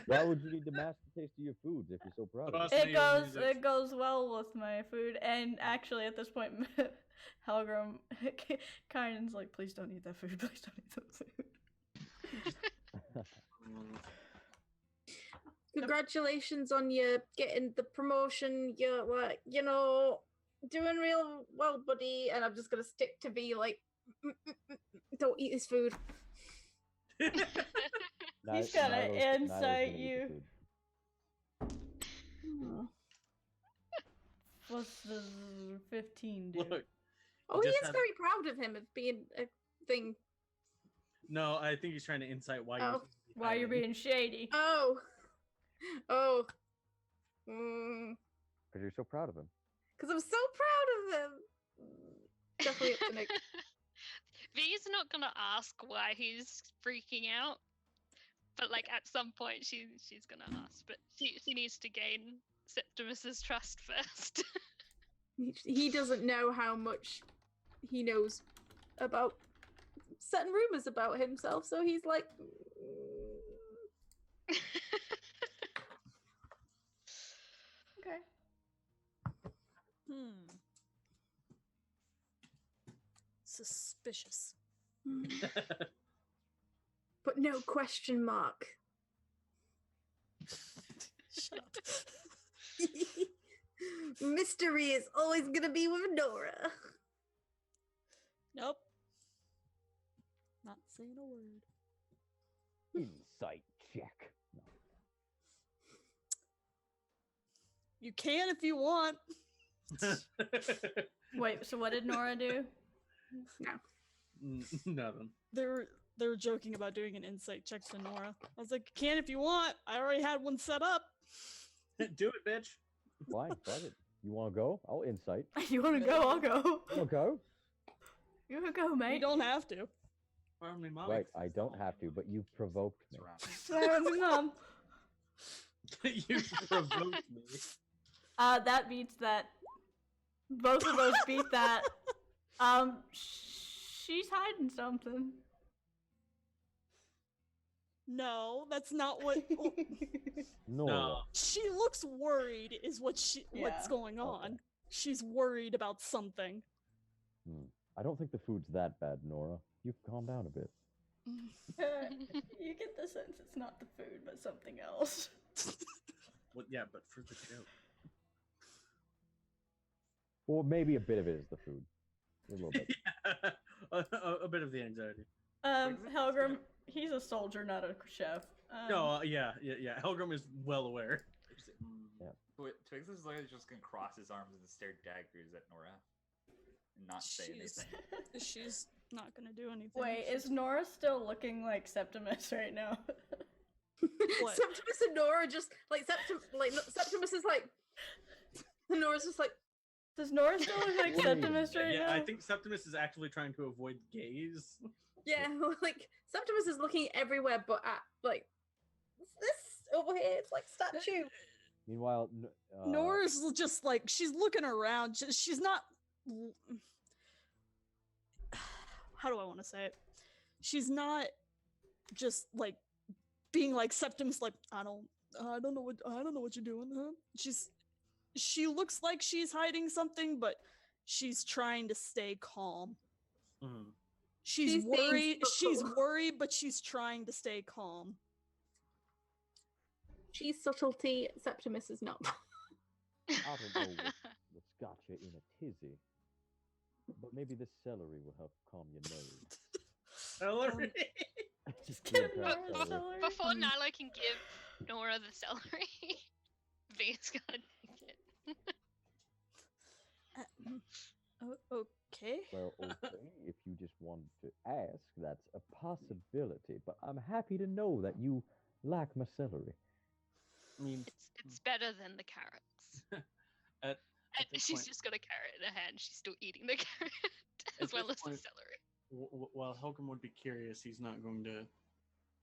Why would you need to mask the taste of your foods if you're so proud of it? It goes well with my food, and actually at this point, Helgrim, Kynan's like, please don't eat that food. Please don't eat that food. Congratulations on you getting the promotion. You're like, doing real well, buddy. And I'm just gonna stick to be like, don't eat this food. He's gonna insight you. What's the 15 do? Look, oh, he is very proud of him of being a thing. No, I think he's trying to insight why you're being shady. Oh. Because you're so proud of him. Because I'm so proud of him. Definitely up to Nick. V's not gonna ask why he's freaking out, but like at some point she's gonna ask. But she needs to gain Septimus's trust first. He doesn't know how much he knows about certain rumors about himself, so he's like. Okay. Suspicious. But no question mark. Shut up. Mystery is always gonna be with Nora. Nope. Not saying a word. Insight check. No. You can if you want. Wait, so what did Nora do? No. Nothing. They were joking about doing an insight check to Nora. I was like, can if you want. I already had one set up. Do it, bitch. Fine, fuck it. You want to go? I'll insight. You want to go? I'll go. I'll go. You want to go, mate? You don't have to. Right, I don't have to, but you've provoked me. You provoked me. That beats that. Both of those beat that. She's hiding something. No, that's not what. No. She looks worried, is what's going on. Okay. She's worried about something. I don't think the food's that bad, Nora. You've calmed down a bit. You get the sense it's not the food, but something else. Well, yeah, but for the joke. Or maybe a bit of it is the food. A little bit. A bit of the anxiety. Helgrim, he's a soldier, not a chef. No, yeah. Helgrim is well aware. Twix is literally just gonna cross his arms and stare daggers at Nora. And not say anything. She's not gonna do anything. Wait, is Nora still looking like Septimus right now? What? Septimus and Nora just Septimus is like, and Nora's just like. Does Nora still look like Septimus right now? I think Septimus is actually trying to avoid gaze. Yeah, like Septimus is looking everywhere, but at like this over here. It's like statue. Meanwhile, Nora's just like she's looking around. She's not. How do I want to say it? She's not just like being like Septimus. Like I don't know what you're doing, huh? She looks like she's hiding something, but she's trying to stay calm. Mm. She's worried. She's worried, but she's trying to stay calm. She's subtlety. Septimus is not. I don't know what's got you in a tizzy, but maybe the celery will help calm your nerves. Celery? Just kidding. Before Nilo can give Nora the celery, V's gonna take it. Okay. Well, okay, if you just wanted to ask, that's a possibility, but I'm happy to know that you like my celery. I mean, it's better than the carrots. She's just got a carrot in her hand. She's still eating the carrot as well as the celery. While Helgrim would be curious, he's not going to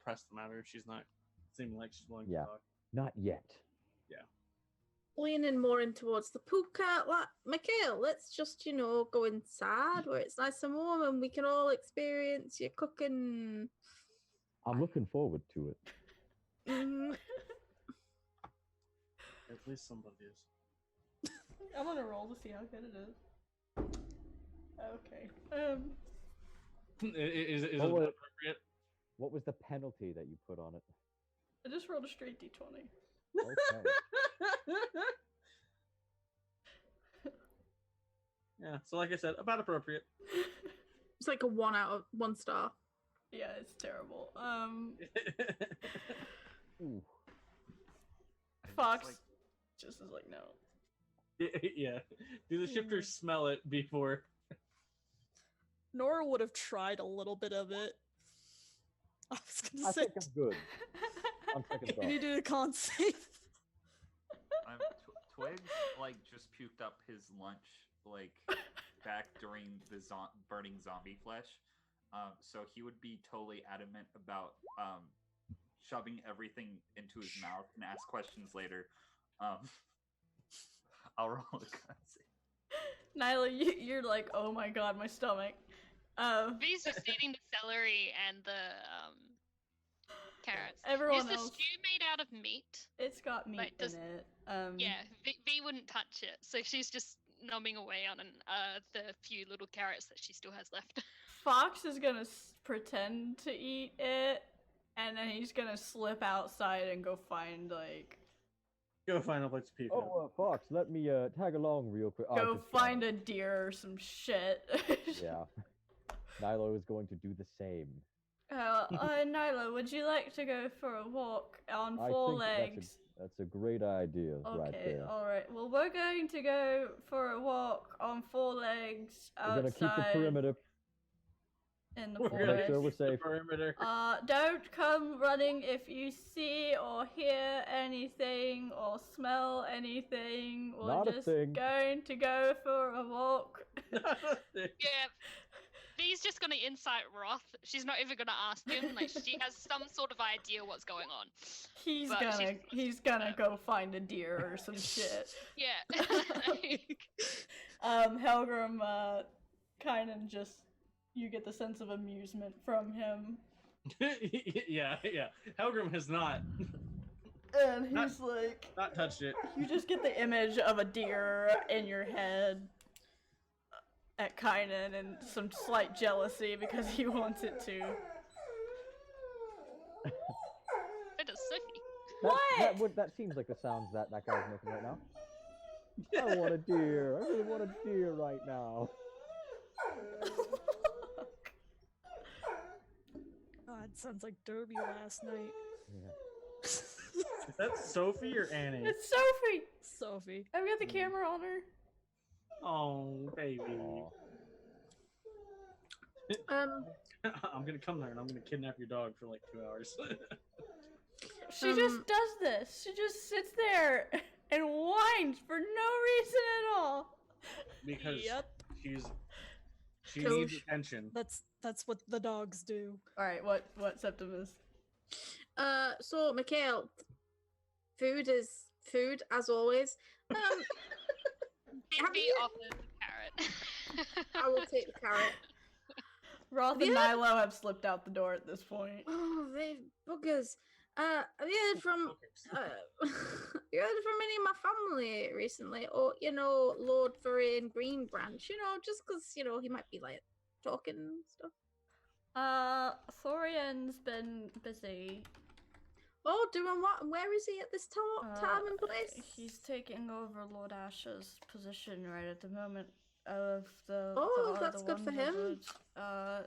press the matter. She's not seeming like she's willing Yeah. to talk. Not yet. Leaning more in towards the puka. Like, Mikhail, let's just, go inside where it's nice and warm and we can all experience your cooking. I'm looking forward to it. Mhm. At least somebody is. I'm gonna roll to see how good it is. Okay. Is it Oh, appropriate? What was the penalty that you put on it? I just rolled a straight d20. Okay. Yeah. So like I said, about appropriate. It's like a 1 out of 1 star. Yeah, it's terrible. Ooh. Fox like- just is like, no. Yeah. Do the shifters smell it before? Nora would have tried a little bit of it. I was gonna I say, think I'm good. On second can thought. you do a con save? Twigs like just puked up his lunch like back during the burning zombie flesh, so he would be totally adamant about shoving everything into his mouth and ask questions later. I'll roll a con save. Nyla, you're like, oh my god, my stomach. V's just eating the celery and the carrots. Everyone Is the else, stew made out of meat? it's got meat Like, does- in it. Yeah, V wouldn't touch it, so she's just numbing away on the few little carrots that she still has left. Fox is gonna pretend to eat it, and then he's gonna slip outside and go find Go find a place to puke. Oh, Fox, let me tag along real quick. go find a deer or some shit. Yeah. Nilo is going to do the same. Nyla, would you like to go for a walk on four legs? That's a great idea right Okay, there. alright. Well, we're going to go for a walk on four legs We're going to keep the outside perimeter. in the We're Make forest. sure we're safe. Perimeter. Don't come running if you see or hear anything or smell anything. We're Not a just thing. going to go for a walk. Yeah, V's just gonna incite wrath. She's not even gonna ask him. Like, she has some sort of idea what's going on. He's But he's gonna go find a deer or some shit. Yeah. Helgrim kind of just, you get the sense of amusement from him. yeah. Helgrim has not And he's not touched it. you just get the image of a deer in your head at Kynan and some slight jealousy because he wants it to. It is Sophie. That seems like the sounds that guy's making right now. I want a deer. I really want a deer right now. God, sounds like Derby last night. Yeah. Is that Sophie or Annie? It's Sophie! Sophie. I've got the camera on her. Oh, baby. Aw. I'm gonna come there and I'm gonna kidnap your dog for like 2 hours. She just does this. She just sits there and whines for no reason at all. Because Yep. she Cool. needs attention. That's what the dogs do. Alright, what Septimus? So Mikhail, food is food as always. Have V you- offers a carrot. I will take the carrot. Roth and Nilo have slipped out the door at this point. Oh, they buggers. Have you heard from you heard from any of my family recently? Or, Lord Varian Green Branch, just because, he might be like talking and stuff. Thorian's been busy. Oh, doing what? And where is he at this time and place? He's taking over Lord Asher's position right at the moment of the. Oh, the that's good for him. Wonderwood,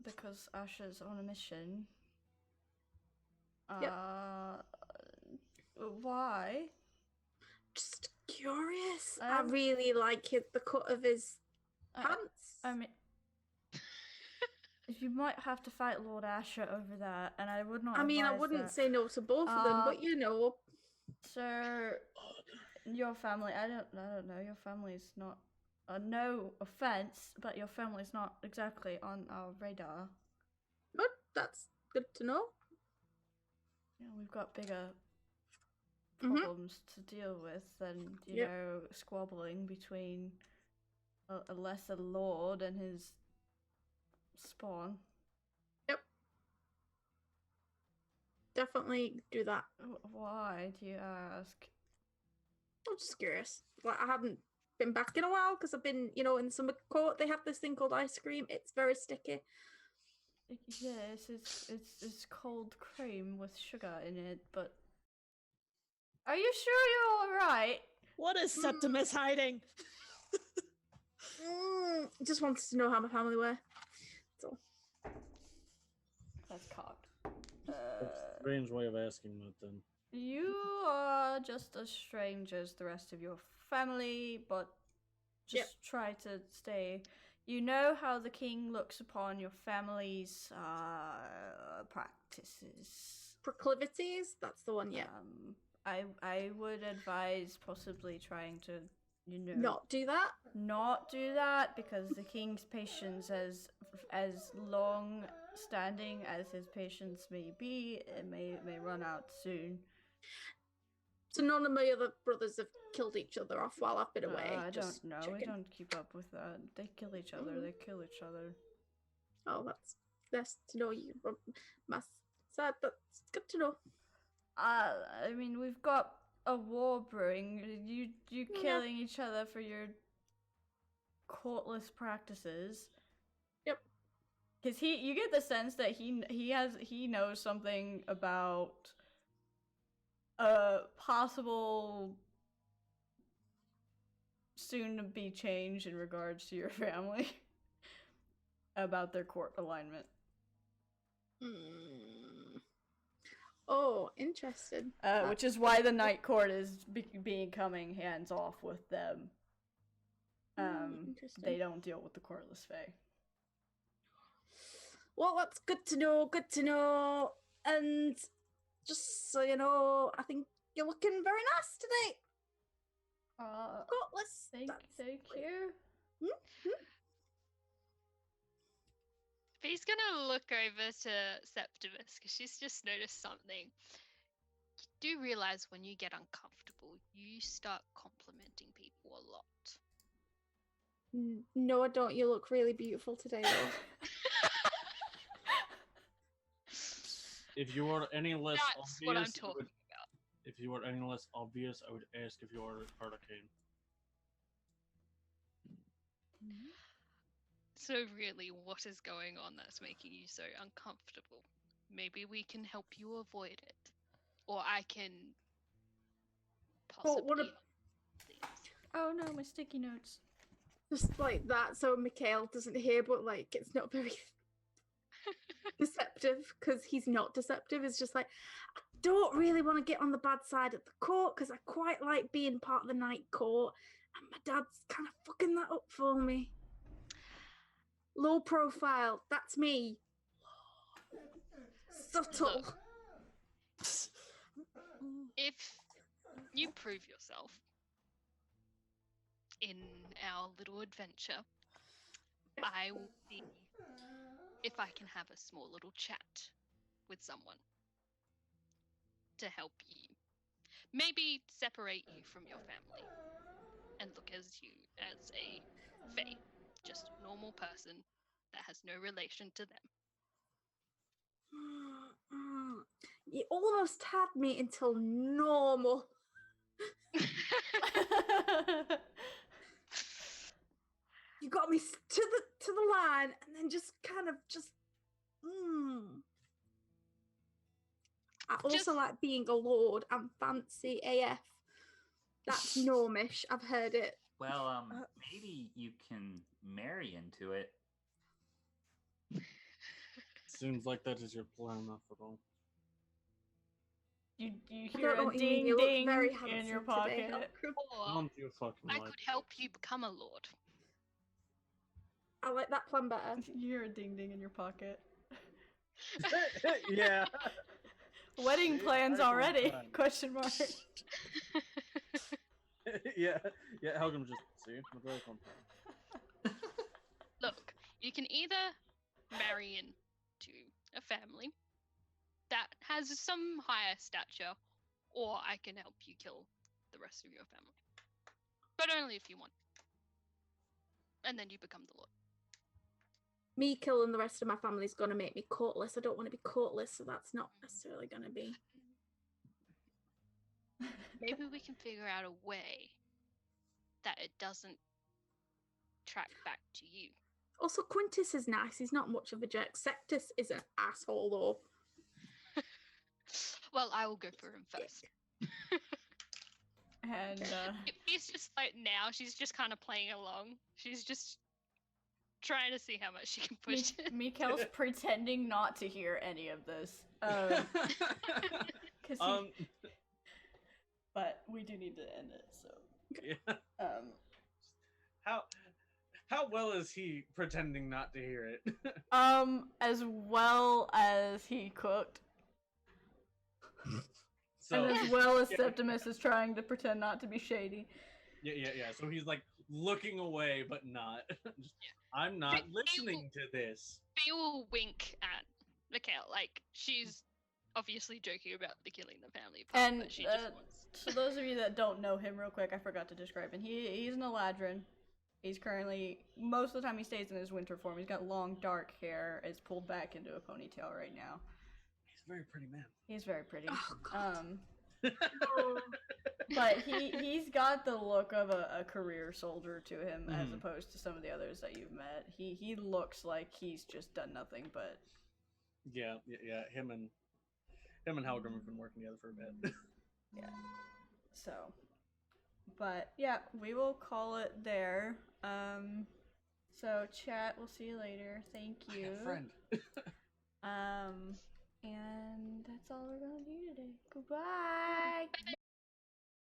because Asher's on a mission. Yep. Why? Just curious. I Um, really like the cut of his pants. I mean, you might have to fight Lord Asher over that, and I would not. I mean, I advise wouldn't that. say no to both of them, but So, your family, I don't know, your family's not, no offense, but your family's not exactly on our radar. But that's good to know. we've got bigger Mhm. problems to deal with than, Yep. squabbling between a lesser lord and his spawn. Definitely do that. Why, do you ask? I'm just curious. Like, I haven't been back in a while because I've been, in summer court. They have this thing called ice cream. It's very sticky. Yes, it's cold cream with sugar in it, but are you sure you're alright? What is Septimus hiding? Just wanted to know how my family were. So That's cocked. Strange way of asking that then. You are just as strange as the rest of your family, but just try to stay. You know how the king looks upon your family's practices. proclivities. That's the one. Yeah. I would advise possibly trying to, Not do that. not do that, because the king's patience, as long standing as his patience may be, it may run out soon. So none of my other brothers have killed each other off while I've been away. I Just don't know. We checking. don't keep up with that. They kill each other. They kill each other. Oh, that's nice to know you. Sad. That's good to know. I mean, we've got a war brewing. You Yeah. killing each other for your courtless practices. Yep. Because you get the sense that he knows something about a possible soon to be change in regards to your family about their court alignment. Oh, interesting. Which is why the Night Court is becoming hands off with them. Interesting. They don't deal with the courtless fae. Well, that's good to know. Good to know. And just so you know, I think you're looking very nice today. Courtless. Thank you. Fee's gonna look over to Septimus because she's just noticed something. You do realize when you get uncomfortable, you start complimenting people a lot. No, I don't. You look really beautiful today, though. If you were any less That's obvious, what I'm talking about. If you were any less obvious, I would ask if you are arcane. So really, what is going on that's making you so uncomfortable? Maybe we can help you avoid it. Or I can possibly... Oh no, my sticky notes. Just like that, so Mikhail doesn't hear, but like it's not very deceptive because he's not deceptive. It's just like, I don't really want to get on the bad side of the court because I quite like being part of the Night Court, and my dad's kind of fucking that up for me. Low profile, that's me. Subtle. Look, if you prove yourself in our little adventure, I will see if I can have a small little chat with someone to help you. Maybe separate you from your family and look as you as a fae, just a normal person that has no relation to them. You almost had me until normal. You got me to the line, and then just kind of just. I also like being a lord. I'm fancy AF. That's normish. I've heard it. Well, maybe you can marry into it. Seems like that is your plan, after all. You I hear don't know a what you mean. ding You look ding very in handsome your today, pocket. Or Don't you fucking I lie. could help you become a lord. I like that plan better. You hear a ding ding in your pocket. Yeah. Wedding See, plans I don't already? plan. Question mark. yeah. Helgrim just see. Very confident. Look, you can either marry into a family that has some higher stature, or I can help you kill the rest of your family. But only if you want. And then you become the Lord. Me killing the rest of my family is going to make me courtless. I don't want to be courtless, so that's not necessarily going to be. Maybe we can figure out a way that it doesn't track back to you. Also, Quintus is nice. He's not much of a jerk. Sectus is an asshole, though. Well, I will go for him first. And He's just like now, she's just kind of playing along. She's just trying to see how much she can push. Mikael's pretending not to hear any of this. But we do need to end it, so. Yeah. How well is he pretending not to hear it? As well as he cooked. So, and as well as Septimus is trying to pretend not to be shady. Yeah. So he's like looking away, but not. I'm not listening to this. They will wink at Mikael, like she's obviously joking about the killing the family part, And but she just wants. so those of you that don't know him real quick, I forgot to describe him. He's an Eladrin. He's currently, most of the time he stays in his winter form. He's got long dark hair. It's pulled back into a ponytail right now. He's a very pretty man. He's very pretty. Oh, God. But he's got the look of a career soldier to him, as opposed to some of the others that you've met. He looks like he's just done nothing but. Yeah. Him and Halgrim have been working together for a bit. Yeah. So, but yeah, we will call it there. So chat, we'll see you later. Thank you. Friend. And that's all we're gonna do today. Goodbye.